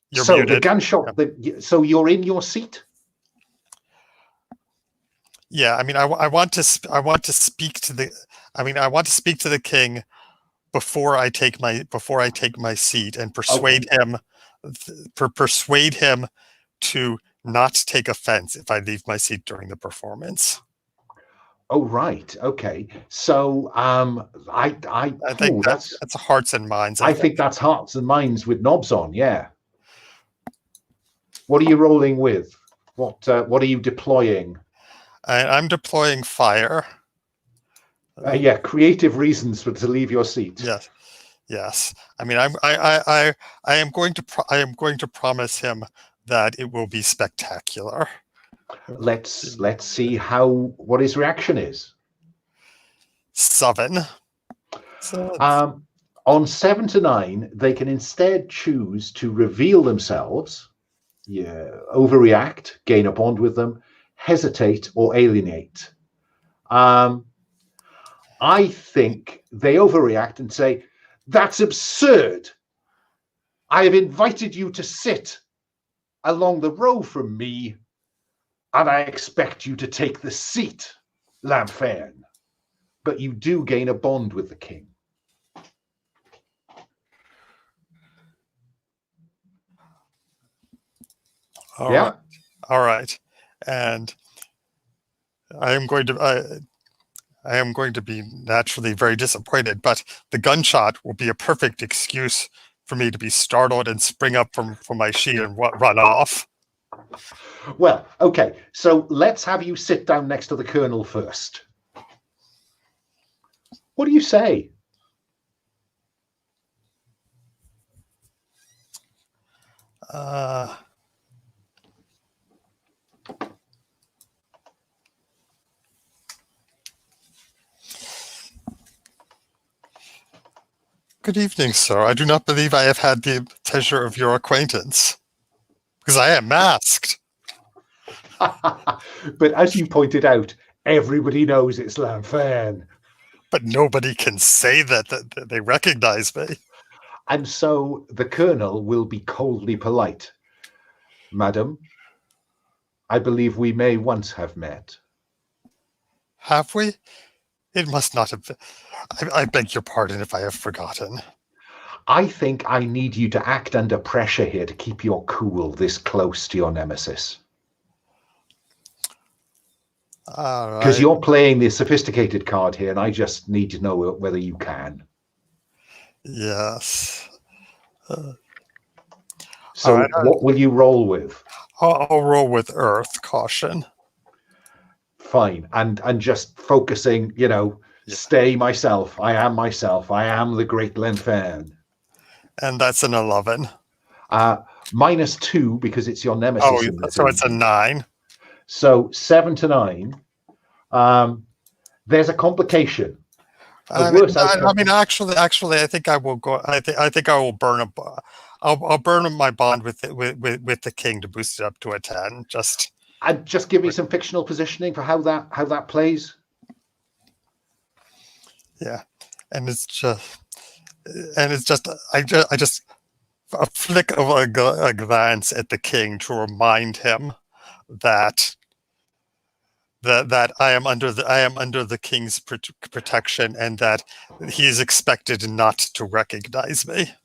you're so muted. The gunshot. So you're in your seat. Yeah, I mean, I want to speak to the king before I take my seat and persuade him to not take offense if I leave my seat during the performance. Oh, right. Okay. So I think that's hearts and minds. I think that's hearts and minds with knobs on. Yeah. What are you rolling with? What are you deploying? I'm deploying fire. Yeah, creative reasons to leave your seat. Yes. I mean, I am going to promise him that it will be spectacular. Let's see what his reaction is. 7. On 7 to 9, they can instead choose to reveal themselves, overreact, gain a bond with them, hesitate, or alienate. I think they overreact and say, "That's absurd." I have invited you to sit along the row from me, and I expect you to take the seat, Lampherne. But you do gain a bond with the king. All right. All right. And I am going to be naturally very disappointed, but the gunshot will be a perfect excuse for me to be startled and spring up from my seat and run off. Well, okay, so let's have you sit down next to the colonel first. What do you say? Good evening, sir. I do not believe I have had the pleasure of your acquaintance, because I am masked. But as you pointed out, everybody knows it's Lampherne. But nobody can say that they recognize me. And so the colonel will be coldly polite. Madam, I believe we may once have met. Have we? It must not have been. I beg your pardon if I have forgotten. I think I need you to act under pressure here to keep your cool this close to your nemesis. Because you're playing the sophisticated card here, and I just need to know whether you can. Yes. So what will you roll with? I'll roll with Earth, caution. Fine. And just focusing, stay myself. I am myself. I am the great Lampherne. And that's an 11. -2 because it's your nemesis. Oh, so it's a 9. So 7 to 9. There's a complication. Actually, I think I will go. I think I will burn I'll burn my bond with the king to boost it up to a 10. Just give me some fictional positioning for how that plays. Yeah, and it's just I just a flick of a glance at the king to remind him that I am under the king's protection, and that he is expected not to recognize me.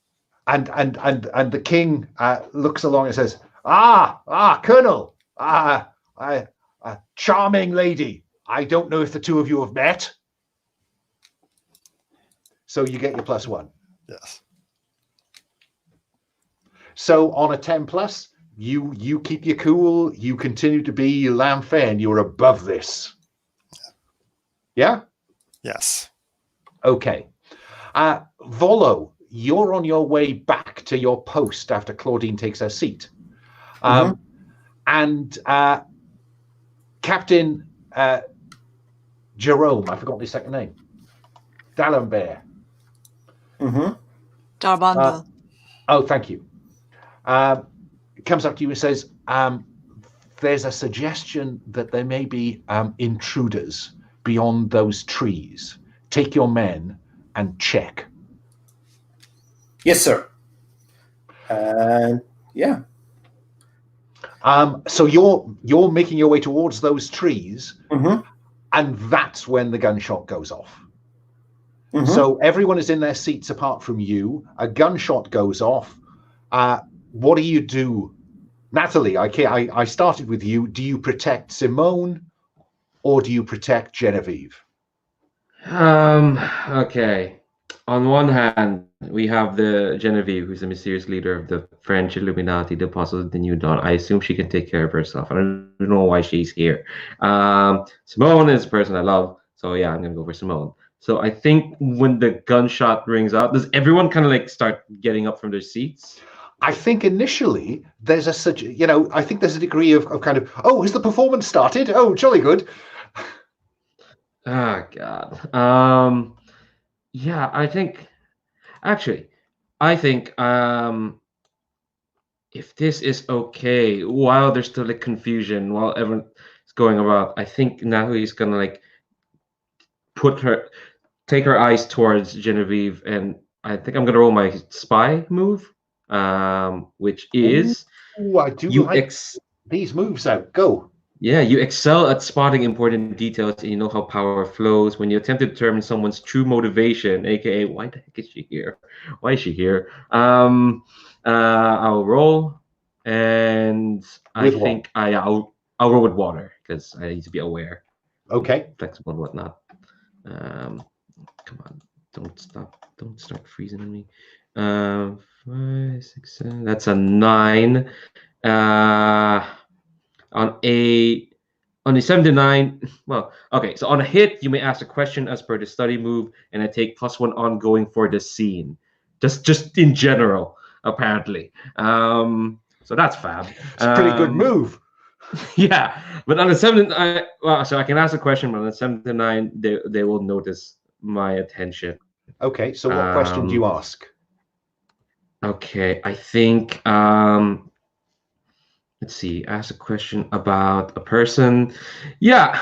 And the king looks along and says, Colonel, charming lady. I don't know if the two of you have met. So you get your +1. Yes. So on a 10+, you keep your cool. You continue to be Lampherne. You're above this. Yeah? Yes. Okay. Volo, you're on your way back to your post after Claudine takes her seat. And Captain Jerome, I forgot his second name. D'Alembert. Darbanda. Thank you. Comes up to you and says, there's a suggestion that there may be intruders beyond those trees. Take your men and check. Yes, sir. Yeah. So you're making your way towards those trees, and that's when the gunshot goes off. So everyone is in their seats apart from you. A gunshot goes off. What do you do? Nathalie, I started with you. Do you protect Simone or do you protect Genevieve? Okay. On one hand, we have the Genevieve, who's the mysterious leader of the French Illuminati, the Apostle of the New Dawn. I assume she can take care of herself. I don't know why she's here. Simone is the person I love. So yeah, I'm going to go for Simone. So I think when the gunshot rings out, does everyone kind of like start getting up from their seats? I think initially there's I think there's a degree of kind of, has the performance started? Oh, jolly good. Oh, God. Yeah, I think if this is okay, while there's still like confusion, while everyone's going about, I think Natalie's gonna like take her eyes towards Genevieve, and I think I'm gonna roll my spy move. which is Ooh, I do you like these moves out. Go. Yeah, you excel at spotting important details and you know how power flows. When you attempt to determine someone's true motivation, aka why the heck is she here? Why is she here? I'll roll, and I With think I'll roll with water because I need to be aware, Okay. flexible and whatnot. Come on, don't start freezing on me. 5, 6, 7. That's a 9. On a 79, well, okay, so on a hit, you may ask a question as per the study move, and I take +1 ongoing for the scene. Just in general, apparently. So that's fab. It's a pretty good move. Yeah, but on the 79, well, so I can ask a question, but on the 79, they will notice my attention. Okay, so what question do you ask? Okay, I think let's see, ask a question about a person. Yeah,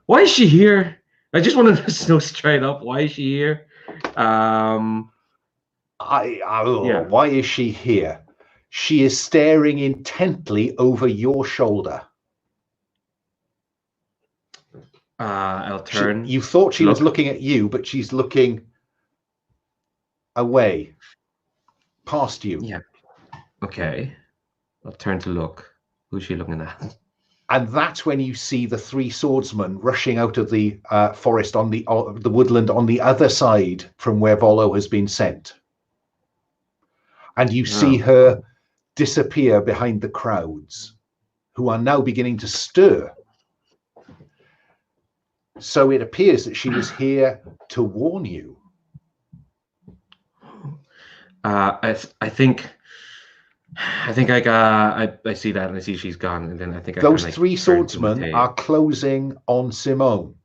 why is she here? I just want to know straight up, why is she here? Yeah. Why is she here? She is staring intently over your shoulder. I'll turn. You thought she was looking at you, but she's looking away, past you. Yeah. Okay. I'll turn to look. Who's she looking at? And that's when you see the 3 swordsmen rushing out of the forest on the woodland on the other side from where Volo has been sent. And you see her disappear behind the crowds, who are now beginning to stir. So it appears that she was here to warn you. I see that, and I see she's gone, and then I think those 3 swordsmen are closing on Simone.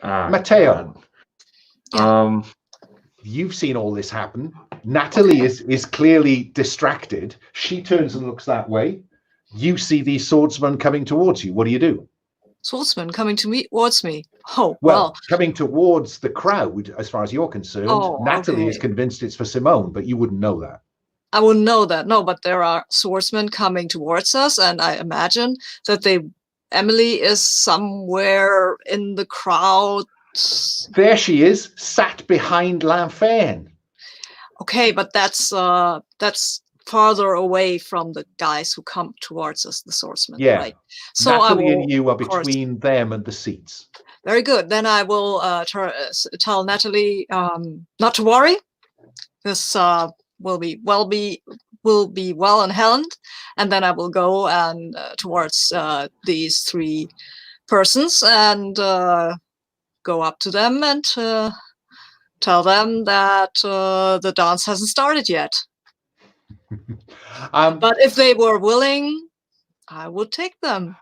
Mateo, you've seen all this happen. Natalie is clearly distracted. She turns and looks that way. You see these swordsmen coming towards you. What do you do? Swordsman coming towards me. Oh, well, coming towards the crowd, as far as you're concerned. Natalie is convinced it's for Simone, but you wouldn't know that. I wouldn't know that. No, but there are swordsmen coming towards us, and I imagine that Emily is somewhere in the crowd. There she is, sat behind Lanfern. Okay, but that's farther away from the guys who come towards us, the swordsmen. Yeah. Right? So Natalie and you are between them and the seats. Very good. Then I will tell Natalie not to worry. This will be well in hand, and then I will go and towards these 3 persons and go up to them and tell them that the dance hasn't started yet. But if they were willing, I would take them.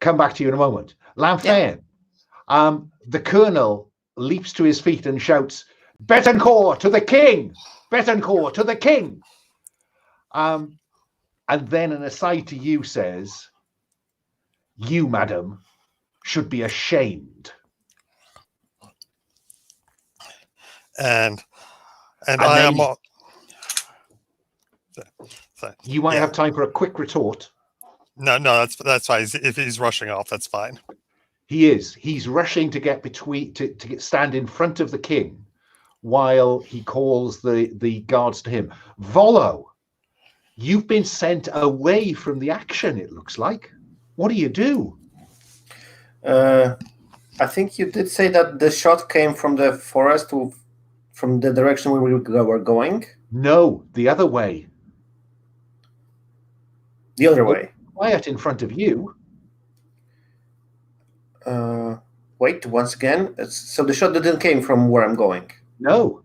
Come back to you in a moment. Lanfern, the colonel leaps to his feet and shouts, "Betancourt to the king! Betancourt to the king!" And then an aside to you says, "You, madam, should be ashamed." And I am. You might have time for a quick retort. No, that's fine. If he's rushing off, that's fine. He is. He's rushing to get stand in front of the king, while he calls the guards to him. Volo, you've been sent away from the action, it looks like. What do you do? I think you did say that the shot came from the forest, from the direction we were going. No, the other way. The other way. Quiet in front of you. Wait, once again. So the shot didn't came from where I'm going. No.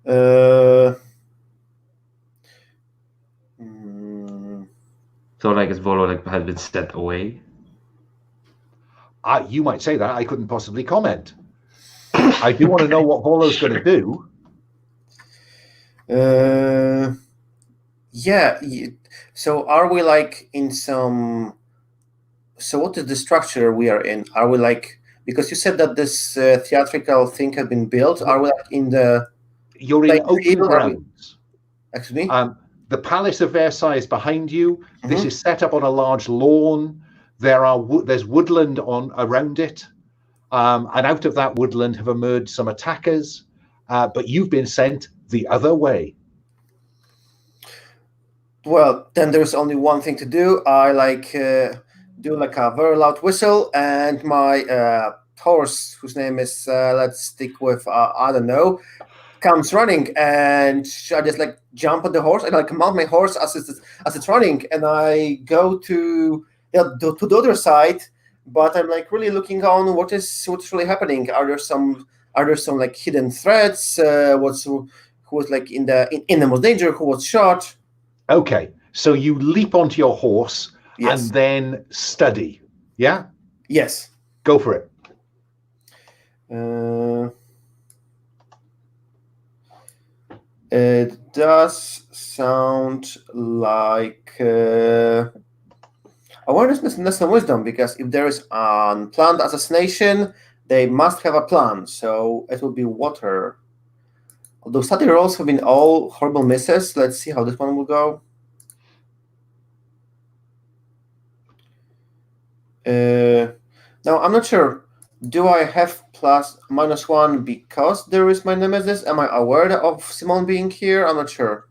So like is Volo had been sent away? You might say that. I couldn't possibly comment. I do want to know what Volo's going to do. Yeah. So are we in some? So what is the structure we are in? Are we Because you said that this theatrical thing had been built. Are we in the? You're in open grounds. Excuse me. The Palace of Versailles is behind you. This is set up on a large lawn. There's woodland around it, and out of that woodland have emerged some attackers. But you've been sent the other way. Well, then there's only one thing to do. I do like a very loud whistle, and my horse, whose name is let's stick with I don't know, comes running, and I just jump on the horse and mount my horse as it's running, and I go to the other side. But I'm really looking on what's really happening. Are there some hidden threats? Who was in the most danger? Who was shot? Okay, so you leap onto your horse and then study. Yeah? Yes. Go for it. It does sound like awareness and wisdom, because if there is a planned assassination, they must have a plan. So it will be water. Although study rolls have been all horrible misses. Let's see how this one will go. Now, I'm not sure. Do I have +/-1 because there is my nemesis? Am I aware of Simone being here? I'm not sure.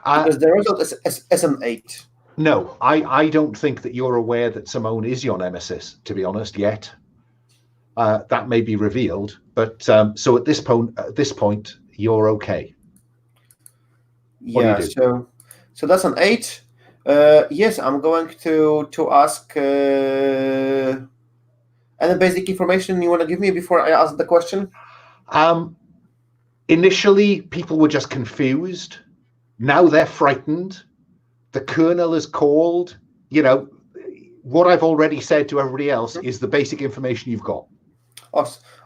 Because the result is an 8. No, I don't think that you're aware that Simone is your nemesis, to be honest, yet. That may be revealed, but so at this point, you're okay. What do you do? So that's an 8. Yes, I'm going to ask any basic information you want to give me before I ask the question. Initially, people were just confused. Now they're frightened. The colonel is called. What I've already said to everybody else is the basic information you've got.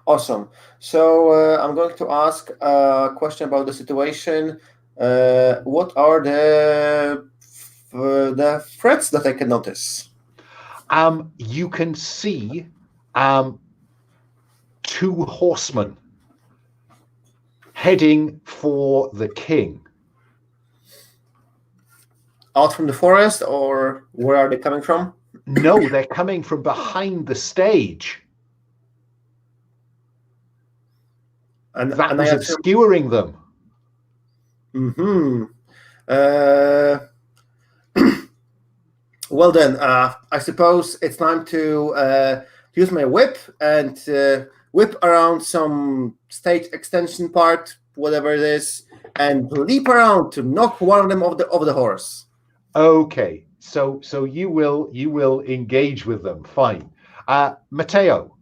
Awesome. So I'm going to ask a question about the situation. What are the threats that I can notice? You can see 2 horsemen heading for the king. Out from the forest, or where are they coming from? No, they're coming from behind the stage. And that was obscuring them. Well then, I suppose it's time to use my whip and whip around some stage extension part, whatever it is, and leap around to knock one of them off the horse. Okay, so you will engage with them. Fine. Mateo,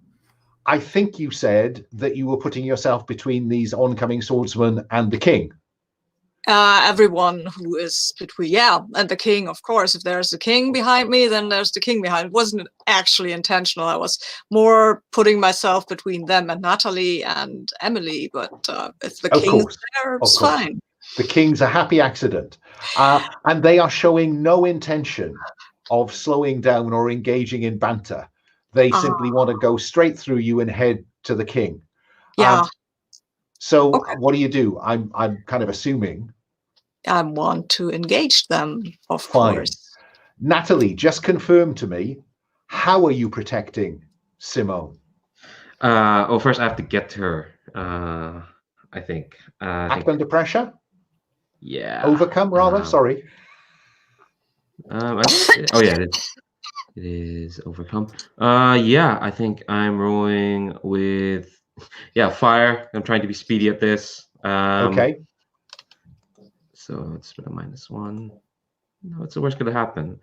I think you said that you were putting yourself between these oncoming swordsmen and the king. Everyone who is between, and the king, of course. If there's the king behind me, then there's the king behind. It wasn't actually intentional. I was more putting myself between them and Nathalie and Emily, but if the king's there, it's fine. The king's a happy accident. And they are showing no intention of slowing down or engaging in banter. They simply want to go straight through you and head to the king. So what do? I'm kind of assuming. I want to engage them, of course. Nathalie, just confirm to me, how are you protecting Simone? First I have to get to her, I think. Act under pressure? Yeah. Overcome, rather, sorry. It is overcome. I think I'm rolling with fire. I'm trying to be speedy at this. Okay. So it's a -1. No, what's the worst gonna happen?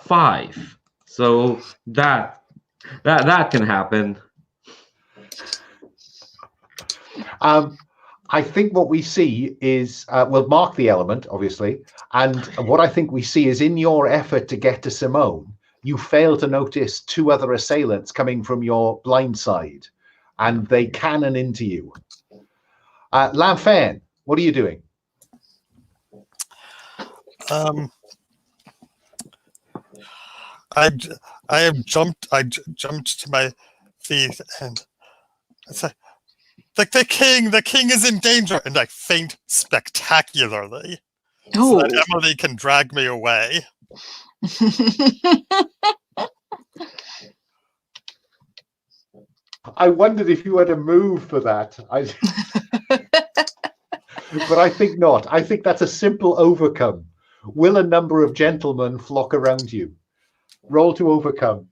5. So that can happen. I think what we see is we'll mark the element, obviously, and what I think we see is in your effort to get to Simone, you fail to notice 2 other assailants coming from your blind side, and they cannon into you. Lanfern, what are you doing? I jumped to my and it's like the king is in danger, and I faint spectacularly, so that Emily can drag me away. I wondered if you had a move for that. But I think not. I think that's a simple overcome. Will a number of gentlemen flock around you? Roll to overcome.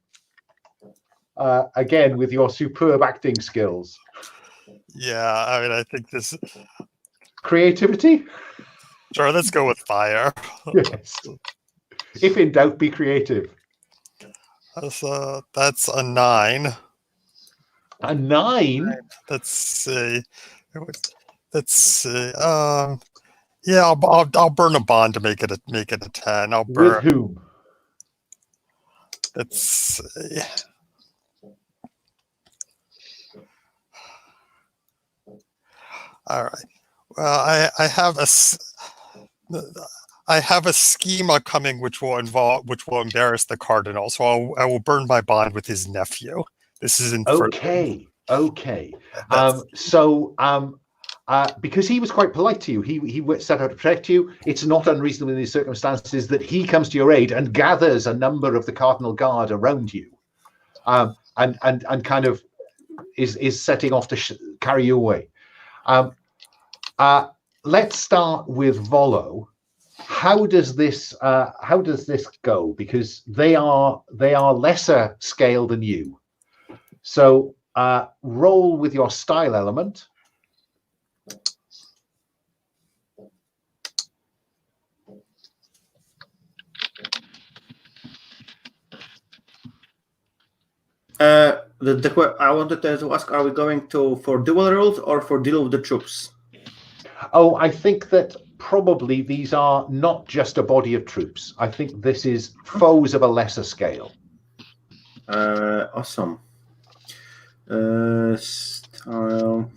Again, with your superb acting skills. Yeah, I mean, I think this... Creativity? Sure, let's go with fire. Yes. If in doubt, be creative. That's a 9. A 9? Let's see. Yeah, I'll burn a bond to make it a 10. I'll burn. With whom? Let's see. All right. Well, I have a schema coming which will embarrass the Cardinal. So I will burn my bond with his nephew. This is in okay. Because he was quite polite to you, he set out to protect you. It's not unreasonable in these circumstances that he comes to your aid and gathers a number of the Cardinal Guard around you, and kind of is setting off to carry you away. Let's start with Volo. How does this go? Because they are lesser scale than you. So roll with your style element. I wanted to ask: are we going for dual roles or for deal with the troops? Oh, I think that probably these are not just a body of troops. I think this is foes of a lesser scale. Awesome. Style.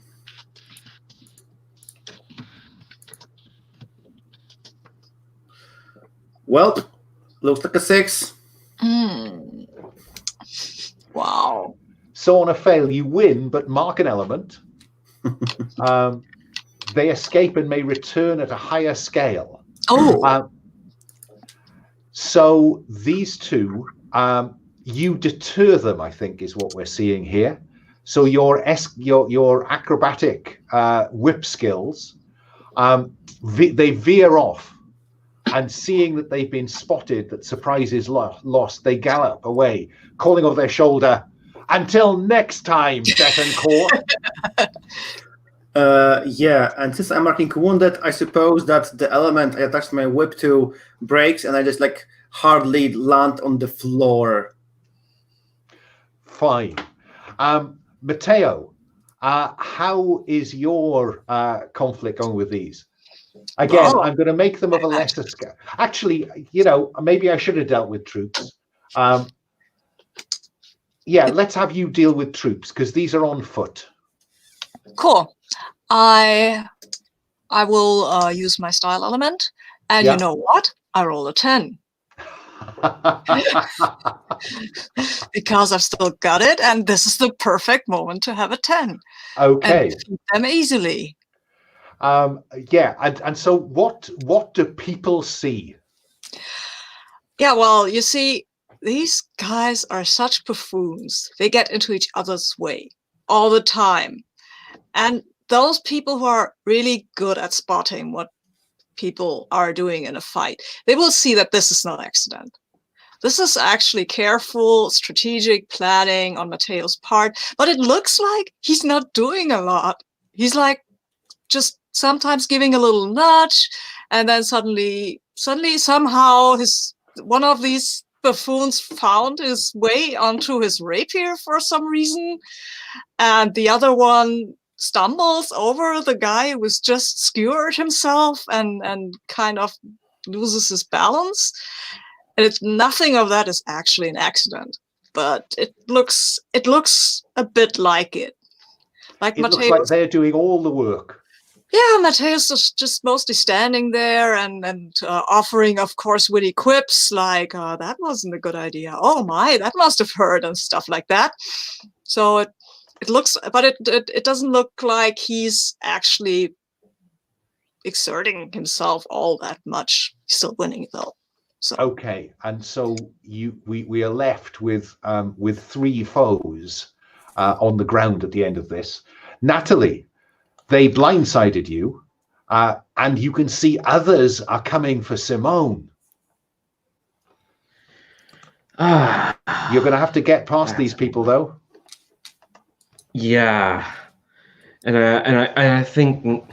Well, looks like a 6. Wow. So on a fail, you win, but mark an element. They escape and may return at a higher scale. So these two, you deter them, I think, is what we're seeing here. So your acrobatic whip skills, they veer off, and seeing that they've been spotted, that surprise is lost, they gallop away, calling over their shoulder, "Until next time, Betancourt." Yeah, and since I'm marking wounded, I suppose that the element I attached my whip to breaks, and I just like hardly land on the floor. Fine. Mateo, how is your conflict going with these? Again, I'm going to make them of a lesser scale. Actually, maybe I should have dealt with troops. Yeah, let's have you deal with troops, because these are on foot. Cool. I will use my style element, and you know what? I roll a 10. Because I've still got it, and this is the perfect moment to have a 10. Okay. And defeat them easily. Yeah, and so what do people see? Yeah, well, you see, these guys are such buffoons. They get into each other's way all the time. And those people who are really good at spotting what people are doing in a fight, they will see that this is not accident. This is actually careful, strategic planning on Mateo's part, but it looks like he's not doing a lot. He's like just sometimes giving a little nudge, and then suddenly somehow one of these buffoons found his way onto his rapier for some reason, and the other one stumbles over the guy who was just skewered himself and kind of loses his balance. And nothing of that is actually an accident, but it looks a bit like it. Like it looks like they're doing all the work. Yeah, Mateo's just mostly standing there and offering, of course, witty quips like, that wasn't a good idea. Oh my, that must have hurt, and stuff like that. So it looks, but it doesn't look like he's actually exerting himself all that much. He's still winning though. So okay, and so we are left with 3 foes on the ground at the end of this. Nathalie, they blindsided you, and you can see others are coming for Simone. You're going to have to get past these people, though. Yeah, and I think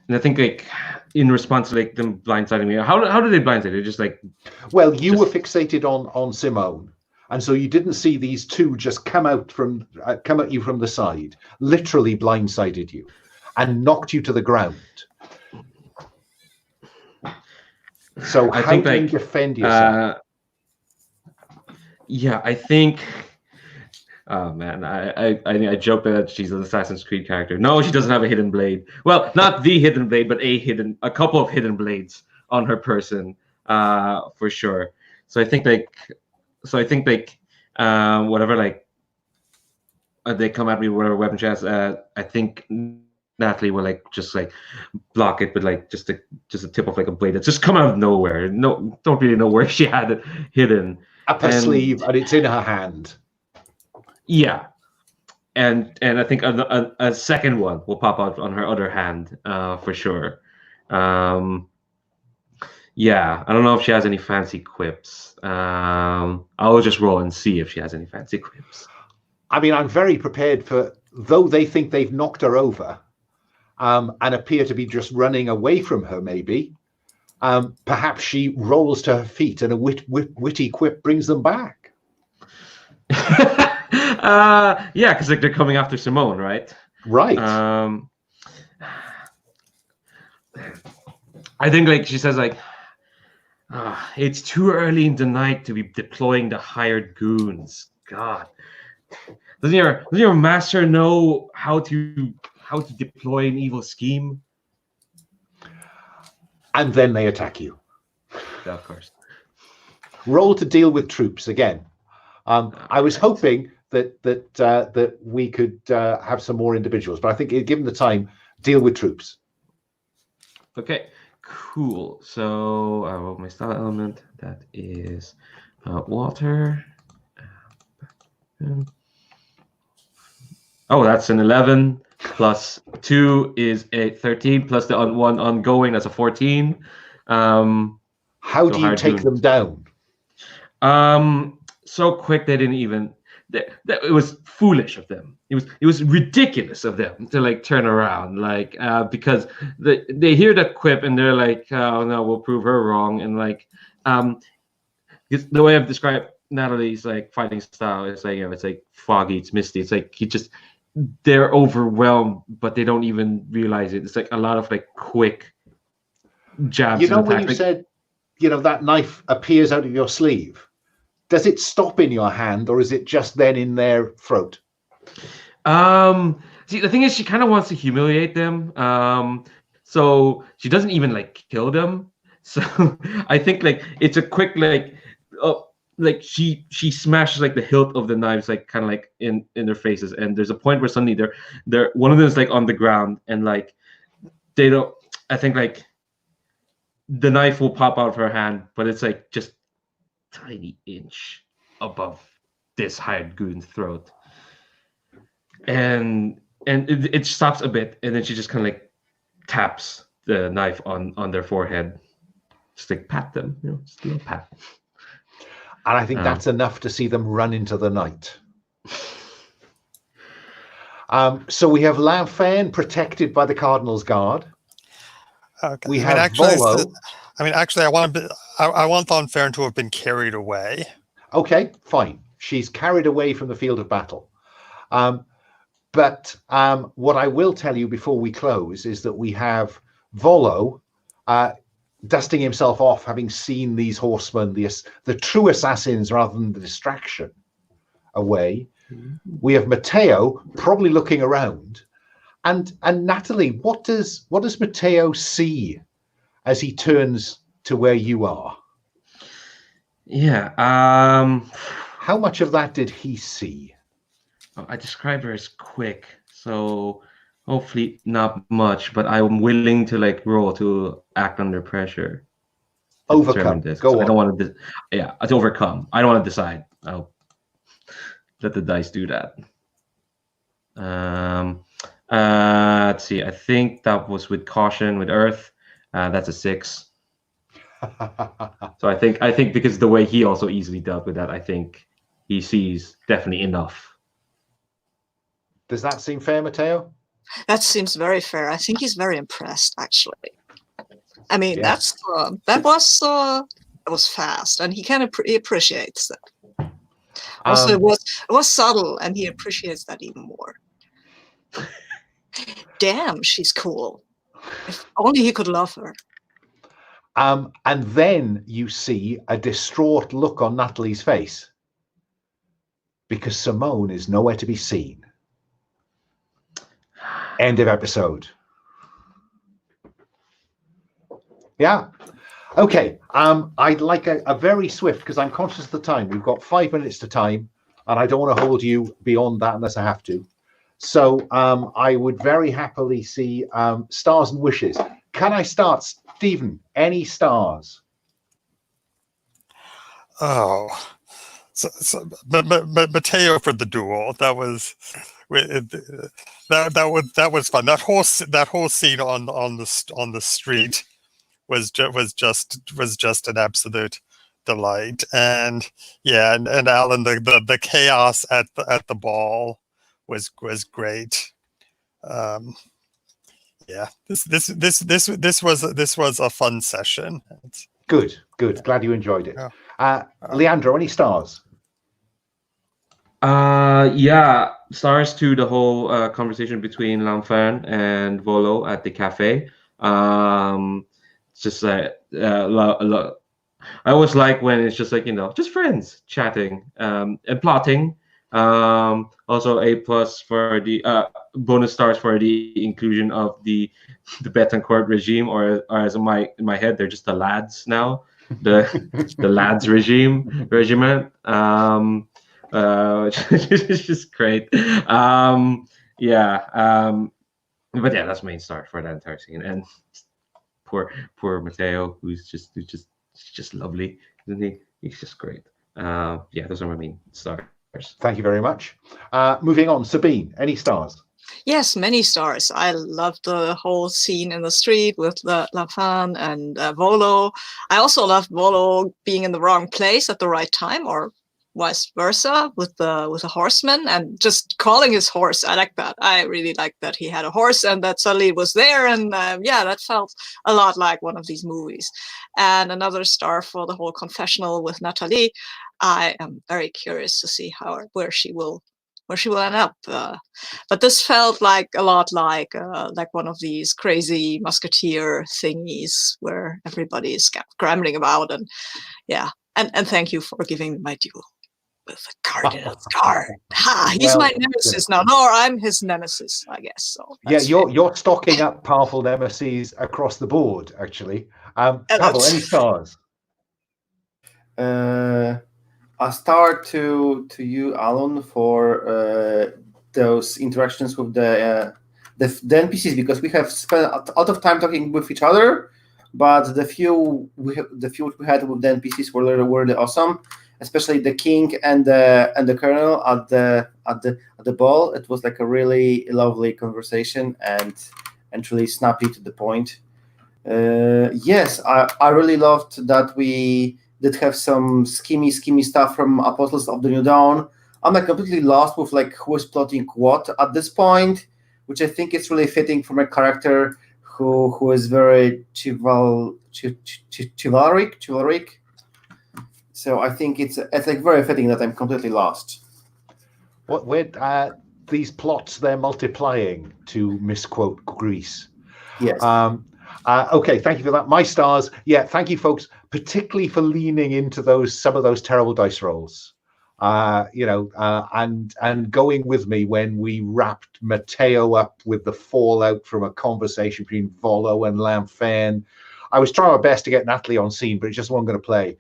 like in response to like them blindsiding me, how did they blindside you? Just like, well, you were fixated on Simone, and so you didn't see these 2 just come at you from the side, literally blindsided you, and knocked you to the ground. So I how think, do you like, defend yourself? Yeah, I think. Oh man, I joked that she's an Assassin's Creed character. No, she doesn't have a hidden blade. Well, not the hidden blade, but a couple of hidden blades on her person, for sure. So I think whatever, like, they come at me with whatever weapon she has. I think Nathalie will like just like block it with like just a tip of like a blade that's just come out of nowhere. No, don't really know where she had it hidden. Up her sleeve, and it's in her hand. Yeah, and I think a second one will pop out on her other hand, for sure. Yeah, I don't know if she has any fancy quips. I'll just roll and see if she has any fancy quips. I mean, I'm very prepared for, though they think they've knocked her over, and appear to be just running away from her, maybe. Perhaps she rolls to her feet and a witty quip brings them back. Yeah, because like they're coming after Simone, right? Right. I think like she says like, it's too early in the night to be deploying the hired goons. God, doesn't your master know how to deploy an evil scheme? And then they attack you. Yeah, of course. Roll to deal with troops again. I was hoping that we could have some more individuals, but I think given the time, deal with troops. Okay, cool. So I roll my style element. That is water. Oh, that's an 11 plus 2 is a 13 plus the one ongoing. That's a 14. How do you take them down? So quick they didn't even. It was foolish of them. It was ridiculous of them to like turn around, like because they hear that quip and they're like, oh no, we'll prove her wrong. And like the way I've described Nathalie's like fighting style is like, it's like foggy, it's misty. It's like they're overwhelmed, but they don't even realize it. It's like a lot of like quick jabs. You know, when attacks. you said, that knife appears out of your sleeve. Does it stop in your hand, or is it just then in their throat? See, the thing is, she kind of wants to humiliate them. So she doesn't even like kill them. So I think like it's a quick like she smashes like the hilt of the knives like kind of like in their faces, and there's a point where suddenly they're one of them is like on the ground, and like they don't. I think like the knife will pop out of her hand, but it's like just tiny inch above this hired goon's throat, and it stops a bit, and then she just kind of like taps the knife on their forehead, just like pat them, just a little pat. And I think that's enough to see them run into the night. So we have Lowell protected by the Cardinal's guard. Okay. We have Volo. Actually, I want Von Farron to have been carried away. Okay, fine. She's carried away from the field of battle. But what I will tell you before we close is that we have Volo dusting himself off, having seen these horsemen, the true assassins rather than the distraction, away. We have Mateo probably looking around. And Nathalie, what does Mateo see as he turns to where you are? Yeah. How much of that did he see? I described her as quick, so hopefully not much, but I'm willing to like roll to act under pressure. To determine Overcome. this. Go I on. don't want to. Yeah, to overcome. I don't want to decide. I'll let the dice do that. Let's see. I think that was with caution with Earth. That's a 6. So I think because the way he also easily dealt with that, I think he sees definitely enough. Does that seem fair, Mateo? That seems very fair. I think he's very impressed, actually. I mean, Yes. that was fast, and he kind of he appreciates that. Also, it was subtle, and he appreciates that even more. Damn, she's cool. If only he could love her. And then you see a distraught look on Nathalie's face because Simone is nowhere to be seen. End of episode. Yeah. Okay. I'd like a very swift, because I'm conscious of the time. We've got 5 minutes to time, and I don't want to hold you beyond that unless I have to. So I would very happily see stars and wishes. Can I start, Stephen? Any stars? Oh, but Mateo for the duel. That was fun. That whole scene on the street was just an absolute delight. And yeah, and Alan, the chaos at the ball was great. Yeah, this was a fun session. Good. Glad you enjoyed it. Yeah. Leandro, any stars? Yeah, stars to the whole conversation between Lamfern and Volo at the cafe. Just I always like when it's just like, just friends chatting and plotting. Also A+ for the bonus stars for the inclusion of the Betancourt regime, or as in my head, they're just the lads now, the lads regiment. Which is just great. But yeah, that's main star for that entire scene. And poor Mateo, who's just lovely, isn't he? He's just great. Yeah, those are my main stars. Thank you very much. Moving on, Sabine, any stars? Yes, many stars. I loved the whole scene in the street with La Fan and Volo. I also loved Volo being in the wrong place at the right time, or vice versa, with the horseman, and just calling his horse. I like that. I really liked that he had a horse and that suddenly it was there. And yeah, that felt a lot like one of these movies. And another star for the whole confessional with Nathalie. I am very curious to see where she will end up. But this felt like a lot like one of these crazy musketeer thingies where everybody is scrambling about. And yeah, and thank you for giving me my duel with the Cardinal's card. Ha! He's my nemesis now. No, I'm his nemesis, I guess. So yeah, you're stocking up powerful nemesis across the board, actually. Pavel, any stars? A star to you, Alun, for those interactions with the NPCs, because we have spent a lot of time talking with each other, but the few we had with the NPCs were really awesome. Especially the king and the colonel at the ball. It was like a really lovely conversation and really snappy to the point. Yes, I really loved that we did have some schemy stuff from Apostles of the New Dawn. I'm like completely lost with like who is plotting what at this point, which I think is really fitting for my character who is very chivalric. So I think it's like very fitting that I'm completely lost. Where these plots, they're multiplying, to misquote Greece. Yes. Okay, thank you for that. My stars. Yeah, thank you, folks, particularly for leaning into some of those terrible dice rolls. And going with me when we wrapped Mateo up with the fallout from a conversation between Volo and Lamfern. I was trying my best to get Nathalie on scene, but it just wasn't going to play.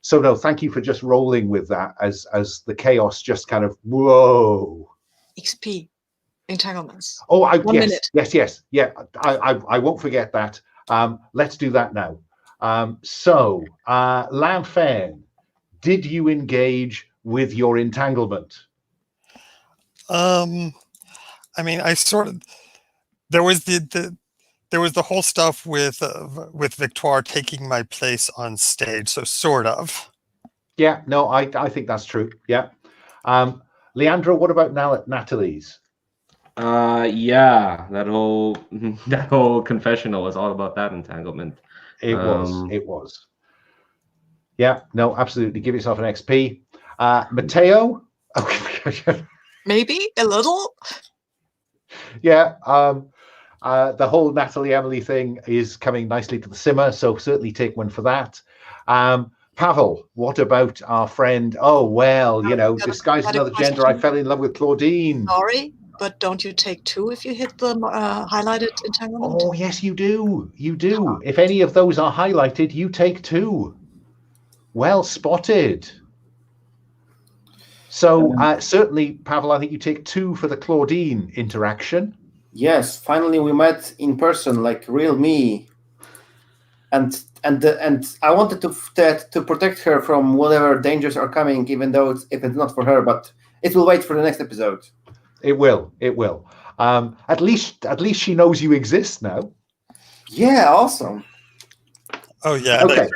So no, thank you for just rolling with that as the chaos just kind of whoa. XP entanglements. Oh, 1 yes, minute. yes. Yeah, I won't forget that. Let's do that now. So, Lanfern, did you engage with your entanglement? I mean, I sort of there was the whole stuff with Victoire taking my place on stage, so sort of. Yeah, no, I think that's true. Yeah. Leandro, what about now Nathalie's? Yeah, that whole confessional was all about that entanglement. It was. Yeah, no, absolutely. Give yourself an XP. Mateo? Maybe a little. Yeah, the whole Nathalie Emily thing is coming nicely to the simmer, so certainly take one for that. Pavel, what about our friend? Oh, well, disguised as another gender, I fell in love with Claudine. Sorry, but don't you take 2 if you hit the highlighted entanglement? Oh, yes, you do. You do. If any of those are highlighted, you take 2. Well spotted. So certainly, Pavel, I think you take 2 for the Claudine interaction. Yes, finally we met in person, like real me. And I wanted to protect her from whatever dangers are coming, even though if it's not for her, but it will wait for the next episode. It will. At least she knows you exist now. Yeah, awesome. Oh yeah, okay.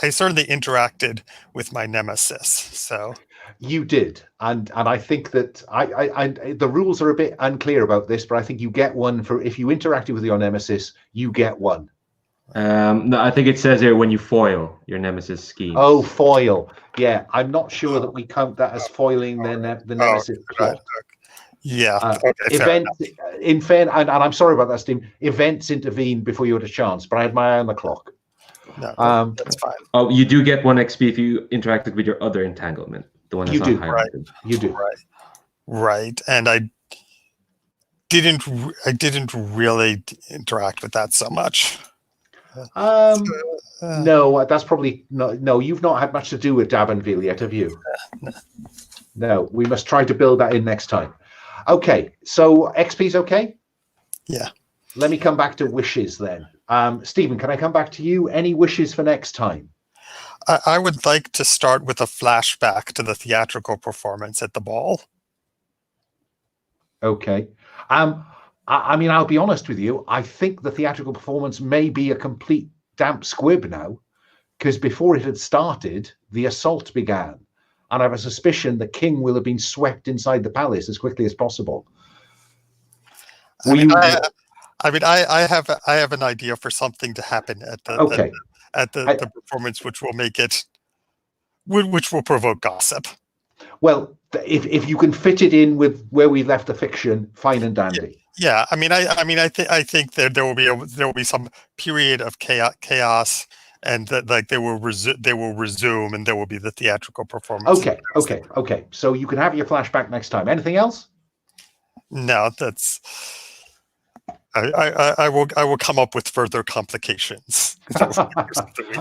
I certainly interacted with my nemesis. So you did, and I think that I the rules are a bit unclear about this, but I think you get one for if you interacted with your nemesis, you get one. No, I think it says here when you foil your nemesis scheme. Oh, foil. Yeah, I'm not sure that we count that as foiling the nemesis plot. Yeah. And I'm sorry about that, Steve. Events intervene before you had a chance, but I had my eye on the clock. No, that's fine. Oh, you do get 1 XP if you interacted with your other entanglement. The one that's not highlighted. Right. You do. Right. And I didn't really interact with that so much. No, that's probably no. You've not had much to do with D'Abenville yet, have you? No, we must try to build that in next time. Okay, so XP's okay? Yeah. Let me come back to wishes then. Stephen, can I come back to you? Any wishes for next time? I would like to start with a flashback to the theatrical performance at the ball. Okay. I mean, I'll be honest with you. I think the theatrical performance may be a complete damp squib now, because before it had started, the assault began. And I have a suspicion the king will have been swept inside the palace as quickly as possible. I have an idea for something to happen at the performance, which will provoke gossip. Well, if you can fit it in with where we left the fiction, fine and dandy. Yeah, I think that there will be some period of chaos, and that they will resume, and there will be the theatrical performance. Okay. So you can have your flashback next time. Anything else? No, that's. I will come up with further complications.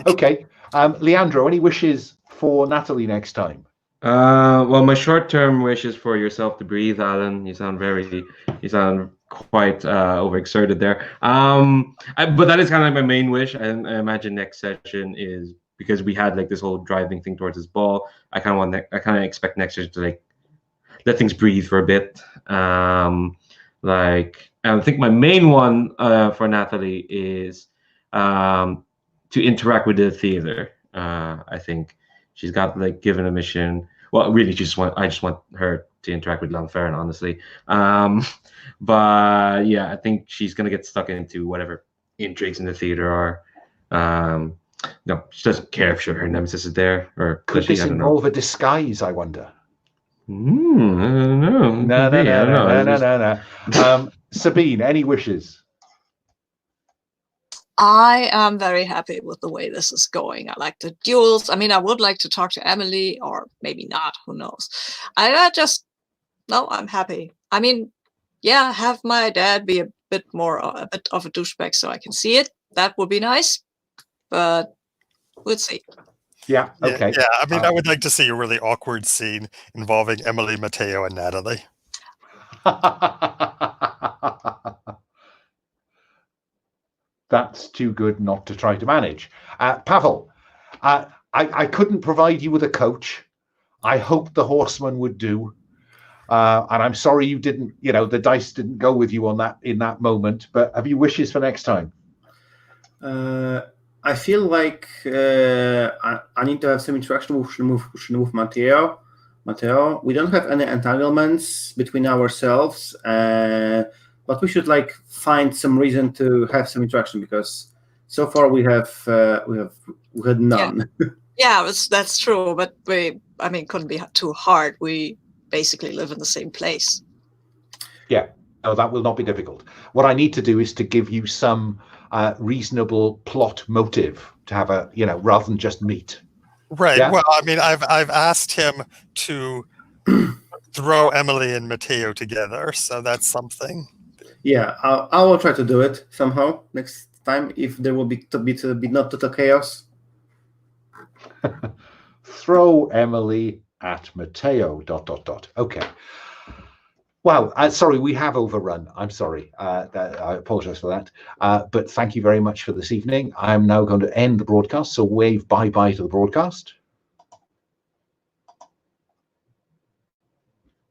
Okay, Leandro, any wishes for Nathalie next time? Well, my short-term wish is for yourself to breathe, Alan. You sound quite overexerted there. But that is kind of like my main wish. I imagine next session is, because we had like this whole driving thing towards this ball. I kind of expect next session to like let things breathe for a bit. I think my main one for Nathalie is to interact with the theater. I think she's got like given a mission. Well, really, I just want her to interact with Lanfern, honestly. But yeah, I think she's gonna get stuck into whatever intrigues in the theater are. No, she doesn't care if her nemesis is there, or could this involve a disguise? I wonder. I don't know. No. Sabine, any wishes? I am very happy with the way this is going. I like the duels. I mean, I would like to talk to Emily, or maybe not, who knows. I'm happy. I mean, yeah, have my dad be a bit of a douchebag so I can see it. That would be nice, but we'll see. Yeah. Okay. Yeah. I mean, I would like to see a really awkward scene involving Emily, Mateo, and Nathalie. That's too good not to try to manage. Pavel, I couldn't provide you with a coach. I hoped the horseman would do. And I'm sorry you didn't, the dice didn't go with you on that in that moment. But have you wishes for next time? I feel like I need to have some interaction with Mateo. Mateo, we don't have any entanglements between ourselves, but we should find some reason to have some interaction, because so far we had none. Yeah, that's true. But couldn't be too hard. We basically live in the same place. Yeah, no, that will not be difficult. What I need to do is to give you some reasonable plot motive to have rather than just meet. Right. Yeah? Well, I mean, I've asked him to throw Emily and Mateo together, so that's something. Yeah, I will try to do it somehow next time if there will be not total chaos. Throw Emily at Mateo. ... Okay. Wow. Sorry, we have overrun. I'm sorry. I apologize for that. But thank you very much for this evening. I'm now going to end the broadcast. So wave bye-bye to the broadcast.